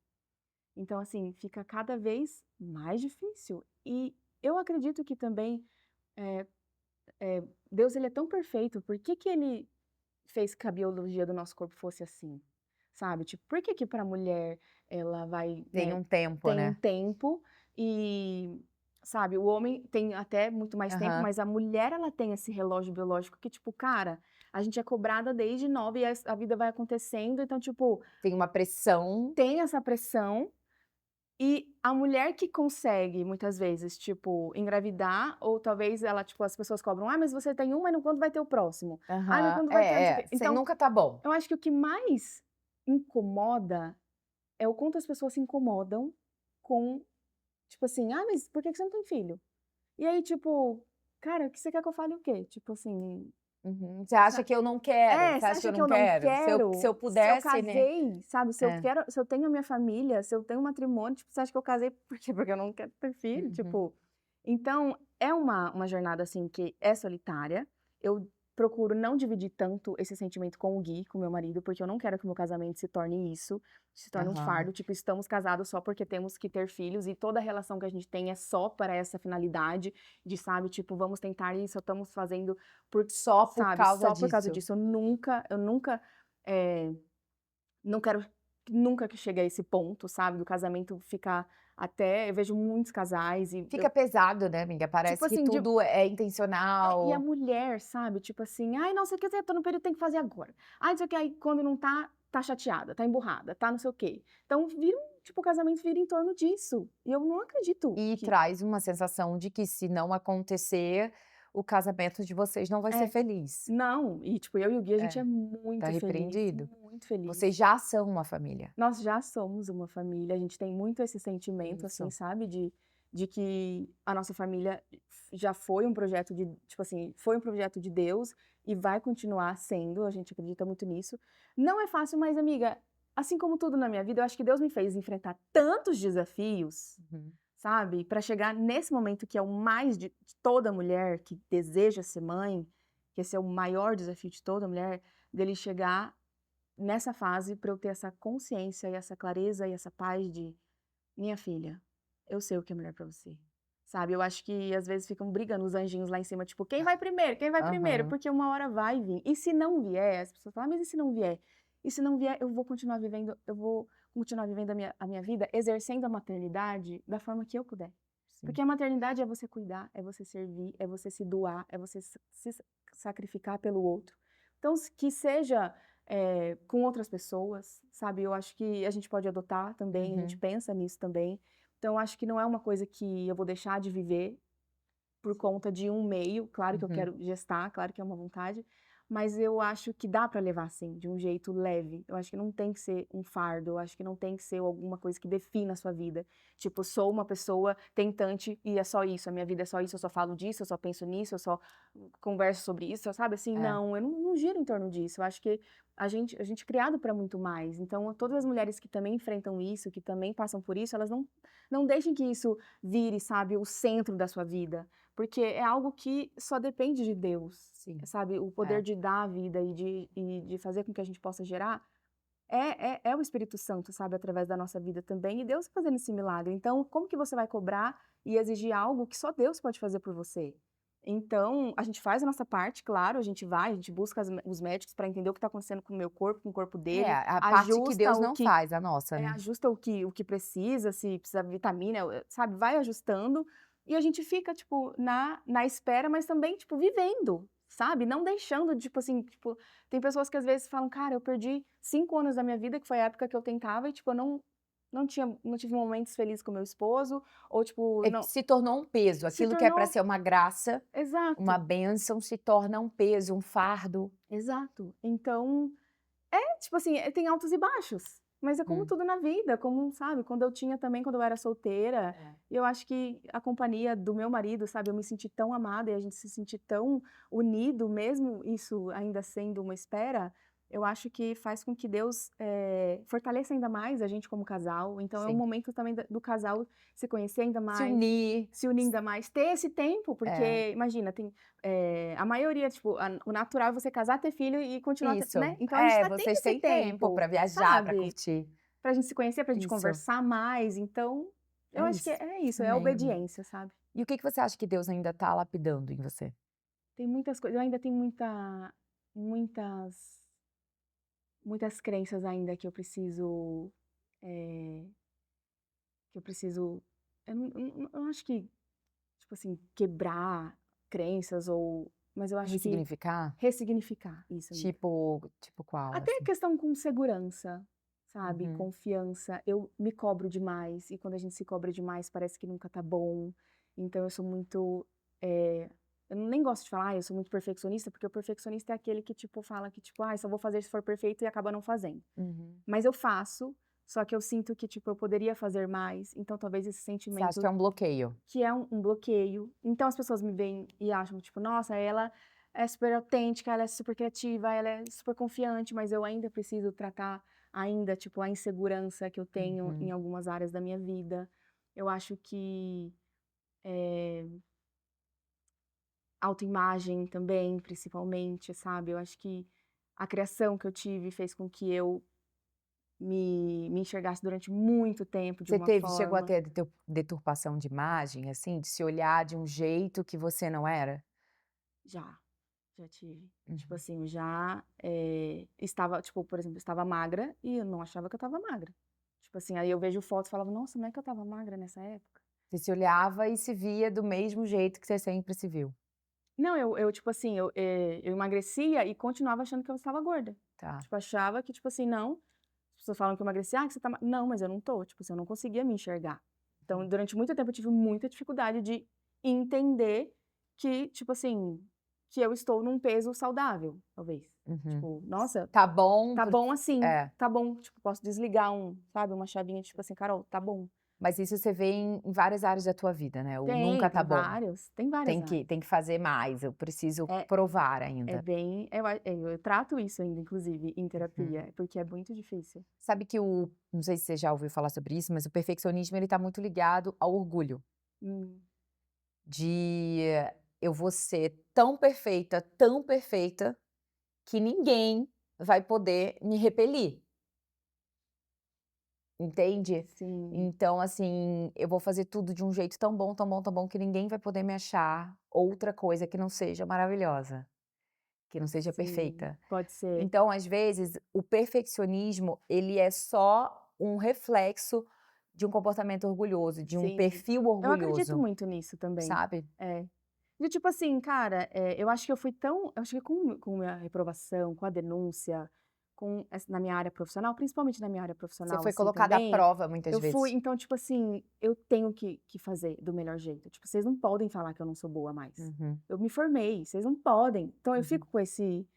S2: então, assim, fica cada vez mais difícil. E eu acredito que também, eh Deus, ele é tão perfeito, por que que ele fez que a biologia do nosso corpo fosse assim? Sabe, tipo, por que que pra mulher ela vai,
S1: Tem
S2: né,
S1: um tempo,
S2: tem um
S1: né.
S2: tempo e, sabe, o homem tem até muito mais tempo,
S1: Aham.
S2: mas a mulher ela tem esse relógio biológico que, tipo, cara, a gente é cobrada desde nova e a vida vai acontecendo, então, tipo,
S1: Tem uma pressão.
S2: tem essa pressão. E a mulher que consegue, muitas vezes, tipo, engravidar, ou talvez ela, tipo, as pessoas cobram: "Ah, mas você tem um, mas não quando vai ter o próximo? Ah, mas
S1: Aham.
S2: quando vai ter não sei o
S1: É,
S2: quê".
S1: é, você
S2: Então,
S1: nunca tá bom.
S2: eu acho que o que mais incomoda é o quanto as pessoas se incomodam com, tipo assim: "Ah, mas por que que você não tem filho?". E aí, tipo, cara, o que você quer que eu fale o quê? Tipo assim,
S1: Uhum. Você acha que eu não quero?
S2: É,
S1: Você
S2: você
S1: acha que
S2: acha
S1: eu
S2: que
S1: não
S2: eu não
S1: quero? Se eu
S2: quero? Se eu
S1: pudesse, né?
S2: casei, sabe, se eu
S1: É.
S2: quero, se eu tenho a minha família, se eu tenho um matrimônio, tipo, você acha que eu casei por quê? Porque eu não quero ter filho,
S1: Uhum.
S2: tipo. Então, é uma jornada, assim, que é solitária. Eu procuro não dividir tanto esse sentimento com o Gui, com o meu marido, porque eu não quero que o meu casamento se torne isso, se torne um
S1: Aham.
S2: fardo, tipo, estamos casados só porque temos que ter filhos e toda a relação que a gente tem é só para essa finalidade de, sabe, tipo, vamos tentar isso, estamos fazendo por,
S1: Só por
S2: sabe,
S1: causa
S2: só por causa
S1: disso.
S2: disso. Eu nunca, eh, não quero nunca que chegue a esse ponto, sabe, do casamento ficar até eu vejo muitos casais e
S1: Fica
S2: eu
S1: pesado, né, amiga?
S2: tipo
S1: Parece que
S2: assim, de
S1: tudo é
S2: e a
S1: intencional.
S2: mulher, sabe, tipo assim: "Ai, não sei o que, eu tô no período, tem que fazer agora. Ai, não sei o que", aí quando não tá, tá chateada, tá emburrada, tá não sei o quê. Então vira tipo, o casamento vira em torno disso, e eu não acredito
S1: E
S2: que
S1: traz uma sensação de que se não acontecer, o casamento de vocês não vai ser
S2: é,
S1: feliz.
S2: não, e tipo, eu e o Gui, a gente é
S1: É, tá
S2: muito feliz,
S1: repreendido.
S2: muito feliz.
S1: Vocês já são uma família.
S2: Nós já somos uma família, a gente tem muito esse sentimento, assim,
S1: Isso.
S2: sabe, de que a nossa família já foi um projeto de, tipo assim, foi um projeto de Deus e vai continuar sendo, a gente acredita muito nisso. Não é fácil, mas, amiga, assim como tudo na minha vida, eu acho que Deus me fez enfrentar tantos desafios,
S1: Uhum.
S2: sabe, para chegar nesse momento que é o mais de toda mulher que deseja ser mãe, que esse é o maior desafio de toda mulher, dele chegar nessa fase para eu ter essa consciência e essa clareza e essa paz de: "Minha filha, eu sei o que é melhor para você". Sabe, eu acho que às vezes ficam brigando os anjinhos lá em cima, tipo: "Quem vai primeiro? Quem vai primeiro?",
S1: Aham.
S2: porque uma hora vai vir. E se não vier, as pessoas falam: "Ah, mas e se não vier?". E se não vier, eu vou continuar vivendo a minha vida exercendo a maternidade da forma que eu puder.
S1: Sim.
S2: Porque a maternidade é você cuidar, é você servir, é você se doar, é você se sacrificar pelo outro. Então que seja, com outras pessoas, sabe, eu acho que a gente pode adotar também, a gente
S1: Uhum.
S2: pensa nisso também. Então acho que não é uma coisa que eu vou deixar de viver por conta de um meio, claro que eu
S1: Uhum.
S2: quero gestar, claro que é uma vontade, mas eu acho que dá para levar assim, de um jeito leve. Eu acho que não tem que ser um fardo, eu acho que não tem que ser alguma coisa que defina a sua vida. Tipo, sou uma pessoa tentante e é só isso, a minha vida é só isso, eu só falo disso, eu só penso nisso, eu só converso sobre isso, sabe assim?
S1: É.
S2: Não, eu não giro em torno disso. Eu acho que a gente é criado para muito mais. Então, todas as mulheres que também enfrentam isso, que também passam por isso, elas não deixem que isso vire, sabe, o centro da sua vida. Porque é algo que só depende de Deus,
S1: Sim.
S2: sabe, o poder
S1: É.
S2: de dar a vida e de fazer com que a gente possa gerar, é o Espírito Santo, sabe, através da nossa vida também, e Deus fazendo esse milagre. Então, como que você vai cobrar e exigir algo que só Deus pode fazer por você? Então, a gente faz a nossa parte, claro, a gente busca os médicos para entender o que está acontecendo com o meu corpo, com o corpo
S1: É,
S2: dele,
S1: a parte que
S2: ajusta
S1: Deus
S2: o
S1: não
S2: que
S1: faz, a nossa, né.
S2: ajusta o que precisa, se precisa de vitamina, sabe, vai ajustando, e a gente fica, tipo, na espera, mas também, tipo, vivendo, sabe, não deixando de, tipo assim, tipo, tem pessoas que às vezes falam: "Cara, eu perdi 5 anos da minha vida", que foi a época que eu tentava e, tipo, eu não tive momentos felizes com meu esposo, ou tipo, não
S1: Se tornou um peso,
S2: se
S1: aquilo que é para
S2: tornou
S1: ser uma graça, uma
S2: exato,
S1: bênção, se torna um peso, um fardo.
S2: exato. Então tipo assim, tem altos e baixos, mas é como
S1: Hum.
S2: tudo na vida, como, sabe, quando eu era solteira,
S1: É.
S2: eu acho que a companhia do meu marido, sabe, eu me senti tão amada e a gente se sentir tão unido, mesmo isso ainda sendo uma espera, eu acho que faz com que Deus, fortaleça ainda mais a gente como casal, então é um
S1: Sim.
S2: momento também do casal se conhecer ainda
S1: Se
S2: mais,
S1: unir.
S2: se unir ainda mais, ter esse tempo,
S1: É,
S2: porque imagina, a maioria, tipo, o natural é você casar, ter filho e continuar,
S1: isso.
S2: né, então a gente
S1: É,
S2: tá tendo
S1: vocês
S2: esse
S1: têm tempo
S2: tempo,
S1: para viajar, para
S2: sabe,
S1: curtir.
S2: pra gente se conhecer, pra gente
S1: Isso,
S2: conversar mais, então, eu
S1: é
S2: acho que
S1: isso.
S2: é isso, é
S1: Amém.
S2: obediência, sabe.
S1: E o que que você acha que Deus ainda tá lapidando em você?
S2: Tem muitas coisas, eu ainda tenho muitas muitas crenças ainda que eu preciso, eh, que eu preciso eu não acho que, tipo assim, quebrar crenças mas eu acho que
S1: Ressignificar?
S2: ressignificar, isso amiga.
S1: Tipo qual,
S2: Até a
S1: assim?
S2: questão com segurança, sabe,
S1: Uhum.
S2: confiança. Eu me cobro demais e quando a gente se cobra demais parece que nunca tá bom. Então eu sou muito, eu nem gosto de falar: "Ai, eu sou muito perfeccionista", porque o perfeccionista é aquele que, tipo, fala que, tipo: "Ai, só vou fazer se for perfeito", e acaba não fazendo.
S1: Uhum.
S2: Mas eu faço, só que eu sinto que, tipo, eu poderia fazer mais, então talvez esse
S1: Você acha que
S2: sentimento
S1: é um bloqueio?
S2: que é um bloqueio. Então as pessoas me veem e acham, tipo: "Nossa, ela é super autêntica, ela é super criativa, ela é super confiante, mas eu ainda preciso tratar ainda, tipo, a insegurança que eu tenho em
S1: Uhum.
S2: algumas áreas da minha vida. Eu acho que, autoimagem também, principalmente, sabe. Eu acho que a criação que eu tive fez com que eu me enxergasse durante muito tempo de
S1: Você
S2: uma
S1: teve chegou a
S2: forma.
S1: ter deturpação de imagem, assim, de se olhar de um jeito que você não era?
S2: Já, já tive. Tipo
S1: Uhum.
S2: assim, eu já, estava, tipo, por exemplo, eu estava magra e eu não achava que eu estava magra. Tipo assim, aí eu vejo fotos e falava: "Nossa, não é que eu estava magra nessa época?".
S1: Você se olhava e se via do mesmo jeito que você sempre se viu?
S2: Não, eu tipo assim, eu emagrecia e continuava achando que eu estava gorda.
S1: Tá.
S2: Tipo, achava que, tipo assim, não, as pessoas falam que eu emagreci: "Ah, que você tá ma", não, mas eu não tô, tipo assim, eu não conseguia me enxergar. Então, durante muito tempo eu tive muita dificuldade de entender que, tipo assim, que eu estou num peso saudável, talvez.
S1: Uhum.
S2: Tipo, nossa,
S1: Tá bom
S2: tá
S1: porque
S2: bom assim,
S1: é,
S2: tá bom, tipo, posso desligar sabe, uma chavinha, tipo assim: "Carol, tá bom".
S1: mas isso você vê em várias áreas da tua vida, né, o
S2: Tem,
S1: nunca tá
S2: tem
S1: bom.
S2: vários, tem várias áreas.
S1: Tem que fazer mais, eu preciso
S2: É
S1: provar
S2: É
S1: ainda.
S2: bem eu trato isso ainda, inclusive, em
S1: Uhum.
S2: terapia, porque é muito difícil.
S1: Sabe que não sei se você já ouviu falar sobre isso, mas o perfeccionismo ele tá muito ligado ao orgulho,
S2: Hum,
S1: de eu vou ser tão perfeita, que ninguém vai poder me repelir, entende?
S2: sim,
S1: Então, assim, eu vou fazer tudo de um jeito tão bom, tão bom, tão bom, que ninguém vai poder me achar outra coisa que não seja maravilhosa, que não seja
S2: sim,
S1: perfeita.
S2: pode ser.
S1: Então, às vezes, o perfeccionismo, ele é só um reflexo de um comportamento orgulhoso, de um
S2: Sim.
S1: perfil
S2: Eu acredito
S1: orgulhoso,
S2: muito nisso também.
S1: sabe?
S2: É. De tipo assim, cara, eu acho que eu fui tão eu acho que com minha reprovação, com a denúncia, na minha área profissional, principalmente na minha área
S1: Você
S2: profissional,
S1: foi
S2: assim,
S1: colocada à
S2: também,
S1: prova muitas
S2: eu fui
S1: vezes.
S2: então, tipo assim, eu tenho que fazer do melhor jeito. Tipo, vocês não podem falar que eu não sou boa mais.
S1: Uhum,
S2: Eu me formei, vocês não podem. Então eu
S1: uhum,
S2: fico com esse,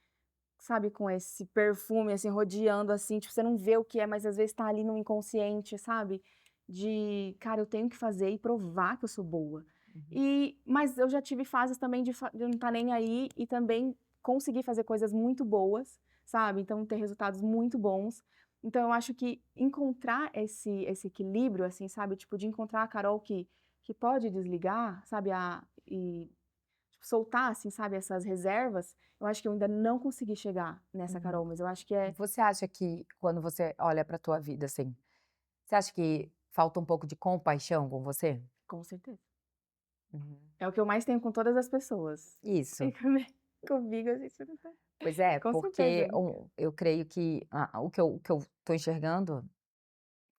S2: sabe, com esse perfume, assim, rodeando, assim, tipo, você não vê o que é, mas às vezes tá ali no inconsciente, sabe, de: "Cara, eu tenho que fazer e provar que eu sou boa".
S1: uhum.
S2: Mas eu já tive fases também de não estar nem aí e também conseguir fazer coisas muito boas, sabe, então ter resultados muito bons. Então eu acho que encontrar esse equilíbrio, assim, sabe, tipo, de encontrar a Carol que pode desligar, sabe, tipo, soltar, assim, sabe, essas reservas, eu acho que eu ainda não consegui chegar nessa
S1: Uhum.
S2: Carol, mas eu acho que é
S1: Você acha que quando você olha pra tua vida, assim, você acha que falta um pouco de compaixão com você?
S2: com certeza.
S1: Uhum.
S2: É o que eu mais tenho com todas as pessoas. E
S1: Isso.
S2: comigo a gente não tá,
S1: Pois é,
S2: com certeza,
S1: porque eu creio que o que eu tô enxergando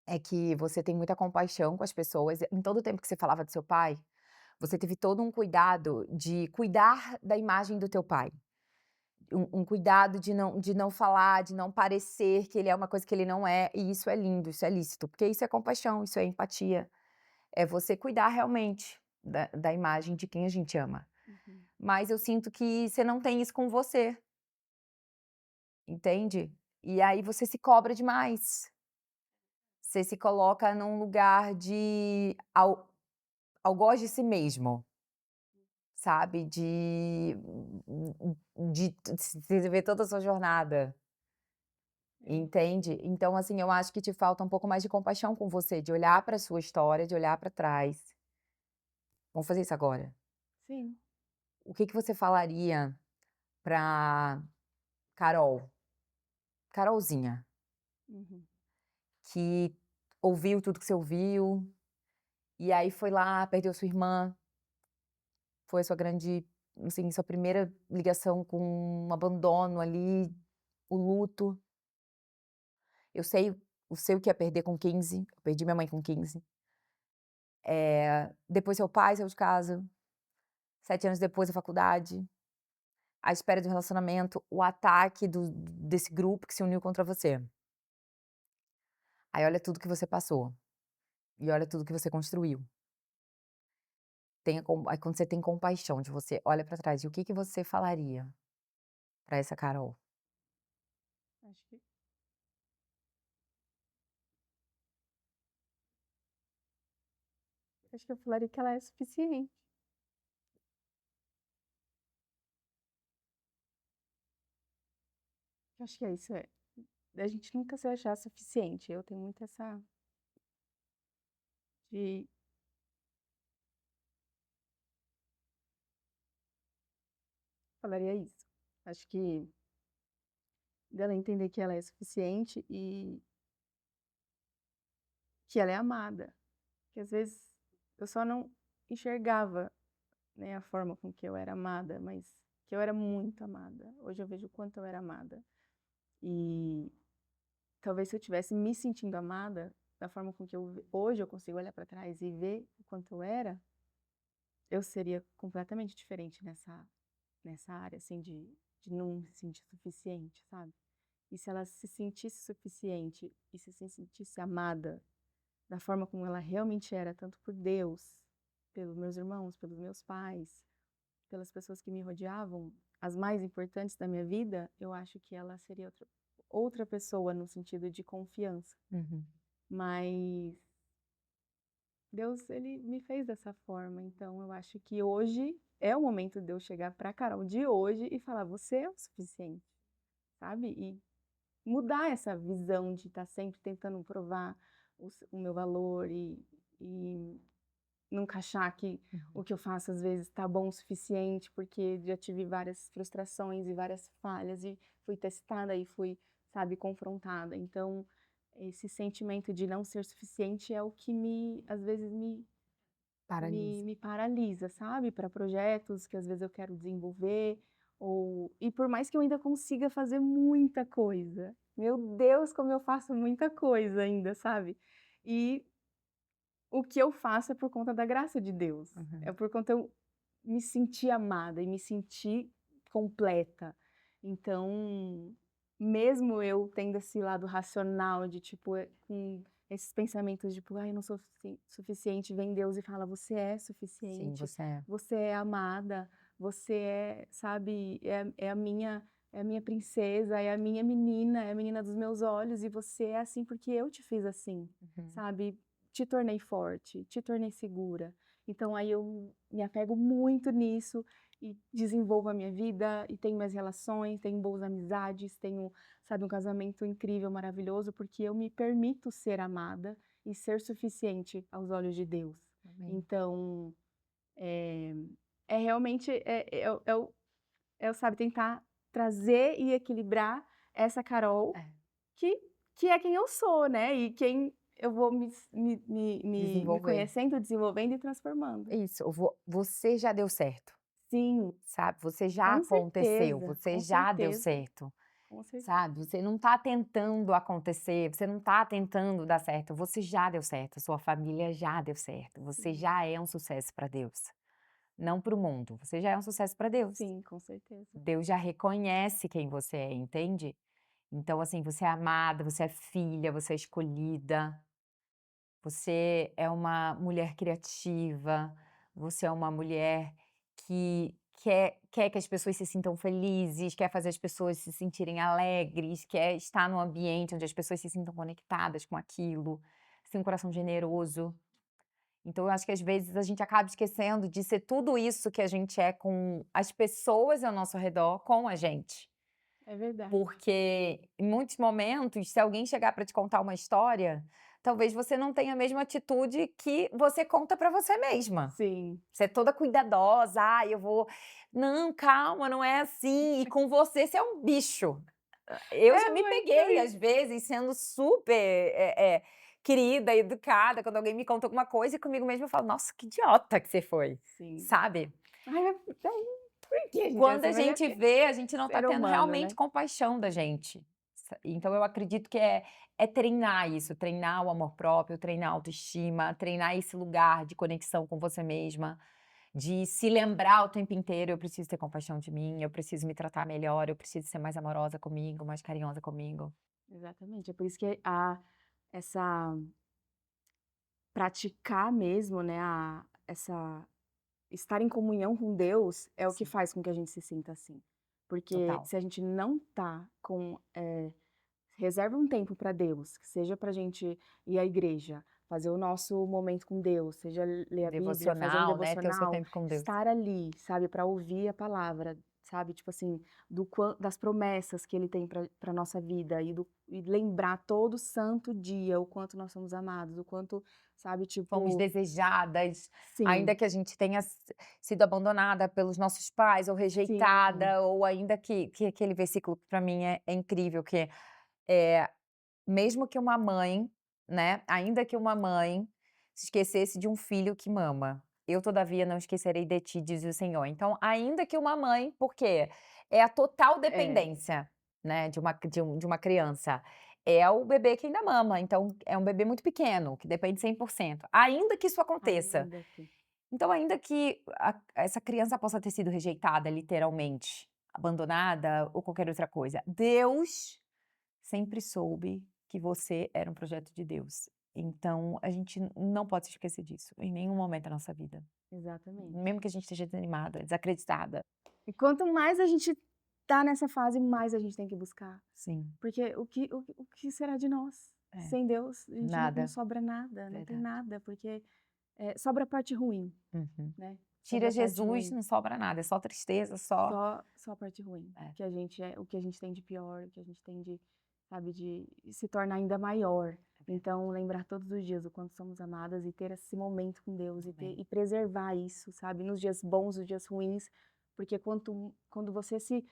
S1: é que você tem muita compaixão com as pessoas. Em todo o tempo que você falava do seu pai, você teve todo um cuidado de cuidar da imagem do teu pai. Um cuidado de não falar, de não parecer que ele é uma coisa que ele não é, e isso é lindo, isso é lícito, porque isso é compaixão, isso é empatia. É você cuidar realmente da imagem de quem a gente ama.
S2: uhum.
S1: Mas eu sinto que você não tem isso com você, entende? E aí você se cobra demais. Você se coloca num lugar de algoz de si mesmo, sabe, de você ver toda a sua jornada,
S2: É,
S1: entende? Então, assim, eu acho que te falta um pouco mais de compaixão com você, de olhar pra sua história, de olhar pra trás. Vamos fazer isso agora.
S2: sim.
S1: O que que você falaria pra Carol, Carolzinha,
S2: Uhum.
S1: que ouviu tudo que você ouviu, e aí foi lá, perdeu sua irmã, foi a sua grande, assim, sua primeira ligação com um abandono ali, o luto. Eu sei o que é perder com 15, eu perdi minha mãe com 15. Depois seu pai saiu de casa, 7 anos depois a faculdade, a espera de um relacionamento, o ataque desse grupo que se uniu contra você. Aí olha tudo que você passou, e olha tudo que você construiu. Aí quando você tem compaixão de você, olha pra trás, e o que que você falaria pra essa Carol?
S2: Acho que acho que eu falaria que ela é suficiente. acho que é isso, da gente nunca se achar suficiente. Eu tenho muito essa de falaria isso. Acho que dela entender que ela é suficiente e que ela é amada, que às vezes eu só não enxergava, né, a forma com que eu era amada, mas que eu era muito amada. Hoje eu vejo o quanto eu era amada. E talvez se eu tivesse me sentindo amada da forma com que hoje eu consigo olhar para trás e ver o quanto eu era, eu seria completamente diferente nessa área, assim, de não se sentir suficiente, sabe? E se ela se sentisse suficiente e se sentisse amada da forma como ela realmente era, tanto por Deus, pelos meus irmãos, pelos meus pais, pelas pessoas que me rodeavam, as mais importantes da minha vida, eu acho que ela seria outra pessoa no sentido de confiança.
S1: Uhum.
S2: Mas Deus, ele me fez dessa forma, então eu acho que hoje é o momento de eu chegar para Carol de hoje e falar: "Você é o suficiente", sabe? E mudar essa visão de estar sempre tentando provar o meu valor e nunca achar que o
S1: Uhum.
S2: que eu faço às vezes está bom o suficiente, porque já tive várias frustrações e várias falhas e fui testada e fui, sabe, confrontada. Então, esse sentimento de não ser suficiente é o que às vezes
S1: Paralisa.
S2: me paralisa, sabe, para projetos que às vezes eu quero desenvolver, e por mais que eu ainda consiga fazer muita coisa, meu Deus, como eu faço muita coisa ainda, sabe. E o que eu faço é por conta da graça de Deus, é
S1: Uhum.
S2: por conta eu me sentir amada e me sentir completa. Então, mesmo eu tendo esse lado racional de, tipo, com esses pensamentos de, tipo: "Ai, eu não sou suficiente", vem Deus e fala: "Você é
S1: Sim,
S2: suficiente,
S1: você é.
S2: você é amada, você é, sabe, é a minha princesa, é a minha menina, é a menina dos meus olhos e você é assim porque eu te fiz assim",
S1: Uhum.
S2: sabe. Te tornei forte, te tornei segura. Então aí eu me apego muito nisso e desenvolvo a minha vida e tenho minhas relações, tenho boas amizades, tenho, sabe, um casamento incrível, maravilhoso, porque eu me permito ser amada e ser suficiente aos olhos de Deus.
S1: Amém.
S2: Então, é é realmente sabe, tentar trazer e equilibrar essa Carol
S1: É.
S2: que que é quem eu sou, né, e quem eu vou me
S1: Desenvolver.
S2: conhecendo, desenvolvendo e transformando.
S1: Isso, você já deu certo,
S2: Sim,
S1: sabe, você já
S2: com
S1: aconteceu,
S2: certeza,
S1: você
S2: com
S1: já deu
S2: certeza,
S1: certo,
S2: com certeza.
S1: sabe, você não tá tentando acontecer, você não tá tentando dar certo, você já deu certo, sua família já deu certo, você
S2: Sim,
S1: já é um sucesso para Deus, não para o mundo, você já é um sucesso para Deus.
S2: sim, com certeza.
S1: Deus já reconhece quem você é, entende? Então, assim, você é amada, você é filha, você é escolhida, você é uma mulher criativa, você é uma mulher que quer que as pessoas se sintam felizes, quer fazer as pessoas se sentirem alegres, quer estar num ambiente onde as pessoas se sintam conectadas com aquilo, você tem um coração generoso. Então eu acho que às vezes a gente acaba esquecendo de ser tudo isso que a gente é com as pessoas ao nosso redor, com a gente.
S2: É verdade.
S1: Porque em muitos momentos, se alguém chegar para te contar uma história, talvez você não tenha a mesma atitude que você conta para você mesma.
S2: Sim.
S1: Você é toda cuidadosa, "Ai, eu vou", não, calma, não é assim, e com você é um bicho. Eu já
S2: É
S1: me
S2: muito
S1: peguei, às
S2: isso.
S1: vezes, sendo super, querida, educada, quando alguém me conta alguma coisa e comigo mesma eu falo: "Nossa, que idiota que você foi",
S2: Sim.
S1: sabe?
S2: Ai, mas daí por que a gente é
S1: Quando
S2: assim?
S1: a
S2: Mas
S1: gente vê, a gente não tá
S2: ser
S1: tendo
S2: humano,
S1: realmente
S2: né.
S1: compaixão da gente. Então eu acredito que é treinar isso, treinar o amor próprio, treinar a autoestima, treinar esse lugar de conexão com você mesma, de se lembrar o tempo inteiro: "Eu preciso ter compaixão de mim, eu preciso me tratar melhor, eu preciso ser mais amorosa comigo, mais carinhosa comigo".
S2: Exatamente, é por isso que essa praticar mesmo, né, essa estar em comunhão com Deus é o que
S1: Sim,
S2: faz com que a gente se sinta assim. Porque
S1: total.
S2: se a gente não tá com, reserva um tempo para Deus, que seja para a gente ir à igreja, fazer o nosso momento com Deus, seja ler a Bíblia, fazer um
S1: Devocional, né, ter o seu
S2: devocional,
S1: tempo com Deus.
S2: estar ali, sabe, para ouvir a palavra, sabe? Tipo assim, das promessas que ele tem para nossa vida e lembrar todo santo dia o quanto nós somos amados, o quanto, sabe,
S1: Fomos
S2: tipo,
S1: desejadas, ainda
S2: sim,
S1: que a gente tenha sido abandonada pelos nossos pais ou
S2: sim,
S1: rejeitada, ou ainda que aquele versículo que para mim é incrível, que é mesmo que uma mãe, né, ainda que uma mãe se esquecesse de um filho que mama, eu todavia não esquecerei de ti, diz o Senhor. Então, ainda que uma mãe, porque é a total
S2: é,
S1: dependência, né, de uma criança. É o bebê que ainda mama, então é um bebê muito pequeno, que depende 100%. Ainda que isso aconteça.
S2: ainda que.
S1: Então, ainda que essa criança possa ter sido rejeitada, literalmente, abandonada ou qualquer outra coisa, Deus sempre soube que você era um projeto de Deus. Então, a gente não pode se esquecer disso em nenhum momento da nossa vida.
S2: Exatamente.
S1: Mesmo que a gente esteja desanimada, desacreditada.
S2: E quanto mais a gente tá nessa fase, mais a gente tem que buscar.
S1: Sim,
S2: Porque o que será de nós?
S1: é.
S2: Sem Deus, a gente não
S1: Nada.
S2: sobra nada, não tem
S1: Verdade.
S2: nada, porque sobra a parte ruim,
S1: Uhum.
S2: né? Sobra
S1: Tira
S2: a parte
S1: Jesus,
S2: ruim.
S1: não sobra nada, é só tristeza, só.
S2: Só a parte ruim.
S1: É,
S2: O que a gente tem de pior, o que a gente tem de, sabe, de se tornar ainda maior. Então, lembrar todos os dias o quanto somos amadas e ter esse momento com Deus
S1: amém.
S2: e preservar isso, sabe, nos dias bons, nos dias ruins, porque quando você se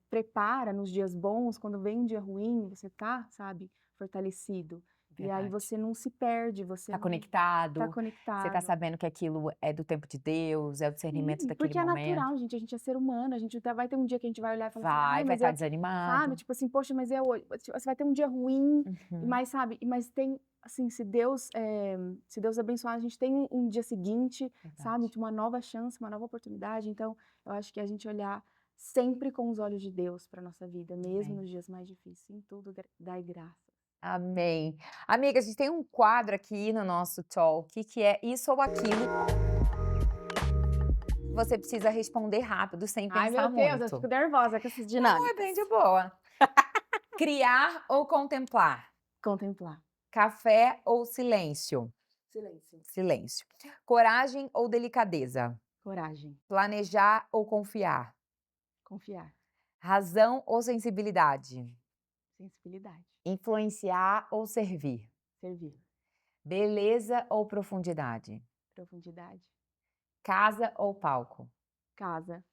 S2: prepara nos dias bons, quando vem um dia ruim, você tá, sabe, fortalecido. E aí
S1: Verdade.
S2: você não se perde, você
S1: Tá
S2: não tá
S1: conectado, você tá
S2: conectado.
S1: sabendo que aquilo é do tempo de Deus, é o discernimento
S2: Sim,
S1: daquele
S2: porque é
S1: momento.
S2: natural, gente, a gente é ser humano, a gente vai ter um dia que a gente vai olhar e falar assim: "Ai,
S1: Vai
S2: mas
S1: estar
S2: eu", sabe,
S1: desanimado.
S2: tipo assim: "Poxa, mas eu hoje", tipo, você vai ter um dia ruim,
S1: Uhum.
S2: mas sabe, mas tem, assim, se Deus abençoar, a gente tem um dia seguinte, sabe,
S1: Verdade.
S2: de uma nova chance, uma nova oportunidade, então eu acho que a gente olhar sempre com os olhos de Deus para nossa vida, mesmo
S1: Amém.
S2: nos dias mais difíceis, em tudo dai graça.
S1: Amém. Amiga, a gente tem um quadro aqui no nosso talk que é isso ou aquilo. Você precisa responder rápido, sem
S2: Ai, meu
S1: pensar
S2: Deus, eu
S1: muito.
S2: fico nervosa com essas
S1: Não, é
S2: dinâmicas.
S1: bem de boa. Criar ou contemplar?
S2: Contemplar.
S1: Café ou silêncio?
S2: Silêncio.
S1: Silêncio. Coragem ou delicadeza?
S2: Coragem.
S1: Planejar ou confiar?
S2: Confiar.
S1: Razão ou sensibilidade?
S2: Sensibilidade.
S1: Influenciar ou servir?
S2: Servir.
S1: Beleza ou profundidade?
S2: Profundidade.
S1: Casa ou palco?
S2: Casa.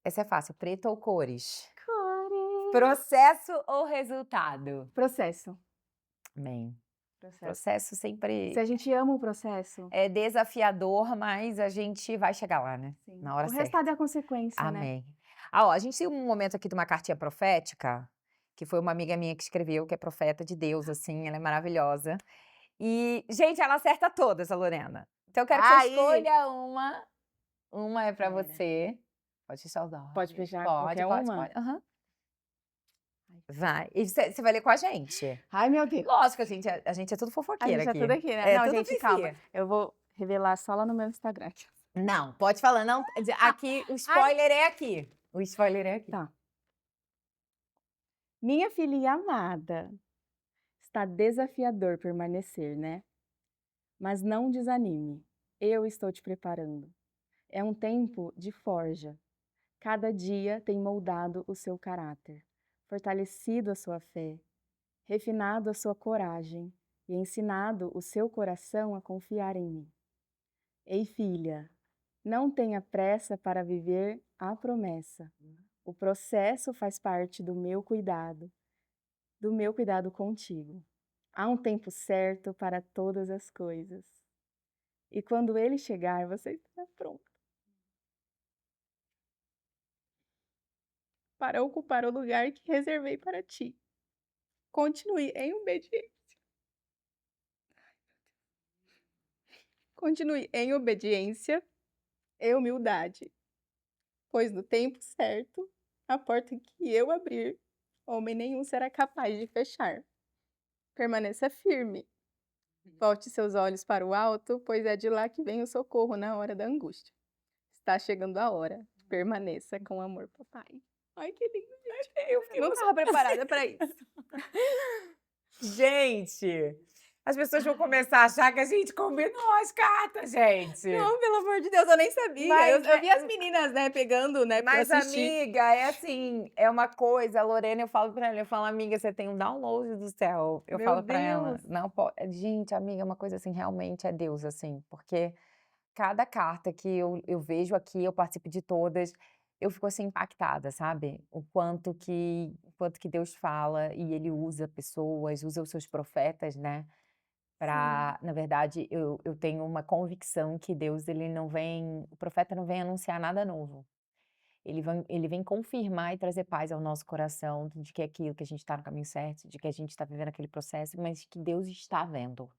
S1: Essa é fácil. Preto ou cores?
S2: Cores.
S1: Processo ou resultado?
S2: Processo.
S1: Amém.
S2: Processo.
S1: Processo
S2: Se
S1: sempre
S2: a gente ama o processo,
S1: é desafiador, mas a gente vai chegar lá, né?
S2: sim.
S1: Na hora
S2: O resultado
S1: certa.
S2: é a consequência, né?
S1: Amém. Ah, ó, a gente tem um momento aqui de uma cartinha profética, que foi uma amiga minha que escreveu, que é profeta de Deus, assim, ela é maravilhosa. E, gente, ela acerta todas, a Lorena. Então eu quero que você
S2: Aí,
S1: escolha uma. Uma é pra
S2: pera.
S1: você. Pode fechar os
S2: Pode
S1: olhos.
S2: fechar
S1: Pode,
S2: qualquer
S1: pode,
S2: uma?
S1: pode. Aham.
S2: Ai,
S1: Vai. E você vai ler com a gente.
S2: ai, meu Deus.
S1: Lógico, a gente é tudo
S2: A
S1: fofoqueira
S2: gente tá
S1: aqui.
S2: tudo aqui, né?
S1: É
S2: Não,
S1: tudo
S2: gente, calma.
S1: fifi.
S2: Eu vou revelar só lá no meu Instagram.
S1: Não, pode falar, não. Aqui, o
S2: Ai,
S1: spoiler é aqui. O spoiler é aqui.
S2: tá. Minha filhinha amada, está desafiador permanecer, né? Mas não desanime. Eu estou te preparando. É um tempo de forja. Cada dia tem moldado o seu caráter, fortalecido a sua fé, refinado a sua coragem e ensinado o seu coração a confiar em mim. Ei, filha, não tenha pressa para viver a promessa. O processo faz parte do meu cuidado contigo. Há um tempo certo para todas as coisas. E quando ele chegar, você estará pronto para ocupar o lugar que reservei para ti. Continue em obediência. Continue em obediência e humildade, pois no tempo certo, a porta que eu abrir, homem nenhum será capaz de fechar. Permaneça firme. Volte seus olhos para o alto, pois é de lá que vem o socorro na hora da angústia. Está chegando a hora. Permaneça com amor, papai. Ai, que lindo, gente.
S1: Eu fiquei
S2: Não estava preparada para isso.
S1: Gente, As pessoas vão começar a achar que a gente combinou as cartas, gente.
S2: Não, pelo amor de Deus, eu nem sabia. Eu
S1: Mas,
S2: eu vi as meninas, né, pegando, né, pra
S1: mas,
S2: assistir.
S1: amiga, é assim, é uma coisa, a Lorena, eu falo pra ela, eu falo, amiga, você tem um download do céu. Eu
S2: Meu
S1: falo pra ela,
S2: Deus.
S1: não pode. Gente, amiga, é uma coisa assim, realmente é Deus, assim, porque cada carta que eu vejo aqui, eu participo de todas, eu fico assim impactada, sabe? O quanto que Deus fala e ele usa pessoas, usa os seus profetas, né?
S2: Sim,
S1: Na verdade, eu tenho uma convicção que Deus, ele não vem, o profeta não vem anunciar nada novo. Ele vem confirmar e trazer paz ao nosso coração de que é aquilo que a gente está no caminho certo, de que a gente está vivendo aquele processo, mas que Deus está vendo.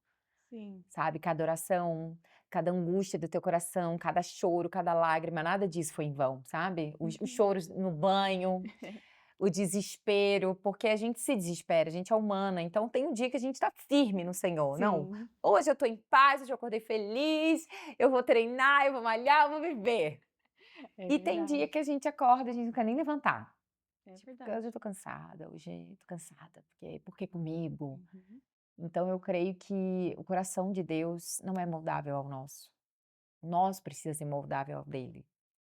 S2: sim.
S1: Sabe, cada oração, cada angústia do teu coração, cada choro, cada lágrima, nada disso foi em vão, sabe? Os
S2: Uhum.
S1: choros no banho, o desespero, porque a gente se desespera, a gente é humana, então tem um dia que a gente tá firme no Senhor, não,
S2: Sim,
S1: hoje eu tô em paz, hoje eu acordei feliz, eu vou treinar, eu vou malhar, eu vou viver.
S2: é
S1: E tem dia
S2: verdade,
S1: que a gente acorda, a gente não quer nem levantar.
S2: é
S1: Tipo,
S2: verdade.
S1: hoje eu tô cansada, hoje eu tô cansada, porque comigo?
S2: Uhum.
S1: Então eu creio que o coração de Deus não é moldável ao nosso. O nosso precisa ser moldável ao dele.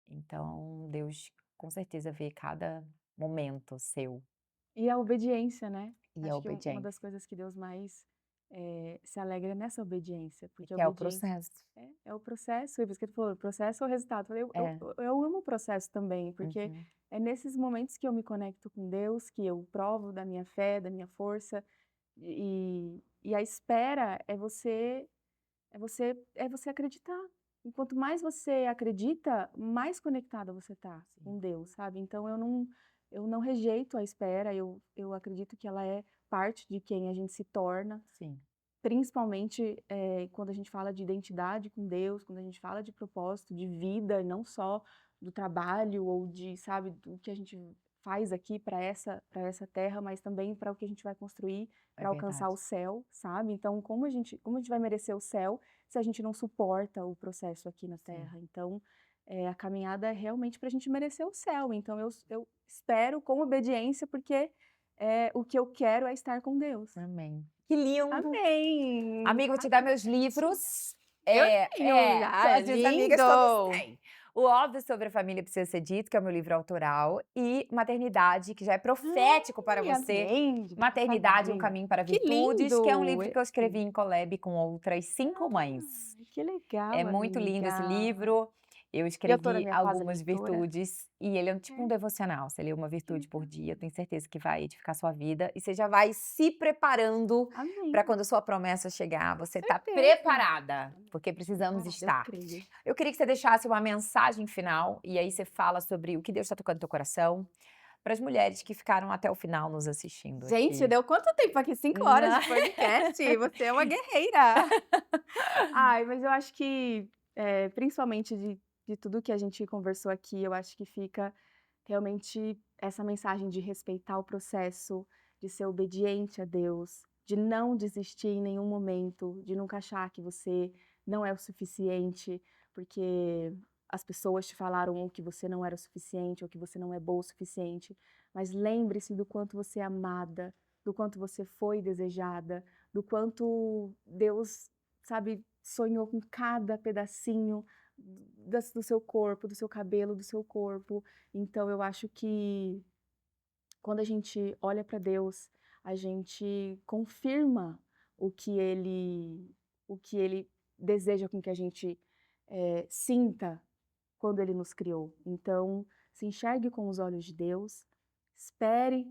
S1: Então Deus com certeza vê cada momento seu
S2: E a obediência, né.
S1: e a
S2: Acho que uma das
S1: obediência,
S2: coisas que Deus mais, se alegra é nessa obediência, porque a
S1: que é o
S2: obediência
S1: processo.
S2: é o processo, e por isso que tu falou, o processo é o resultado. Eu falei: "Eu
S1: É.
S2: eu eu amo o processo também", porque
S1: Uhum.
S2: é nesses momentos que eu me conecto com Deus, que eu provo da minha fé, da minha força, e a espera é você acreditar. E quanto mais você acredita, mais conectada você tá
S1: Sim,
S2: com Deus, sabe. Então eu não rejeito a espera, eu acredito que ela é parte de quem a gente se torna,
S1: sim,
S2: principalmente, quando a gente fala de identidade com Deus, quando a gente fala de propósito de vida, não só do trabalho ou de, sabe, do que a gente faz aqui para essa terra, mas também para o que a gente vai construir
S1: é
S2: para alcançar
S1: verdade.
S2: o céu, sabe. Então como a gente vai merecer o céu se a gente não suporta o processo aqui na
S1: Sim,
S2: terra? Então, a caminhada é realmente para a gente merecer o céu, então eu espero com obediência, porque, o que eu quero é estar com Deus.
S1: amém. Que lindo!
S2: Amém.
S1: Amiga, vou te dar meus livros.
S2: Eu tenho já,
S1: Todas as amigas todas
S2: lindo.
S1: têm. O Óbvio sobre a Família Precisa Ser Dito, que é o meu livro autoral, e Maternidade, que já é profético para
S2: Ai,
S1: você.
S2: amém, de
S1: Maternidade, um
S2: propaganda.
S1: caminho para
S2: Que
S1: virtudes, que é um
S2: lindo
S1: livro que eu
S2: esse.
S1: escrevi em collab com outras 5 mães.
S2: Ai, que
S1: É
S2: legal,
S1: muito lindo esse
S2: amiga.
S1: livro. Eu
S2: E eu tô na
S1: escrevi
S2: minha fase
S1: algumas
S2: leitora.
S1: virtudes e ele é tipo um
S2: É,
S1: devocional. Você lê uma
S2: que
S1: virtude por
S2: legal.
S1: dia, eu tenho certeza que vai edificar sua vida e você já vai se preparando para
S2: Amém,
S1: quando a sua promessa chegar,
S2: com
S1: você tá
S2: certeza.
S1: preparada, porque precisamos
S2: Preparada, eu
S1: estar.
S2: creio.
S1: Eu queria que você deixasse uma mensagem final e aí você fala sobre o que Deus está tocando no teu coração para as mulheres que ficaram até o final nos assistindo
S2: Gente,
S1: aqui.
S2: deu quanto tempo aqui? 5 horas de podcast? Você é uma guerreira. Ai, mas eu acho que, principalmente de tudo que a gente conversou aqui, eu acho que fica realmente essa mensagem de respeitar o processo, de ser obediente a Deus, de não desistir em nenhum momento, de nunca achar que você não é o suficiente, porque as pessoas te falaram ou que você não era o suficiente, ou que você não é boa o suficiente. Mas lembre-se do quanto você é amada, do quanto você foi desejada, do quanto Deus, sabe, sonhou com cada pedacinho do seu corpo, do seu cabelo, do seu corpo. Então eu acho que quando a gente olha para Deus, a gente confirma o que ele deseja com que a gente, sinta quando ele nos criou. Então, se enxergue com os olhos de Deus, espere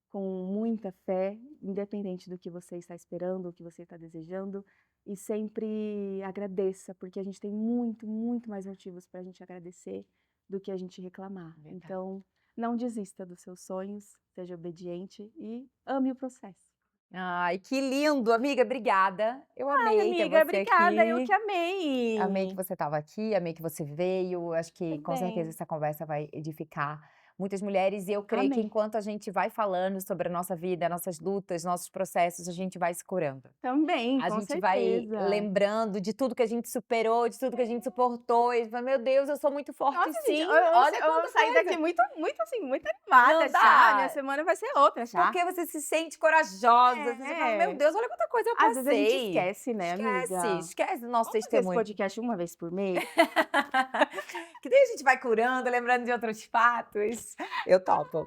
S2: com muita fé, independente do que você está esperando, o que você está desejando, e sempre agradeça, porque a gente tem muito, muito mais motivos para a gente agradecer do que a gente reclamar.
S1: Verdade.
S2: Então, não desista dos seus sonhos, seja obediente e ame o processo.
S1: Ai, que lindo, amiga, obrigada. Eu
S2: Ai,
S1: amei ter
S2: amiga,
S1: você
S2: obrigada, eu que
S1: aqui. Amei que
S2: amei.
S1: você estava aqui, amei que você veio. Acho que com certeza
S2: Também.
S1: essa conversa vai edificar muitas mulheres, e eu creio que
S2: Amém.
S1: enquanto a gente vai falando sobre a nossa vida, nossas lutas, nossos processos, a gente vai se curando.
S2: Também,
S1: A
S2: com
S1: gente vai
S2: certeza.
S1: lembrando de tudo que a gente superou, de tudo que a gente suportou, e fala: "Meu Deus, eu sou muito forte
S2: Nossa, gente,
S1: sim,
S2: eu
S1: olha
S2: eu vou
S1: quanta
S2: sair daqui
S1: coisa".
S2: muito muito, assim, muito
S1: Não
S2: animada já, minha
S1: dá?
S2: semana vai ser outra já.
S1: Porque você se sente corajosa, você fala: "Meu
S2: É.
S1: Deus, olha quanta coisa eu
S2: Às vezes a gente
S1: passei".
S2: esquece, né,
S1: Esquece,
S2: amiga.
S1: esquece do nosso
S2: Vamos fazer esse
S1: testemunho.
S2: podcast uma vez por mês?
S1: Que daí a gente vai curando, lembrando de outros fatos. Eu topo.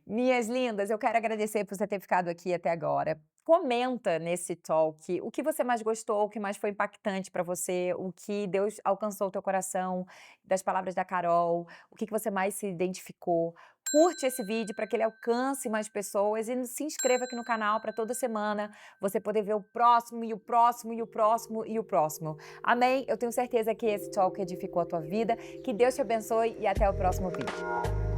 S1: Minhas lindas, eu quero agradecer por você ter ficado aqui até agora. Comenta nesse talk o que você mais gostou, o que mais foi impactante para você, o que Deus alcançou o teu coração, das palavras da Carol, o que você mais se identificou. Curte esse vídeo para que ele alcance mais pessoas e se inscreva aqui no canal para toda semana você poder ver o próximo e o próximo e o próximo e o próximo. Amém? Eu tenho certeza que esse talk edificou a tua vida. Que Deus te abençoe e até o próximo vídeo.